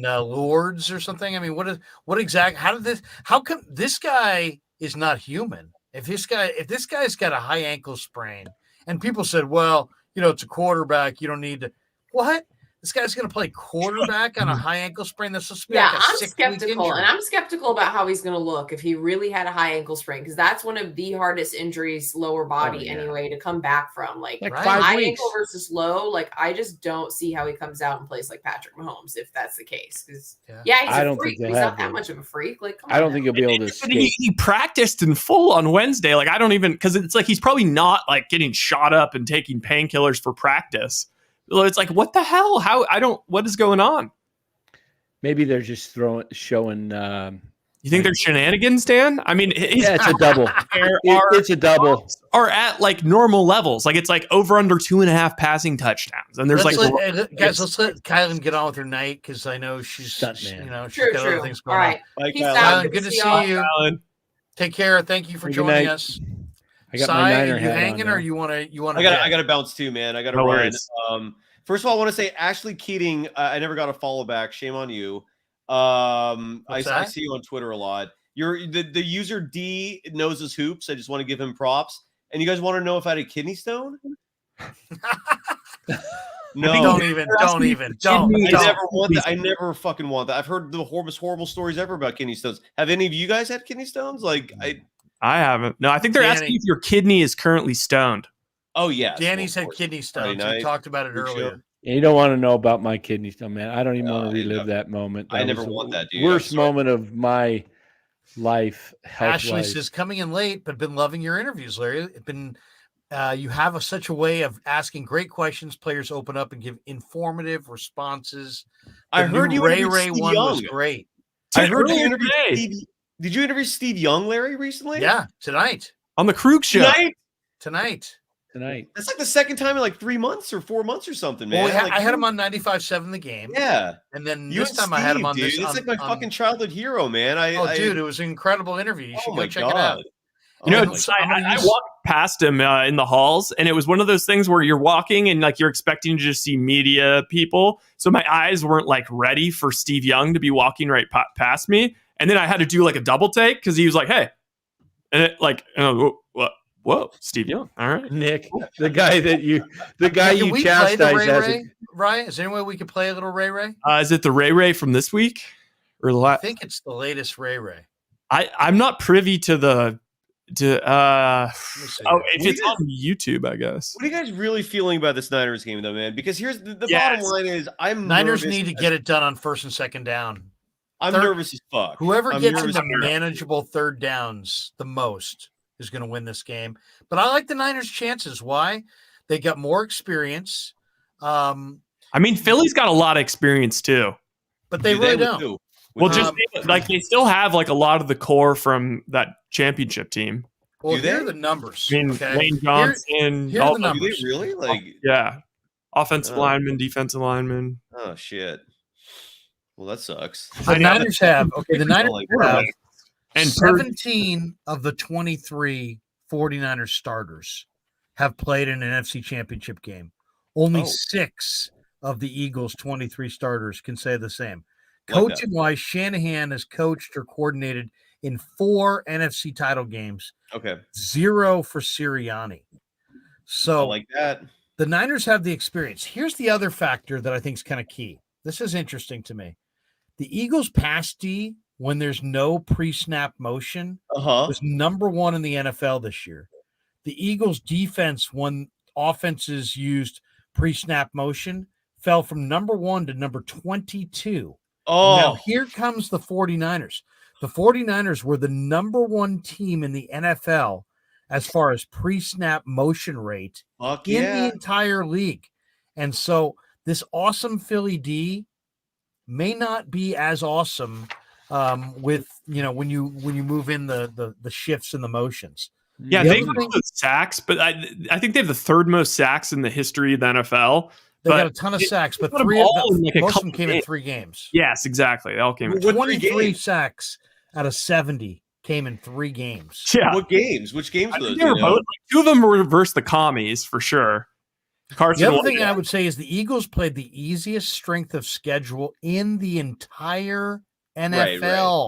Lourdes or something? I mean, how come this guy is not human? If this guy's got a high ankle sprain, And people said, well, it's a quarterback. You don't need to. What? This guy's going to play quarterback on a high ankle sprain. That's supposed to be like a I'm 6-week skeptical, injury. and I'm skeptical about how he's going to look if he really had a high ankle sprain, because that's one of the hardest injuries, lower body anyway, to come back from. Like 5 high weeks. ankle versus low. Like I just don't see how he comes out and plays like Patrick Mahomes if that's the case. Because he's a freak, but he's not that much of a freak. Like I don't think he'll be able to escape. He practiced in full on Wednesday. Like I don't even, because it's like he's probably not like getting shot up and taking painkillers for practice. It's like, what the hell? What is going on? Maybe they're just showing. You think there's shenanigans, Dan? I mean, it's a double. It's a double. Are at like normal levels. Like it's like over under 2.5 passing touchdowns. And there's let's let Kylen get on with her night, because I know she's true. Got other things going on. Bye, Kylen. Good to see you. Take care. Thank you for joining us. I got my Niner hat hanging, on, or you want to? I got to bounce too, man. I got to run. First of all, I want to say Ashley Keating. I never got a follow back. Shame on you. I see you on Twitter a lot. You're the user D knows his hoops. I just want to give him props. And you guys want to know if I had a kidney stone? No, don't even. I never fucking want that. I've heard the most horrible stories ever about kidney stones. Have any of you guys had kidney stones? Like I haven't. No, I think they're asking if your kidney is currently stoned. Oh yeah, Danny's had kidney stones. We talked about it earlier. Yeah, you don't want to know about my kidney stone, man. I don't even want to relive that moment. I never want that, dude. Worst moment of my life. Ashley says, coming in late, but been loving your interviews, Larry. It's been you have such a way of asking great questions. Players open up and give informative responses. I heard you Ray one was great. I heard you interviewed Steve. Did you interview Steve Young, Larry, recently? Yeah, tonight on the Krueg show. Tonight. That's like the second time in like 3 months or 4 months or something, man. Well, I had him on 95.7 The Game. Yeah. And then this time I had him on dude. this. It's like my fucking childhood hero, man. Dude, it was an incredible interview. You should go check it out. I walked past him in the halls, and it was one of those things where you're walking and like you're expecting to just see media people. So my eyes weren't like ready for Steve Young to be walking right past me. And then I had to do like a double take because he was like, hey. And it like, what? Whoa, Steve Young. All right. Nick, the guy you chastise. Ryan, is there any way we could play a little Ray Ray? Is it the Ray from this week? Or I think it's the latest Ray Ray. I'm not privy to the if it's on YouTube, I guess. What are you guys really feeling about this Niners game though, man? Because here's the bottom line is Niners need to get it done on first and second down. I'm nervous as fuck. Whoever gets into manageable third downs the most is going to win this game. But I like the Niners' chances. Why? They got more experience. I mean, Philly's got a lot of experience too. But they really don't. Well, just like they still have like a lot of the core from that championship team. Well, here are the numbers. I mean, Lane Johnson. Here are the numbers. Do they really? Like, yeah. Offensive lineman, defensive lineman. Oh, shit. Well, that sucks. The Niners have 17 of the 23 49ers starters have played in an NFC championship game. Only 6 of the Eagles' 23 starters can say the same. Coaching-wise, Shanahan has coached or coordinated in 4 NFC title games. Okay. 0 for Sirianni. So I like that. The Niners have the experience. Here's the other factor that I think is kind of key. This is interesting to me. The Eagles' pass D, when there's no pre-snap motion, was number 1 in the NFL this year. The Eagles' defense, when offenses used pre-snap motion, fell from number 1 to number 22. Now, here comes the 49ers. The 49ers were the number 1 team in the NFL as far as pre-snap motion rate in the entire league. And so this awesome Philly D may not be as awesome with, when you move in the shifts and the motions. Yeah, they have the sacks, but I think they have the 3rd most sacks in the history of the NFL. They got a ton of sacks, but most of them came in 3 games. Yes, exactly. They all came in 23 sacks out of 70 came in 3 games. Yeah. What games? Which games were those? They were both, 2 of them were versus the commies for sure. The other thing I would say is the Eagles played the easiest strength of schedule in the entire NFL.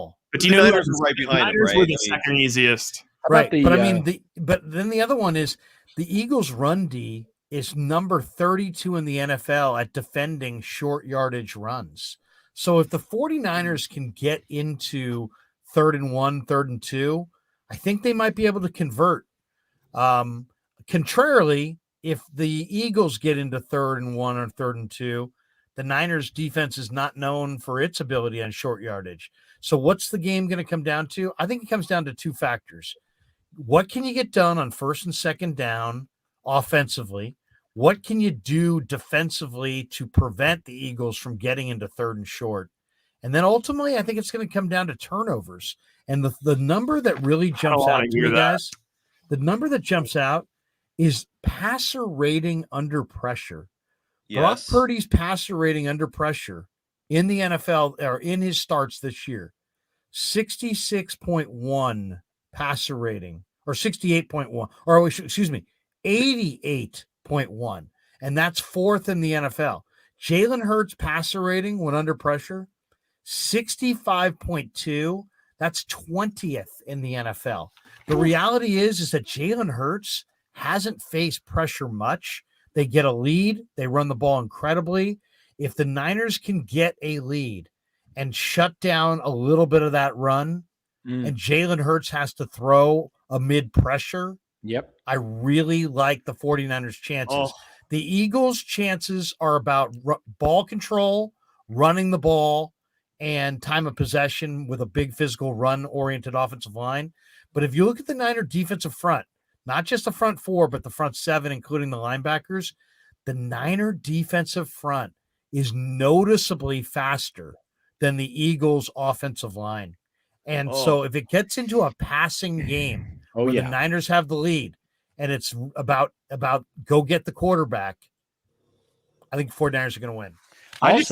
Right. But do you know the Niners were right behind them, right? Were the second easiest. Right. But I mean, but then the other one is the Eagles' run D is number 32 in the NFL at defending short yardage runs. So if the 49ers can get into 3rd and 1, 3rd and 2, I think they might be able to convert. Contrarily, if the Eagles get into 3rd and 1 or 3rd and 2, the Niners defense is not known for its ability on short yardage. So what's the game going to come down to? I think it comes down to two factors. What can you get done on 1st and 2nd down offensively? What can you do defensively to prevent the Eagles from getting into 3rd and short? And then ultimately, I think it's going to come down to turnovers. And the number that really jumps out to me, guys, the number that jumps out is passer rating under pressure. Yes. Brock Purdy's passer rating under pressure in the NFL or in his starts this year, 66.1 passer rating, or 68.1, or excuse me, 88.1. And that's 4th in the NFL. Jalen Hurts' passer rating when under pressure, 65.2. That's 20th in the NFL. The reality is that Jalen Hurts hasn't faced pressure much. They get a lead. They run the ball incredibly. If the Niners can get a lead and shut down a little bit of that run, and Jalen Hurts has to throw amid pressure, I really like the 49ers' chances. The Eagles' chances are about ball control, running the ball, and time of possession with a big physical run-oriented offensive line. But if you look at the Niner defensive front, not just the front 4, but the front 7, including the linebackers, the Niner defensive front is noticeably faster than the Eagles' offensive line. And so if it gets into a passing game where the Niners have the lead and it's about go get the quarterback, I think the 49ers are going to win. I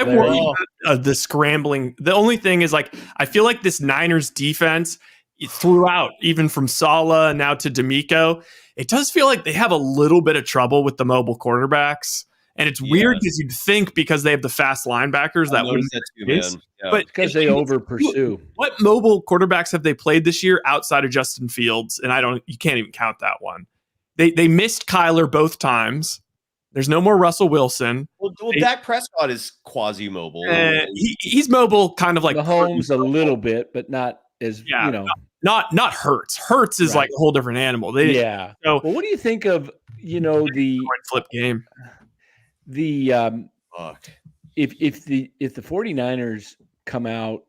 worry about the scrambling. The only thing is, like, I feel like this Niners defense throughout, even from Saleh now to D'Amico, it does feel like they have a little bit of trouble with the mobile quarterbacks. And it's weird because you'd think because they have the fast linebackers that wouldn't be the case. But because they over pursue. What mobile quarterbacks have they played this year outside of Justin Fields? And you can't even count that one. They missed Kyler both times. There's no more Russell Wilson. Well, Dak Prescott is quasi-mobile. He's mobile, kind of like Mahomes a little bit, but not as not Hurts. Hurts is like a whole different animal. So, well, what do you think of the flip game? If the 49ers come out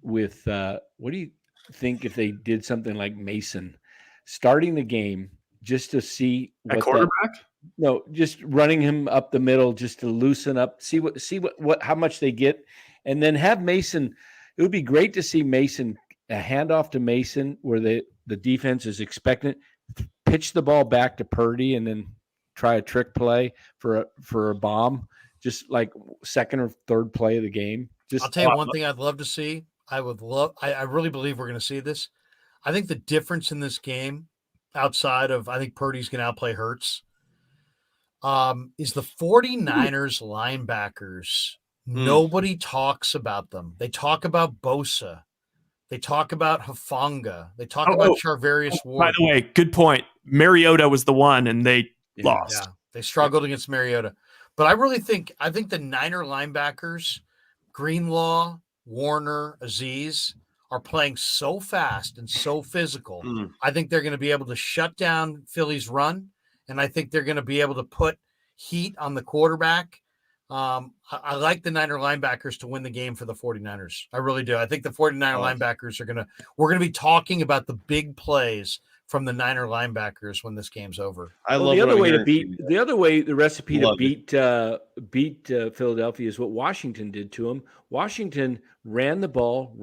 with what do you think if they did something like Mason starting the game just to see what a quarterback? Just running him up the middle just to loosen up, see what how much they get, and then have Mason. It would be great to see Mason, a handoff to Mason where the defense is expectant, pitch the ball back to Purdy, and then try a trick play for a bomb, just like 2nd or 3rd play of the game. I'll tell you one thing I'd love to see. I really believe we're going to see this. I think the difference in this game, outside of I think Purdy's going to outplay Hurts, is the 49ers linebackers. Nobody talks about them. They talk about Bosa. They talk about Hufanga. They talk about Charvarius Ward. By the way, good point. Mariota was the one, and they lost. Yeah, they struggled against Mariota. But I think the Niner linebackers, Greenlaw, Warner, Aziz, are playing so fast and so physical. I think they're going to be able to shut down Philly's run, and I think they're going to be able to put heat on the quarterback. I like the Niner linebackers to win the game for the 49ers. I really do. I think the 49er linebackers we're going to be talking about the big plays from the Niner linebackers when this game's over. The other way the recipe to beat Philadelphia is what Washington did to them. Washington ran the ball,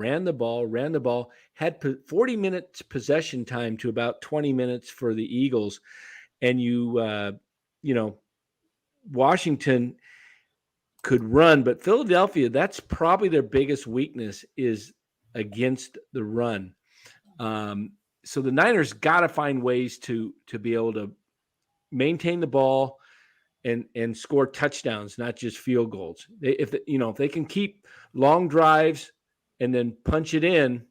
had 40 minutes possession time to about 20 minutes for the Eagles. And Washington could run, but Philadelphia, that's probably their biggest weakness is against the run. So the Niners got to find ways to be able to maintain the ball and score touchdowns, not just field goals. If they can keep long drives and then punch it in,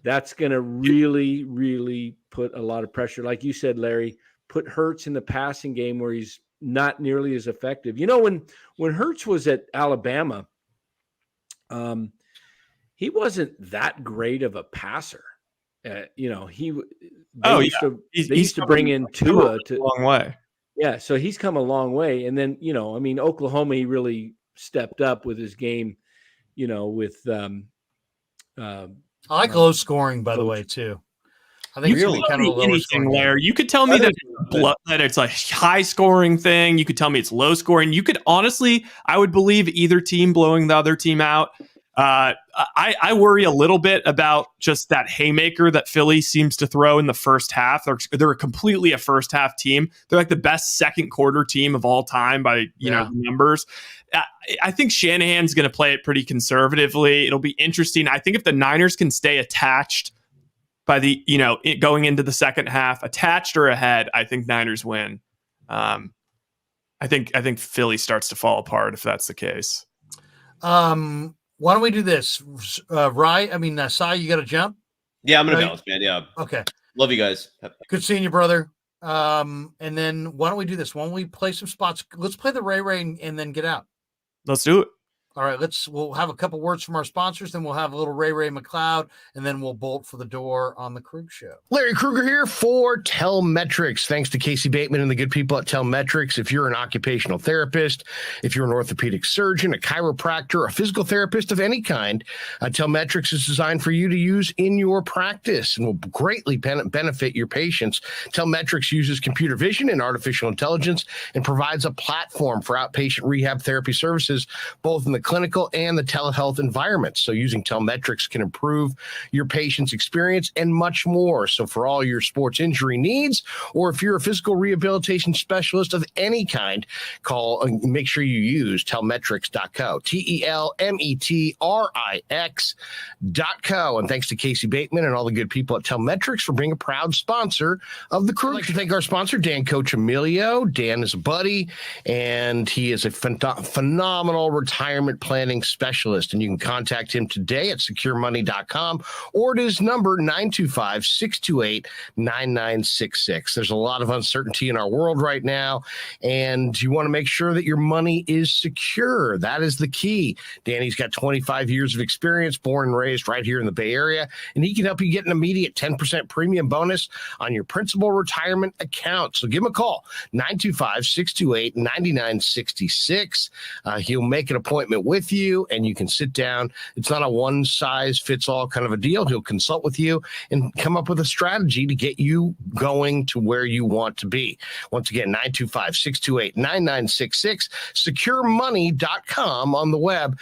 That's going to really, really put a lot of pressure. Like you said, Larry, put Hurts in the passing game where he's not nearly as effective. You know, when Hurts was at Alabama, he wasn't that great of a passer. You know, they used to bring in Tua to a long way. Yeah, so he's come a long way. And then, you know, I mean, Oklahoma, he really stepped up with his game, you know, with I like low scoring, by the way, too. I think you could tell me anything, Larry. You could tell me that it's a high scoring thing. You could tell me it's low scoring. You could honestly, I would believe either team blowing the other team out. I worry a little bit about just that haymaker that Philly seems to throw in the first half. They're completely a first half team. They're like the best second quarter team of all time by know numbers. I think Shanahan's going to play it pretty conservatively. It'll be interesting. I think if the Niners can stay attached by the going into the second half, attached or ahead, I think Niners win. I think Philly starts to fall apart if that's the case. Why don't we do this? Sai, you got to jump? Yeah, I'm going to bounce, man. Yeah. Okay. Love you guys. Good seeing you, brother. And then why don't we do this? Why don't we play some spots? Let's play the Ray and then get out. Let's do it. All right, we'll have a couple words from our sponsors, then we'll have a little Ray McLeod, and then we'll bolt for the door on the Krueg Show. Larry Krueger here for Telmetrics. Thanks to Casey Bateman and the good people at Telmetrics. If you're an occupational therapist, if you're an orthopedic surgeon, a chiropractor, a physical therapist of any kind, Telmetrics is designed for you to use in your practice and will greatly benefit your patients. Telmetrics uses computer vision and artificial intelligence and provides a platform for outpatient rehab therapy services, both in the clinical and the telehealth environments. So using Telmetrics can improve your patient's experience and much more. So for all your sports injury needs, or if you're a physical rehabilitation specialist of any kind, make sure you use telmetrics.co, Telmetrix.co. And thanks to Casey Bateman and all the good people at Telmetrics for being a proud sponsor of the Krueg. I'd like to thank our sponsor, Dan Coach Emilio. Dan is a buddy, and he is a phenomenal retirement planning specialist, and you can contact him today at securemoney.com or at his number 925-628-9966. There's a lot of uncertainty in our world right now, and you want to make sure that your money is secure. That is the key. Danny's got 25 years of experience, born and raised right here in the Bay Area, and he can help you get an immediate 10% premium bonus on your principal retirement account. So give him a call, 925-628-9966. He'll make an appointment with you, and you can sit down. It's not a one-size-fits-all kind of a deal. He'll consult with you and come up with a strategy to get you going to where you want to be. Once again, 925-628-9966, securemoney.com on the web.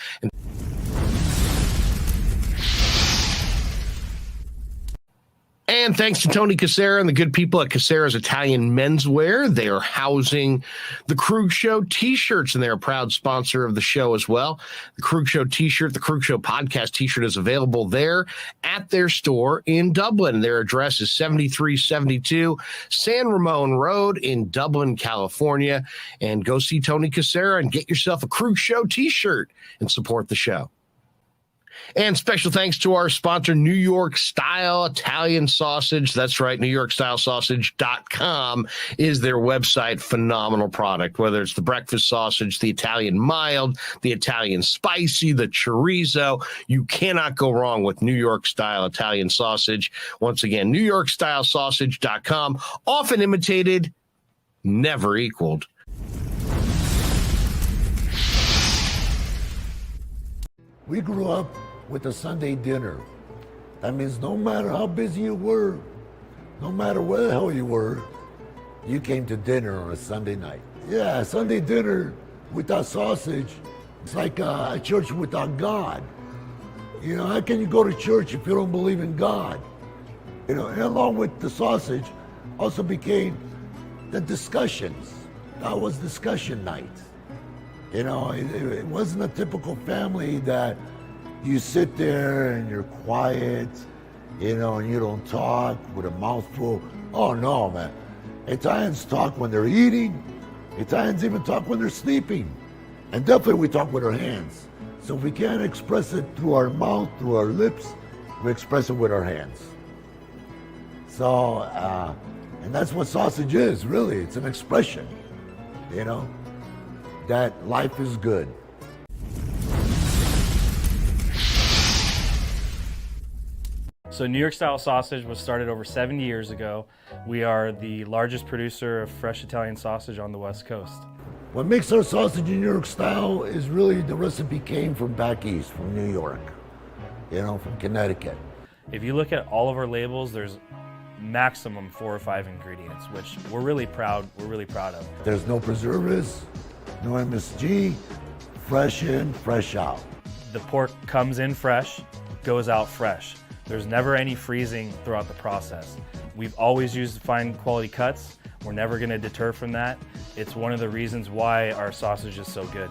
And thanks to Tony Cassera and the good people at Cassera's Italian Menswear. They are housing the Krueg Show t-shirts, and they're a proud sponsor of the show as well. The Krueg Show t-shirt, the Krueg Show podcast t-shirt is available there at their store in Dublin. Their address is 7372 San Ramon Road in Dublin, California. And go see Tony Cassera and get yourself a Krueg Show t-shirt and support the show. And special thanks to our sponsor, New York Style Italian Sausage. That's right, NewYorkStyleSausage.com is their website. Phenomenal product, whether it's the breakfast sausage, the Italian mild, the Italian spicy, the chorizo. You cannot go wrong with New York Style Italian Sausage. Once again, NewYorkStyleSausage.com. Often imitated, never equaled. We grew up with a Sunday dinner. That means no matter how busy you were, no matter where the hell you were, you came to dinner on a Sunday night. Yeah, Sunday dinner without sausage, it's like a church without God. You know, how can you go to church if you don't believe in God? You know, and along with the sausage also became the discussions. That was discussion night. You know, it wasn't a typical family that you sit there and you're quiet, you know, and you don't talk with a mouthful. Oh no, man. Italians talk when they're eating. Italians even talk when they're sleeping. And definitely we talk with our hands. So if we can't express it through our mouth, through our lips, We express it with our hands. So, and that's what sausage is, really. It's an expression, you know, that life is good. So New York style sausage was started over 70 years ago. We are the largest producer of fresh Italian sausage on the West Coast. What makes our sausage in New York style is really the recipe came from back east, from New York, you know, from Connecticut. If you look at all of our labels, there's maximum 4 or 5 ingredients, which we're really proud of. There's no preservatives, no MSG, fresh in, fresh out. The pork comes in fresh, goes out fresh. There's never any freezing throughout the process. We've always used fine quality cuts. We're never going to deter from that. It's one of the reasons why our sausage is so good.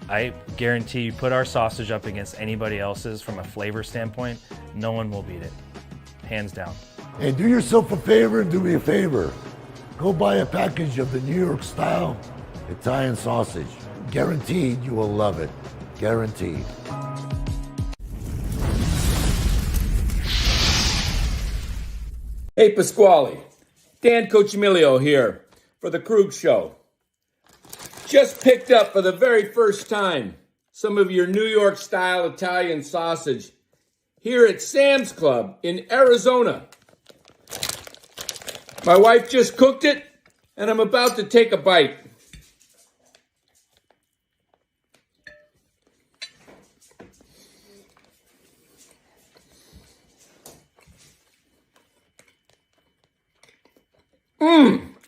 I guarantee you put our sausage up against anybody else's from a flavor standpoint, no one will beat it, hands down. Hey, do yourself a favor and do me a favor. Go buy a package of the New York style Italian sausage. Guaranteed you will love it. Guaranteed. Hey, Pasquale. Dan Cochimilio here for the Krueg Show. Just picked up for the very first time some of your New York style Italian sausage here at Sam's Club in Arizona. My wife just cooked it and I'm about to take a bite.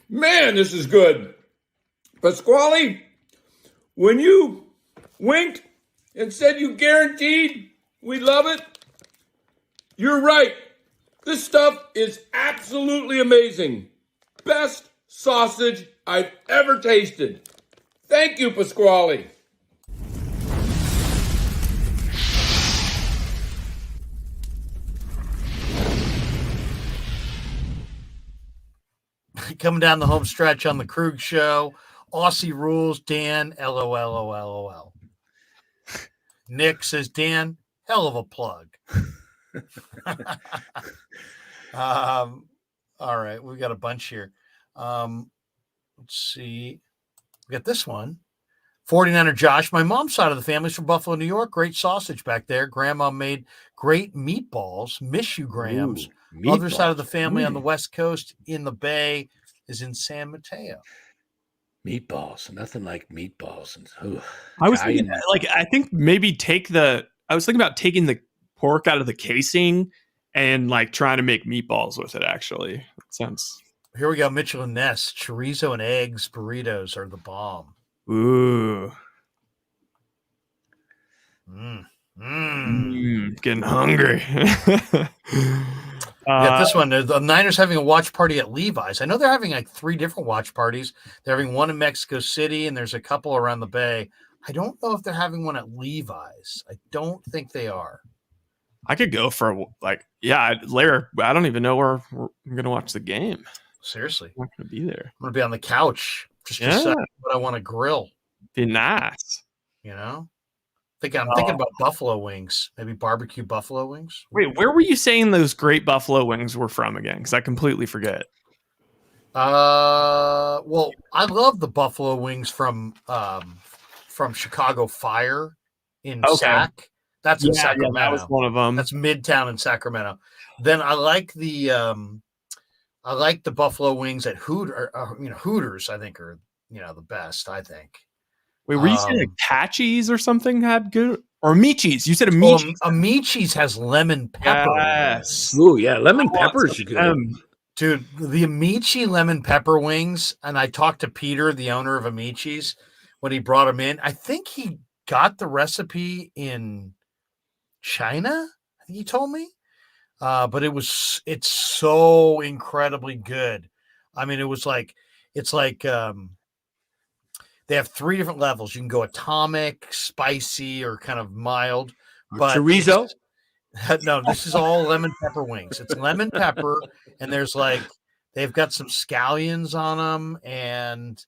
Man, this is good. Pasquale, when you winked and said you guaranteed we'd love it, you're right. This stuff is absolutely amazing. Best sausage I've ever tasted. Thank you, Pasquale. Coming down the home stretch on the Krueg Show. Aussie rules, Dan, LOL. Nick says, Dan, hell of a plug. All right, we got a bunch here. Let's see. We got this one. 49er Josh, my mom's side of the family's from Buffalo, New York. Great sausage back there. Grandma made great meatballs. Miss you, Grams. Other side of the family on the West Coast in the Bay is in San Mateo. Meatballs, nothing like meatballs. And I was thinking, I think maybe I was thinking about taking the pork out of the casing and like trying to make meatballs with it. Actually, that sounds. Here we go. Mitchell and Ness, chorizo and eggs burritos are the bomb. Ooh. Getting hungry. This one. The Niners having a watch party at Levi's. I know they're having like 3 different watch parties. They're having one in Mexico City, and there's a couple around the Bay. I don't know if they're having one at Levi's. I don't think they are. I could go for later. I don't even know where I'm going to watch the game. Seriously. I'm not going to be there. I'm going to be on the couch. Just decide what I want to grill. Be nice. You know? I'm thinking about buffalo wings. Maybe barbecue buffalo wings. Wait, where were you saying those great buffalo wings were from again? Because I completely forget. Well, I love the buffalo wings from Chicago Fire in Sac. That's in Sacramento. That was one of them. That's Midtown in Sacramento. Then I like the buffalo wings at Hooters. I think are the best. I think. Wait, were you saying like Patchies or something had good, or Michi's? You said Michi's. Michi's has lemon pepper. Yes. Ooh, yeah, lemon peppers are good. Dude, the Amici lemon pepper wings, and I talked to Peter, the owner of Amici's, when he brought them in. I think he got the recipe in China, I think he told me. But it's so incredibly good. I mean, it's like they have 3 different levels. You can go atomic, spicy, or kind of mild. But chorizo? No, this is all lemon pepper wings. It's lemon pepper, and they've got some scallions on them, and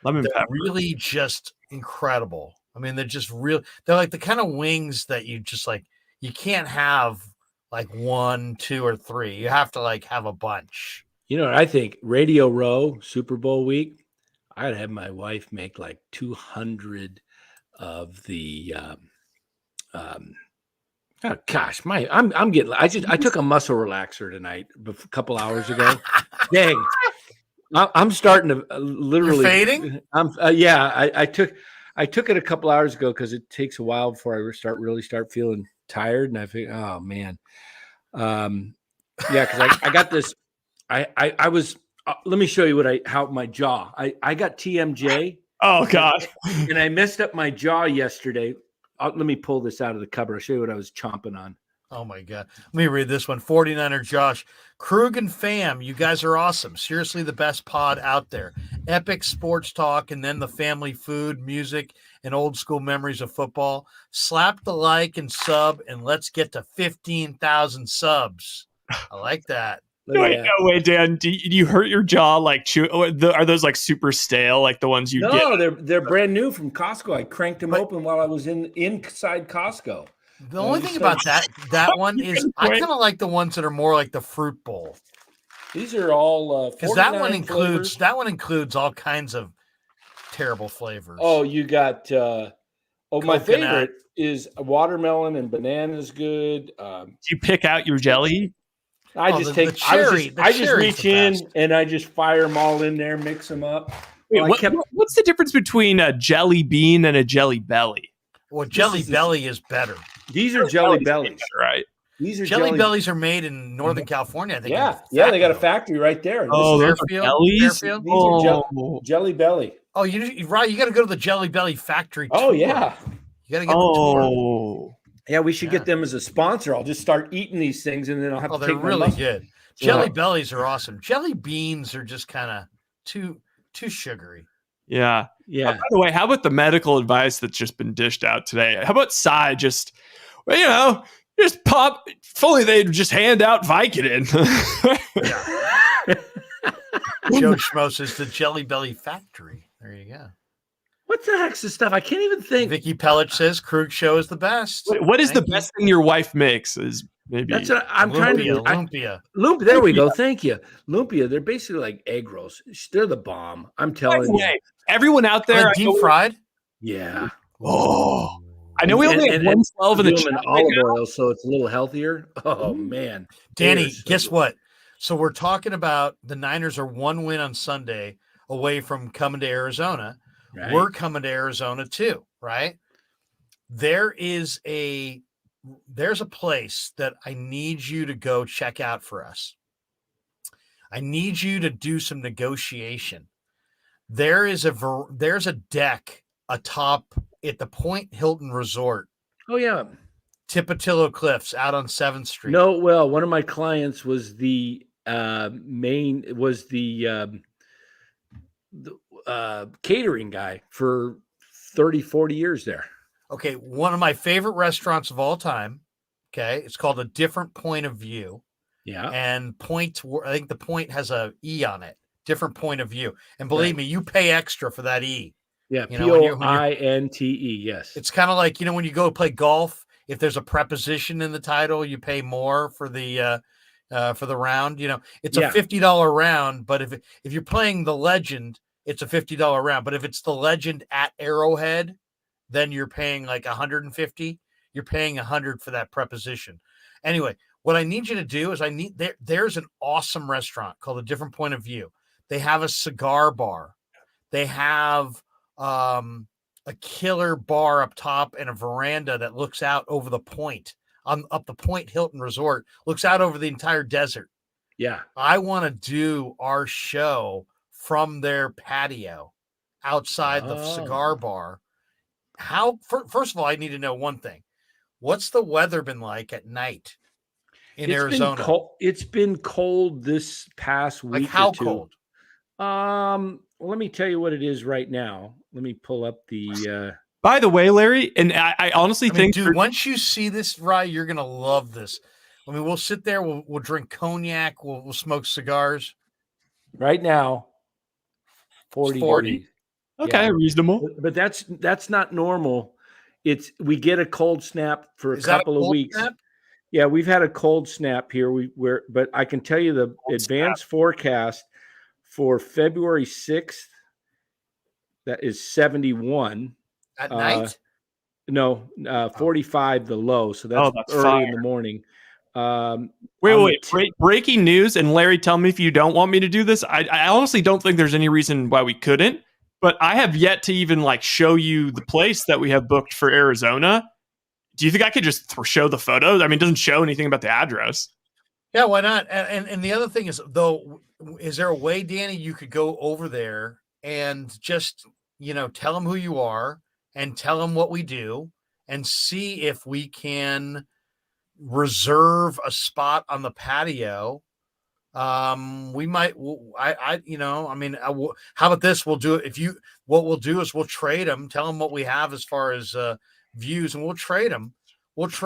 lemon they're pepper. Really just incredible. I mean, they're just real. They're like the kind of wings that you just like. You can't have like 1, 2, or 3. You have to like have a bunch. You know what I think? Radio Row, Super Bowl week, I'd have my wife make like 200 of the oh gosh, I'm getting I took a muscle relaxer tonight a couple hours ago. Dang. I'm starting to literally You're fading? I took it a couple hours ago because it takes a while before I really start feeling tired, and I think, oh man. Yeah, because I got this. I was let me show you how my jaw. I got TMJ. Oh gosh. And I messed up my jaw yesterday. Let me pull this out of the cupboard. I'll show you what I was chomping on. Oh my God. Let me read this one. 49er Josh. Krug and fam, you guys are awesome. Seriously, the best pod out there. Epic sports talk and then the family food, music, and old school memories of football. Slap the like and sub, and let's get to 15,000 subs. I like that. Wait, Dan. Do you hurt your jaw like chew? Are those like super stale, like the ones you get? No, they're brand new from Costco. I cranked them open while I was inside Costco. The only thing about that one is I kind of like the ones that are more like the fruit bowl. These are all because that one includes all kinds of terrible flavors. Oh, you got my favorite is watermelon and banana is good. Do you pick out your jelly? I just reach in and I just fire them all in there, mix them up. Wait, what's the difference between a jelly bean and a jelly belly? Well, Jelly Belly is better. These are Jelly Bellies, right? These are Jelly Bellies are made in Northern California. I think. Yeah, they got a factory right there. Oh, Fairfield. These are Jelly Belly. Oh, you got to go to the Jelly Belly factory. Oh tour. Yeah, you got to get the tour. Yeah, we should get them as a sponsor. I'll just start eating these things, and then I'll have to take they're really good. Jelly Bellies are awesome. Jelly beans are just kind of too sugary. Yeah. By the way, how about the medical advice that's just been dished out today? How about Cy just pop? If only they'd just hand out Vicodin. Joe Schmo says the Jelly Belly factory. There you go. What the heck's this stuff? I can't even think. Vicky Pellich says Krug show is the best. What is the best thing your wife makes? Is maybe that's what I'm trying to do. Lumpia. There we go. Thank you. Lumpia. They're basically like egg rolls. They're the bomb. I'm telling you. Everyone out there, deep fried. Yeah. Oh, I know we only have 112 in the chat olive oil, so it's a little healthier. Oh man, Danny, guess what? So we're talking about the Niners are 1 win on Sunday away from coming to Arizona. Right. We're coming to Arizona too, right? There's a place that I need you to go check out for us. I need you to do some negotiation. There's a deck atop at the Point Hilton Resort. Oh yeah, Tipatillo Cliffs out on 7th Street. No, well, one of my clients was the catering guy for 30, 40 years there. Okay, one of my favorite restaurants of all time. Okay, it's called A Different Point of View. Yeah, and I think the point has a E on it. Different Point of View, and believe me, you pay extra for that E. Yeah, POINTE. Yes, it's kind of like when you go play golf. If there's a preposition in the title, you pay more for the round. It's a $50 round, but if you're playing the Legend, it's a $50 round. But if it's the Legend at Arrowhead, then you're paying like $150. You're paying $100 for that preposition. Anyway, what I need you to do is there's an awesome restaurant called A Different Point of View. They have a cigar bar. They have a killer bar up top and a veranda that looks out over the point up the Point Hilton Resort, looks out over the entire desert. Yeah. I want to do our show from their patio outside the cigar bar. First of all, I need to know one thing. What's the weather been like at night in Arizona? It's been cold this past week. Like how or two. Cold? Let me tell you what it is right now. Let me pull up the. By the way, Larry, and I honestly think, dude, once you see this, Rye, you're gonna love this. I mean, we'll sit there, we'll drink cognac, we'll smoke cigars. Right now, 40 degrees. Okay, reasonable. But that's not normal. We get a cold snap for a couple of weeks. Snap? Yeah, we've had a cold snap here. But I can tell you the Cold advanced forecast for February 6th, that is 71. At night? No, 45 the low. So that's early fire. in the morning. Wait. Breaking news. And Larry, tell me if you don't want me to do this. I honestly don't think there's any reason why we couldn't. But I have yet to even like show you the place that we have booked for Arizona. Do you think I could just show the photos? I mean, it doesn't show anything about the address. Yeah, why not? And the other thing is, though, is there a way, Danny, you could go over there and just, tell them who you are and tell them what we do and see if we can reserve a spot on the patio. We might, how about this? We'll do it. What we'll do is we'll trade them, tell them what we have as far as, views, and we'll trade them. Hits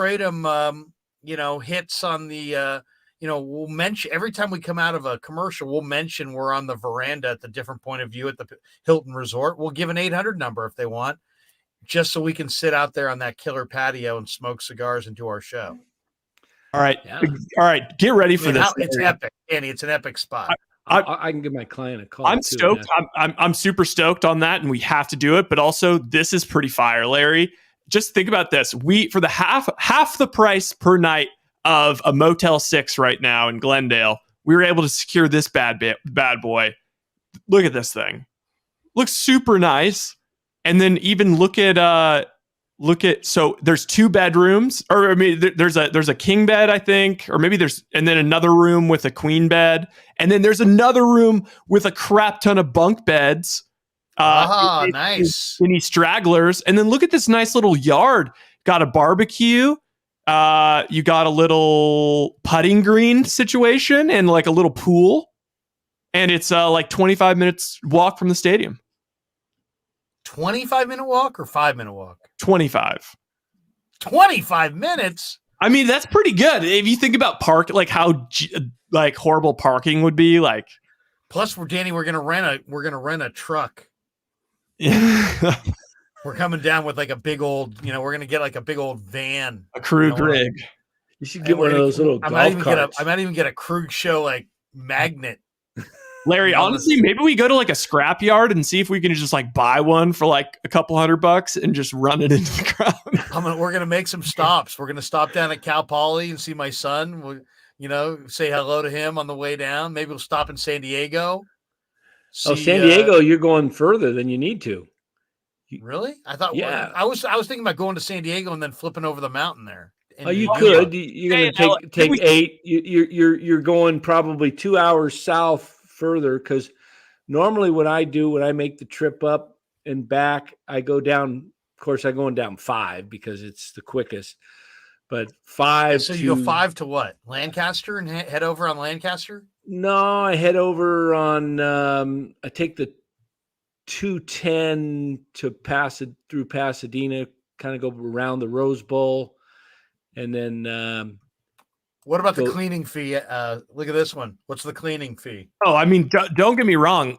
on the, we'll mention every time we come out of a commercial, we'll mention we're on the veranda at the different point of view at the Hilton Resort. We'll give an 800 number if they want, just so we can sit out there on that killer patio and smoke cigars and do our show. All right. Yeah. All right. Get ready for this. It's epic, Danny. It's an epic spot. I can give my client a call. I'm stoked. I'm super stoked on that, and we have to do it. But also, this is pretty fire, Larry. Just think about this. For the half the price per night of a Motel 6 right now in Glendale, we were able to secure this bad boy. Look at this thing. Looks super nice. And then even look at so there's 2 bedrooms, or I mean there's a king bed, I think, or maybe and then another room with a queen bed, and then there's another room with a crap ton of bunk beds. Nice. Any stragglers. And then look at this nice little yard. Got a barbecue. You got a little putting green situation and like a little pool. And it's like 25 minutes walk from the stadium. 25-minute walk or 5-minute walk? 25. 25 minutes? I mean, that's pretty good. If you think about like how like horrible parking would be, like. Plus, we're gonna rent a truck. Yeah. We're coming down with like a big old, we're going to get like a big old van. A Krueg rig. You should get one of those little golf carts. I might even get a Krueg show like magnet. Larry, honestly, maybe we go to like a scrap yard and see if we can just like buy one for like a couple $100 and just run it into the ground. We're going to make some stops. We're going to stop down at Cal Poly and see my son. We'll, say hello to him on the way down. Maybe we'll stop in San Diego. San Diego, you're going further than you need to. Really? I thought. Yeah. I was thinking about going to San Diego and then flipping over the mountain there. You could. You're going to take 8. You're going probably 2 hours south further, because normally what I do when I make the trip up and back, I go down. Of course, I'm going down 5 because it's the quickest. But 5. So you go 5 to what? Lancaster and head over on Lancaster? No, I head over on. I take the 210 to through Pasadena, kind of go around the Rose Bowl, and then. What about the cleaning fee? Look at this one. What's the cleaning fee? Oh, I mean, don't get me wrong.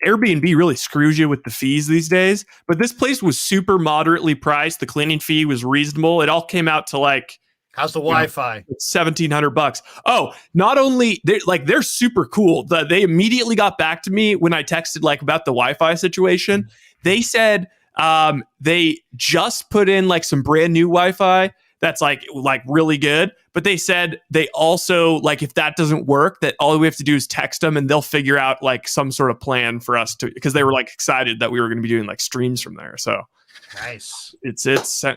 Airbnb really screws you with the fees these days, but this place was super moderately priced. The cleaning fee was reasonable. It all came out to like. How's the Wi-Fi? $1,700. Oh, not only they're super cool. They immediately got back to me when I texted like about the Wi-Fi situation. They said they just put in like some brand new Wi-Fi that's like really good. But they said they also like if that doesn't work, that all we have to do is text them and they'll figure out like some sort of plan for us to, because they were like excited that we were going to be doing like streams from there. So. Nice. It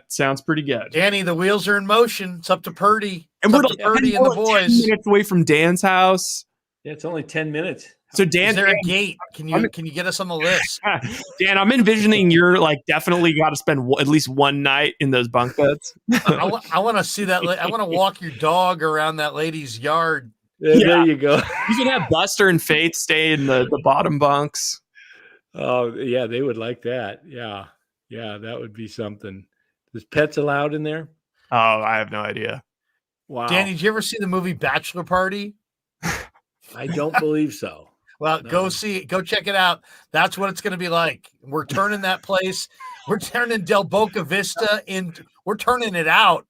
sounds pretty good. Danny, the wheels are in motion. It's up to Purdy. And we're like Purdy and the boys. 10 minutes away from Dan's house. Yeah, it's only 10 minutes. So Dan, is there a gate? Can you get us on the list? Dan, I'm envisioning you're like definitely got to spend at least one night in those bunk beds. I want to see that. I want to walk your dog around that lady's yard. Yeah. There you go. You can have Buster and Faith stay in the bottom bunks. Oh yeah, they would like that. Yeah. Yeah, that would be something. Is pets allowed in there? Oh, I have no idea. Wow. Danny, did you ever see the movie Bachelor Party? I don't believe so. Well, no. Go check it out. That's what it's going to be like. We're turning that place. We're turning Del Boca Vista we're turning it out.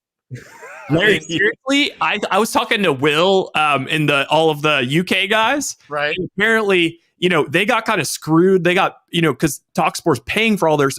Larry, seriously, I was talking to Will and all of the UK guys. Right. And apparently, they got kind of screwed. They got, because TalkSport's paying for all their,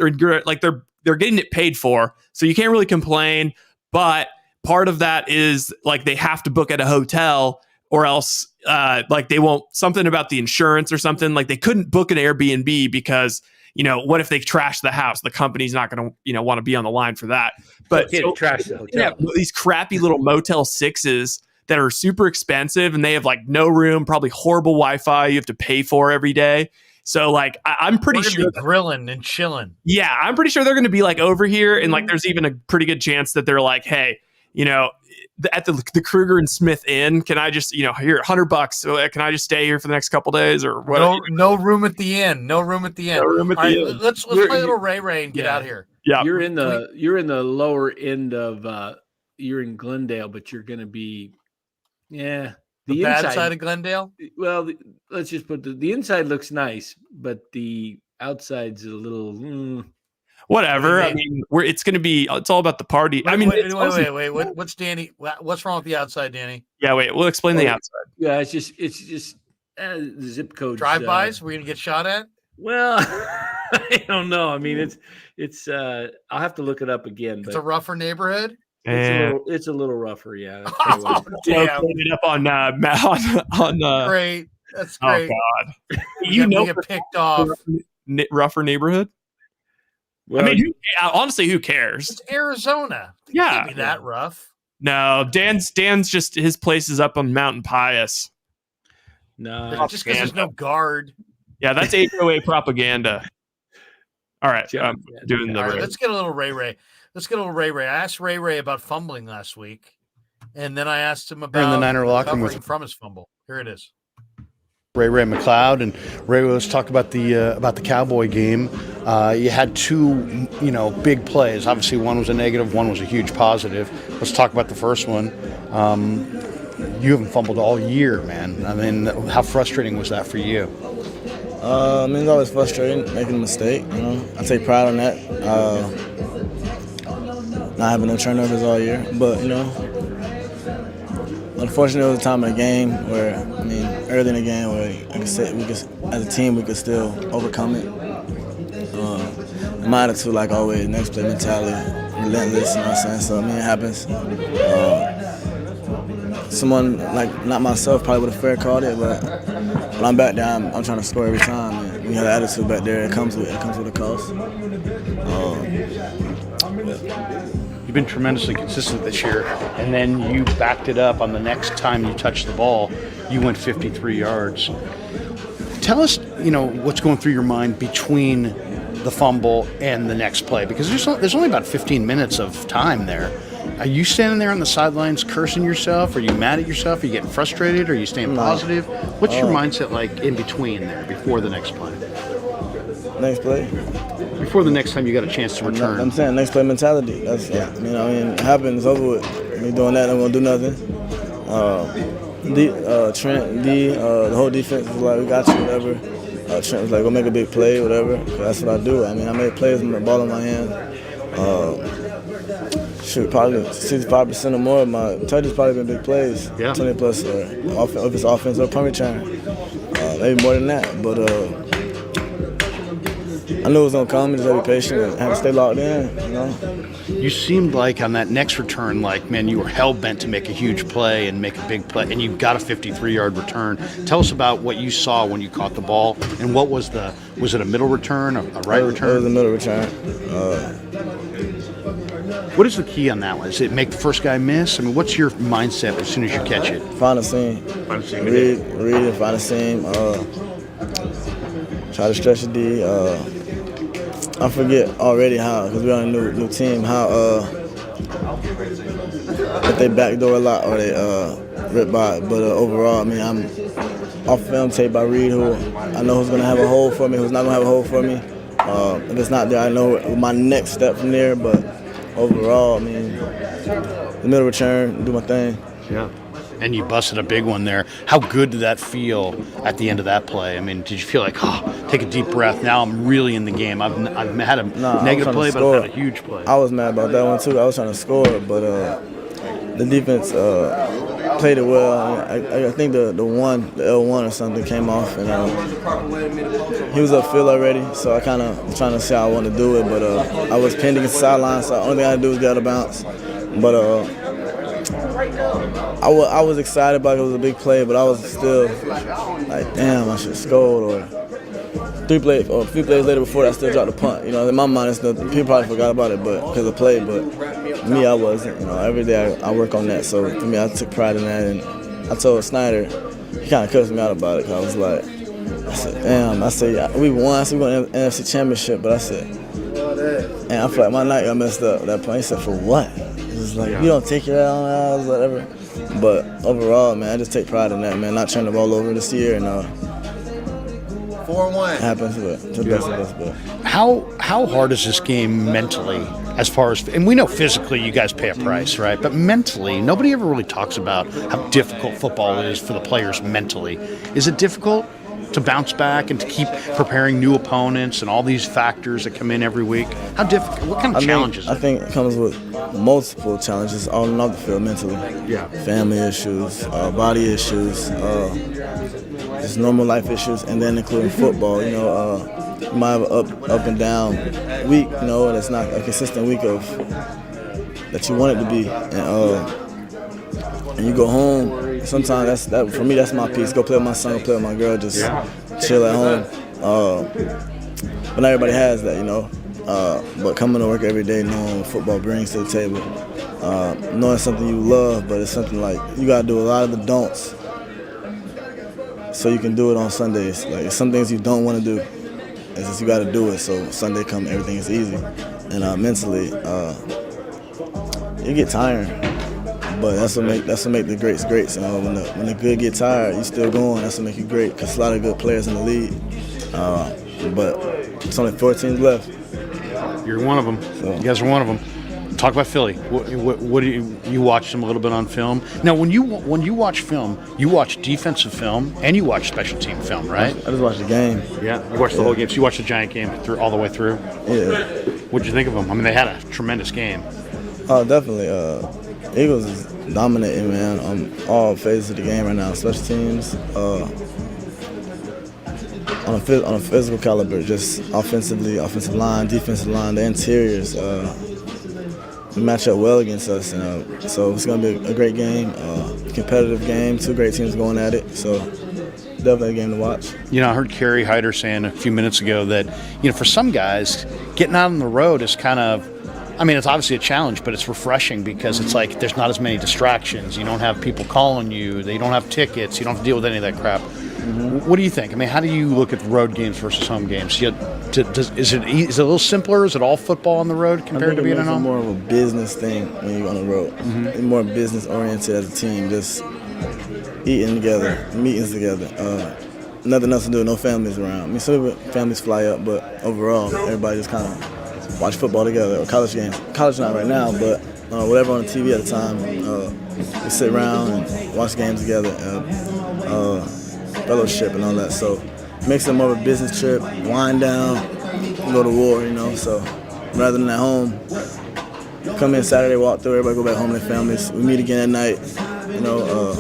like they're getting it paid for. So you can't really complain. But part of that is like they have to book at a hotel or else like they won't, something about the insurance or something. Like they couldn't book an Airbnb because, what if they trash the house? The company's not going to, want to be on the line for that. But trash the hotel. Yeah, these crappy little Motel 6s that are super expensive and they have like no room, probably horrible Wi-Fi you have to pay for every day. So like I'm pretty sure grilling and chilling. Yeah, I'm pretty sure they're going to be like over here, and like there's even a pretty good chance that they're like, hey, at the Kruger and Smith Inn, can I just, here, $100? So can I just stay here for the next couple days or what? No room at the inn. No room at the end. No room at the end. Let's play a little Ray and get out here. Yeah, you're in the lower end of you're in Glendale, but you're going to be the bad side of Glendale. Well, let's just put the inside looks nice, but the outside's a little. Whatever. I mean, it's going to be. It's all about the party. I mean, wait. What's Danny? What's wrong with the outside, Danny? Yeah, wait. We'll explain the outside. Yeah, it's just the zip code. Drive-bys. We're going to get shot at. Well, I don't know. I mean, it's. I'll have to look it up again. But it's a rougher neighborhood. It's a little rougher. Yeah. Oh, damn. It up on great. That's great. Oh God. Get picked off. Rougher neighborhood. Well, I mean, honestly, who cares? It's Arizona. It can't be that rough. No, Dan's just his place is up on Mountain Pius. No, just because there's no guard. Yeah, that's HOA propaganda. All right, doing the. All right, let's get a little Ray. I asked Ray about fumbling last week, and then I asked him about in the Niner locker room from his fumble. Here it is. Ray McLeod, and Ray was talking about the Cowboy game. You had two, big plays. Obviously, one was a negative, one was a huge positive. Let's talk about the first one. You haven't fumbled all year, man. I mean, how frustrating was that for you? I mean, it's always frustrating making a mistake. I take pride on that. Not having no turnovers all year, but unfortunately, it was a time in the game where, early in the game where as a team, we could still overcome it. My attitude, like always, next play mentality, relentless, you know what I'm saying? So, it happens. Someone, like, not myself, probably would have fair called it, but when I'm back there, I'm trying to score every time. And when you have an attitude back there, it comes with a cost. You've been tremendously consistent this year, and then you backed it up on the next time you touched the ball. You went 53 yards. Tell us, what's going through your mind between the fumble and the next play, because there's only about 15 minutes of time there. Are you standing there on the sidelines cursing yourself? Are you mad at yourself? Are you getting frustrated? Are you staying positive? What's your mindset like in between there, before the next play? Next play? Before the next time you got a chance to return. I'm saying next play mentality. That's it happens, it's over with. Me doing that, I'm going to do nothing. Trent, the whole defense was like, we got you, whatever. Trent was like, go make a big play, whatever. That's what I do. I make plays with the ball in my hand. Probably 65% or more of my touches probably been big plays. Yeah. 20 plus, if it's offense or punt return. Maybe more than that, but I knew it was going to come. Just had to be patient and had to stay locked in, You seemed like on that next return, you were hell-bent to make a huge play and make a big play, and you got a 53-yard return. Tell us about what you saw when you caught the ball, and what was it a middle return, a right return? It was a middle return. What is the key on that one? Is it make the first guy miss? What's your mindset as soon as you catch it? Find a seam. Read and find a seam. Try to stretch the D. I forget already how, because we're on a new team, how if they backdoor a lot or they rip by. But overall, I'm off film tape by Reed, who I know who's going to have a hole for me, who's not going to have a hole for me. If it's not there, I know my next step from there. But overall, the middle return, do my thing. Yeah. And you busted a big one there. How good did that feel at the end of that play? Did you feel like, take a deep breath, now I'm really in the game? I've had a negative play, but I've had a huge play. I was mad about that one too. I was trying to score, but the defense played it well. I think the L1 or something came off, and he was upfield already, so I kind of trying to see how I want to do it, but I was pinned against the sideline, so the only thing I had to do was get out of bounds. But I was excited about it. It was a big play, but I was still like, damn, I should scored, or a few plays later before that, I still dropped the punt. You know, in my mind, people probably forgot about it, but because of play. But me, I wasn't. You know, every day I work on that. So for me, I took pride in that, and I told Snyder, he kind of cussed me out about it, because I was like, I said, damn. I said, we won. I said, we won the NFC Championship, but I said, and I feel like my night got messed up at that point. He said, for what? It was like, you don't take your own, whatever. But overall, man, I just take pride in that, man. Not turning the ball over this year, and 4-1 happens to the best of us. But How hard is this game mentally, as far as, and we know physically you guys pay a price, right? But mentally, nobody ever really talks about how difficult football is for the players mentally. Is it difficult to bounce back and to keep preparing new opponents and all these factors that come in every week? How difficult? What kind of challenges? I think it comes with multiple challenges on and off the field mentally. Yeah. Family issues, body issues, just normal life issues, and then including football. You know, you might have an up and down week. You know, that's not a consistent week of that you want it to be, and you go home. Sometimes that for me, that's my piece. Go play with my son, go play with my girl, just chill at home. But not everybody has that, you know. But coming to work every day, knowing what football brings to the table, knowing something you love, but it's something like you gotta do a lot of the don'ts, so you can do it on Sundays. Like some things you don't want to do, it's just you gotta do it. So Sunday come, everything is easy, and mentally, you get tired. But that's what make the greats greats. When the good get tired, you still going. That's what make you great. Cause a lot of good players in the league. But it's only 4 teams left. You're one of them. So. You guys are one of them. Talk about Philly. What do you watched them a little bit on film? Now, when you watch film, you watch defensive film and you watch special team film, right? I just watched the game. Yeah, you watched the whole game. So you watched the Giant game all the way through. Yeah. What'd you think of them? I mean, they had a tremendous game. Oh, definitely. Eagles is dominating, man, on all phases of the game right now. Special teams, on a physical caliber, just offensively, offensive line, defensive line, the interiors. We match up well against us, so it's going to be a great game, competitive game. 2 great teams going at it, so definitely a game to watch. You know, I heard Kerry Hyder saying a few minutes ago that, you know, for some guys, getting out on the road is kind of, I mean, it's obviously a challenge, but it's refreshing because it's like there's not as many distractions. You don't have people calling you. They don't have tickets. You don't have to deal with any of that crap. Mm-hmm. What do you think? I mean, how do you look at road games versus home games? Is it a little simpler? Is it all football on the road compared to being at home? It's more of a business thing when you're on the road. Mm-hmm. It's more business-oriented as a team, just eating together, meetings together. Nothing else to do, no families around. I mean, some families fly up, but overall, everybody just kind of watch football together, or college games. College not right now, but whatever on the TV at the time, we sit around and watch games together, fellowship and all that. So it makes it more of a business trip, wind down, go to war, you know. So rather than at home, come in Saturday, walk through, everybody go back home to their families. We meet again at night, you know.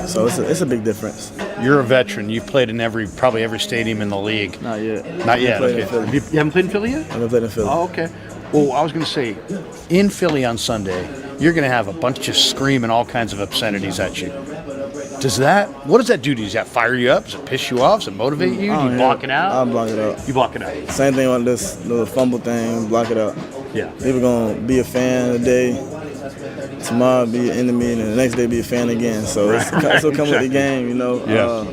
So it's a big difference. You're a veteran. You've played in probably every stadium in the league. Not yet. Not yet. Okay. You haven't played in Philly yet? I haven't played in Philly. Oh, okay. Well, I was going to say, in Philly on Sunday, you're going to have a bunch just screaming all kinds of obscenities at you. What does that do to you? Does that fire you up? Does it piss you off? Does it motivate you? Do you block it out? I block it out. You block it out. Same thing with this little fumble thing, block it out. Yeah. People going to be a fan today, tomorrow be an enemy, and the next day be a fan again. So it's will come with the game, you know. Yeah.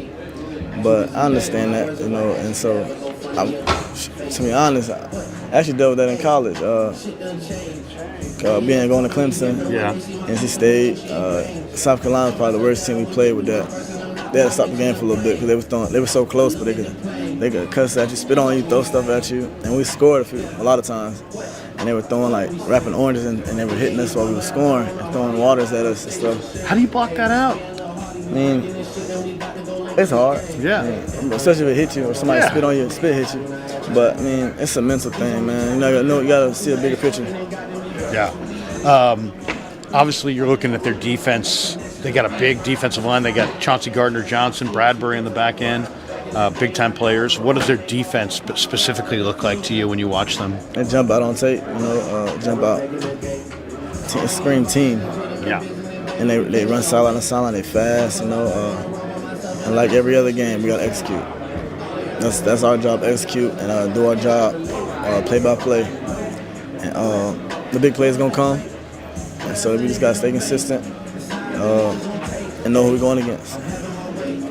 But I understand that, you know, and so, to be honest, I actually dealt with that in college. Going to Clemson, NC State, South Carolina was probably the worst team we played with that. They had to stop the game for a little bit because they were so close, but they could cuss at you, spit on you, throw stuff at you, and we scored a lot of times. And they were throwing wrapping oranges and they were hitting us while we were scoring and throwing waters at us and stuff. How do you block that out? I mean, it's hard. Yeah. I mean, especially if it hits you or somebody spit on you and hit you. But I mean, it's a mental thing, man. You gotta see a bigger picture. Yeah. Obviously, you're looking at their defense. They got a big defensive line. They got Chauncey Gardner-Johnson, Bradbury in the back end, big-time players. What does their defense specifically look like to you when you watch them? They jump out on tape, jump out, scream team. Yeah. And they run sideline to sideline. They fast, and like every other game, we got to execute. That's our job, execute and do our job, play by play. And the big play is gonna come, and so we just gotta stay consistent and know who we're going against.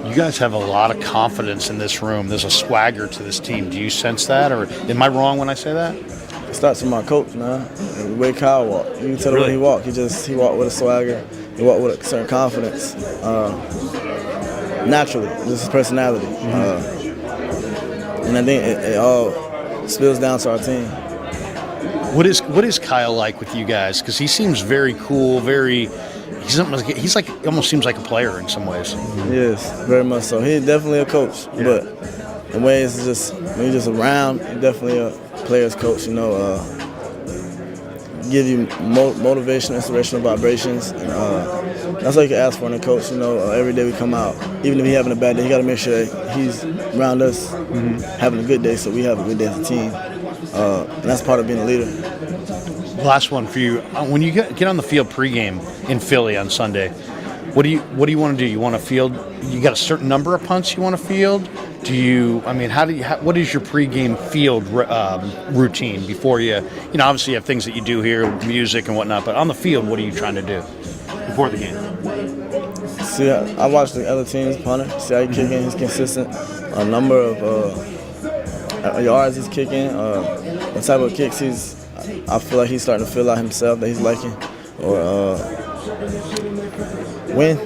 You guys have a lot of confidence in this room. There's a swagger to this team. Do you sense that, or am I wrong when I say that? It starts from our coach, man. The way Kyle walked, you can tell the way he walked. He walked with a swagger. He walked with a certain confidence, naturally, just his personality. And I think it all spills down to our team. What is Kyle like with you guys? Because he seems very cool, he's like almost seems like a player in some ways. Yes, very much so. He's definitely a coach, but in ways just when you're just around, he's definitely a player's coach. Give you motivation, inspirational vibrations, and that's all you can ask for in a coach. Every day we come out, even if he's having a bad day, you got to make sure that he's around us having a good day, so we have a good day as a team. And that's part of being a leader. Last one for you. When you get on the field pregame in Philly on Sunday, what do you want to do? You want to field? You got a certain number of punts you want to field? What is your pregame field routine before you? Obviously you have things that you do here, music and whatnot. But on the field, what are you trying to do before the game? See, I watch the other teams punter. See how he kicking. He's consistent. A number of yards he's kicking. What type of kicks I feel like he's starting to feel out himself that he's liking, or win.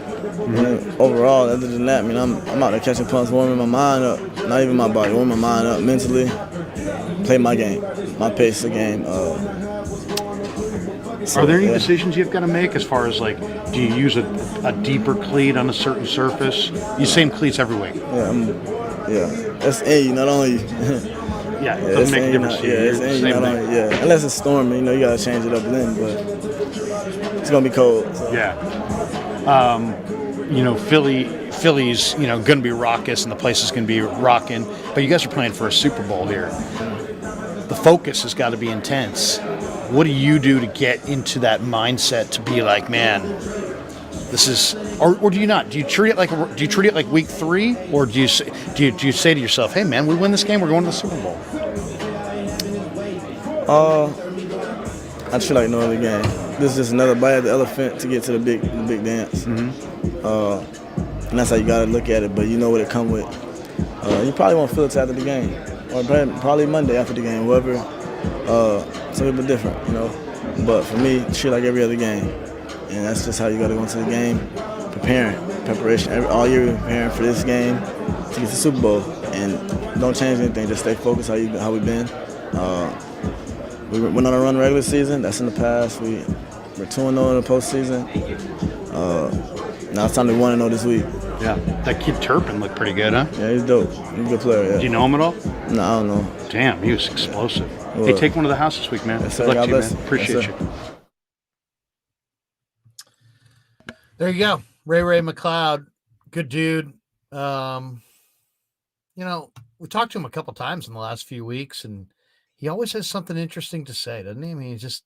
Overall, other than that, I'm out there catching punts, warming my mind up. Not even my body, warming my mind up mentally. Play my game, my pace of game. Are there any decisions you've got to make as far as do you use a deeper cleat on a certain surface? You same cleats every week. Yeah. That's A, not only. Yeah, it doesn't make a difference. Unless it's storming, you got to change it up then, but it's going to be cold. So. Yeah. Philly's, going to be raucous and the place is going to be rocking, but you guys are playing for a Super Bowl here. The focus has got to be intense. What do you do to get into that mindset to be like, man, this is, or do you not? Do you treat it like week 3, or do you say to yourself, hey man, we win this game, we're going to the Super Bowl? I treat like no other game. This is just another bite of the elephant to get to the big dance. And that's how you got to look at it. But you know what it come with. You probably won't feel it after the game, or probably Monday after the game. Whoever. Some people different, But for me, treat like every other game, and that's just how you got to go into the game, preparation. All year preparing for this game to get to the Super Bowl, and don't change anything. Just stay focused how we've been. We went on a run regular season. That's in the past. We're 2-0 in the postseason. Now it's time to 1-0 this week. Yeah, that kid Turpin looked pretty good, huh? Yeah, he's dope. He's a good player. Yeah. Do you know him at all? No, I don't know. Damn, he was explosive. Well, hey, take one of the house this week, man. Yes, good luck to you, man. Appreciate you. There you go. Ray McLeod, good dude. We talked to him a couple times in the last few weeks, and he always has something interesting to say, doesn't he? I mean, he's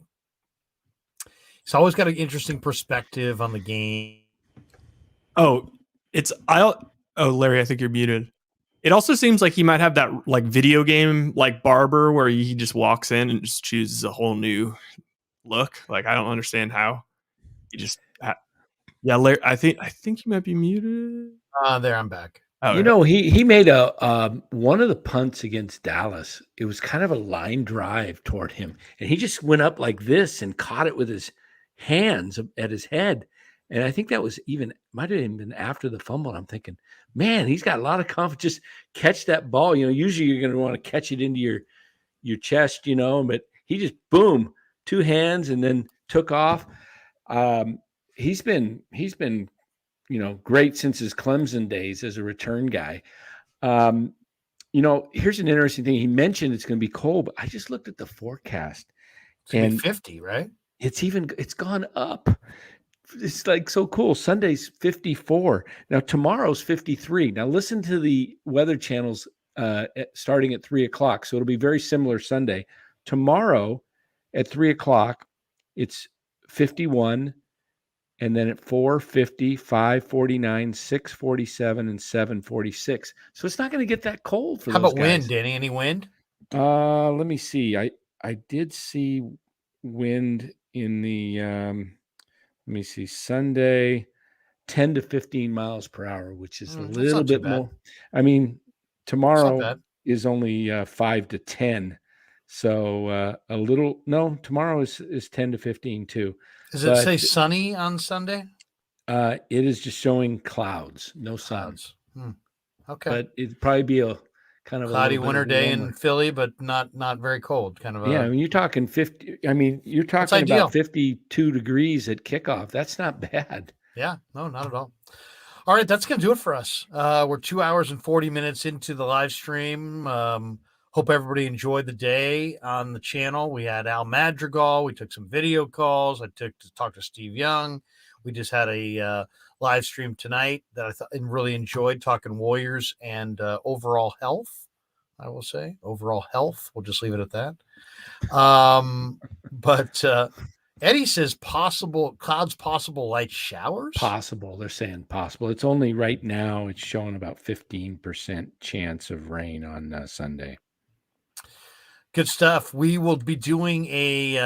always got an interesting perspective on the game. Larry, I think you're muted. It also seems like he might have that video game Barber where he just walks in and just chooses a whole new look. I don't understand how he just. Larry, I think you might be muted. There, I'm back. Oh, he made a one of the punts against Dallas. It was kind of a line drive toward him, and he just went up like this and caught it with his hands at his head. And I think that might have even been after the fumble. I'm thinking, man, he's got a lot of confidence. Just catch that ball. Usually you're going to want to catch it into your chest, but he just boom, 2 hands and then took off. He's been great since his Clemson days as a return guy. Here's an interesting thing. He mentioned it's going to be cold, but I just looked at the forecast. It's going to be 50, right? It's gone up. It's like so cool. Sunday's 54. Now tomorrow's 53. Now listen to the Weather Channel's starting at 3:00. So it'll be very similar Sunday. Tomorrow at 3:00, it's 51. And then at 4:50, 5:49, 6:47, and 7:46. So it's not going to get that cold for How those about guys. wind, Danny? Any wind? Let me see. I did see wind in the let me see, Sunday, 10 to 15 miles per hour, which is a little bit more. I mean, tomorrow is only 5 to 10. So tomorrow is 10 to 15 too. Does it say sunny on Sunday? It is just showing clouds, no sun. Okay. But it'd probably be a kind of cloudy winter day in Philly, but not very cold. Kind of. I mean, you're talking 50. I mean, you're talking about 52 degrees at kickoff. That's not bad. Yeah, no, not at all. All right, that's going to do it for us. We're 2 hours and 40 minutes into the live stream. Hope everybody enjoyed the day on the channel. We had Al Madrigal. We took some video calls. I talked to Steve Young. We just had a live stream tonight that I thought and really enjoyed, talking Warriors and overall health. I will say overall health. We'll just leave it at that. But Eddie says clouds, possible light showers. Possible. They're saying possible. It's only right now. It's showing about 15% chance of rain on Sunday. Good stuff. We will be doing a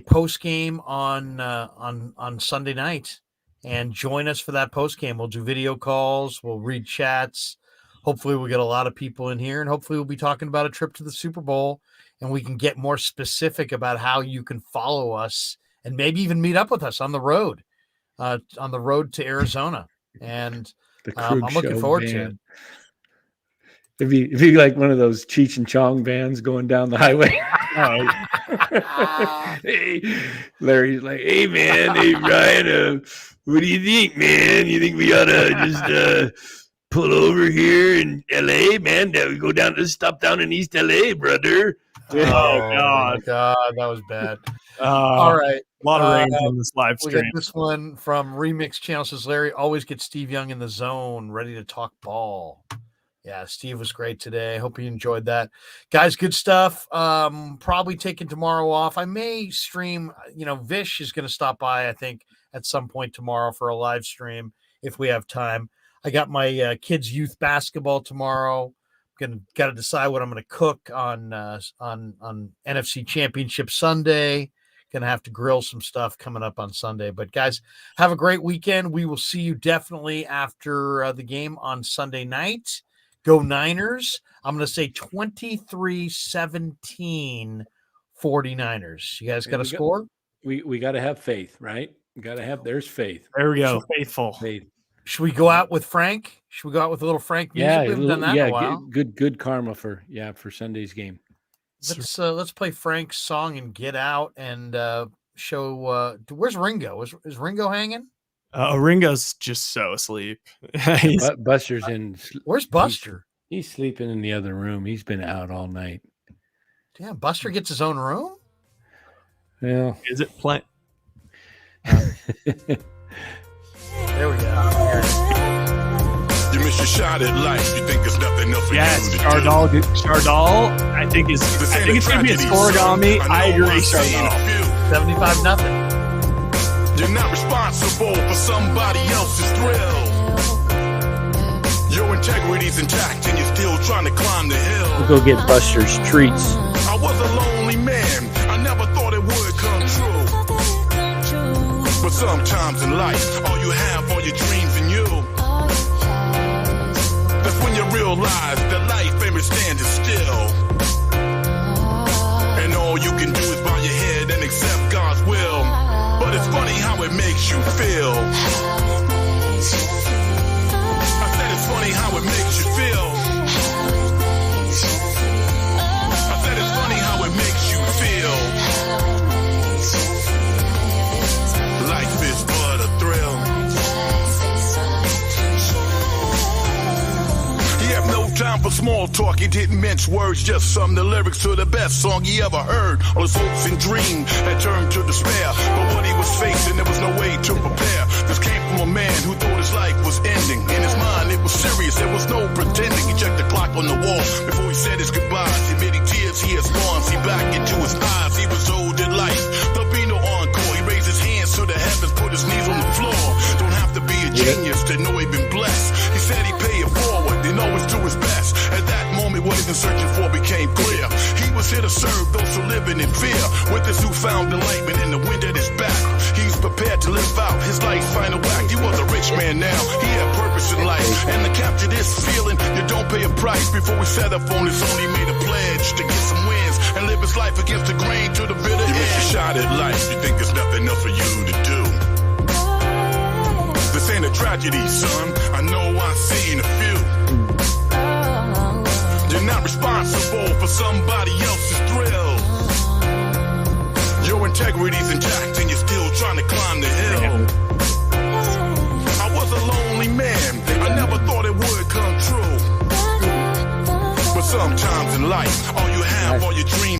post game on Sunday night, and join us for that post game. We'll do video calls. We'll read chats. Hopefully, we'll get a lot of people in here, and hopefully, we'll be talking about a trip to the Super Bowl, and we can get more specific about how you can follow us and maybe even meet up with us on the road to Arizona. And I'm looking forward to it. If you like one of those Cheech and Chong vans going down the highway. Hey, Larry's like, hey, man, hey, Ryan, what do you think, man? You think we ought to just pull over here in L.A., man? That we go stop down in East L.A., brother. Oh, God, that was bad. All right. A lot of rain on this live stream. We got this one from Remix Channel. Says, Larry, always get Steve Young in the zone, ready to talk ball. Yeah, Steve was great today. I hope you enjoyed that. Guys, good stuff. Probably taking tomorrow off. I may stream, Vish is going to stop by, I think, at some point tomorrow for a live stream if we have time. I got my kids' youth basketball tomorrow. Got to decide what I'm going to cook on NFC Championship Sunday. Going to have to grill some stuff coming up on Sunday. But, guys, have a great weekend. We will see you definitely after the game on Sunday night. Go Niners. I'm going to say 23-17 49ers. You guys got a score? We got to have faith, right? We got to have, there's faith. There we go. Faithful. Faith. Should we go out with Frank? Should we go out with a little Frank music? Yeah, we haven't done that in a while. Good karma for Sunday's game. Let's play Frank's song and get out and show. Where's Ringo? Is Ringo hanging? Ringo's just so asleep. Buster's in. Where's Buster? He's sleeping in the other room. He's been out all night. Damn, Buster gets his own room? Well, is it playing? There we go. You miss your shot at life. You think there's nothing else for you to Chardal, I think it's going to be a scoregami. I agree, Chardal. 75-0. You're not responsible for somebody else's thrill. Your integrity's intact and you're still trying to climb the hill. We'll go get Buster's treats. I was a lonely man. I never thought it would come true. But sometimes in life, all you have are your dreams and you. That's when you realize that life ain't standing still. And all you can do is bow your head and accept God's will. But it's funny how it makes you feel. I said it's funny how it makes you feel. I said it's funny how it makes you feel. Life is but a thrill. You have no time for small talk, he didn't mince words, just sum the lyrics to the best song he ever heard. All his hopes and dreams had turned to despair, but what he was facing, there was no way to prepare. This came from a man who thought his life was ending. In his mind, it was serious, there was no pretending. He checked the clock on the wall before he said his goodbyes. Emitting tears, he has gone, see back into his eyes. He was old in life, there'll be no encore. He raised his hands to the heavens, put his knees on the floor. Don't have to be a genius to know he'd been blessed. He said he'd pay it forward, and always do his best. At that moment, what he's been searching for became clear. He was here to serve those who living in fear. With his newfound enlightenment in the wind at his back, he's prepared to live out his life's final act. He was a rich man now, he had purpose in life. And to capture this feeling, you don't pay a price. Before we set up on his own, he made a pledge to get some wins and live his life against the grain to the bitter end. You miss your shot at life, you think there's nothing else for you to do. This ain't a tragedy, son, I know I've seen a few. You're not responsible for somebody else's thrill. Your integrity's intact and you're still trying to climb the hill. I was a lonely man, I never thought it would come true. But sometimes in life, all you have are your dreams.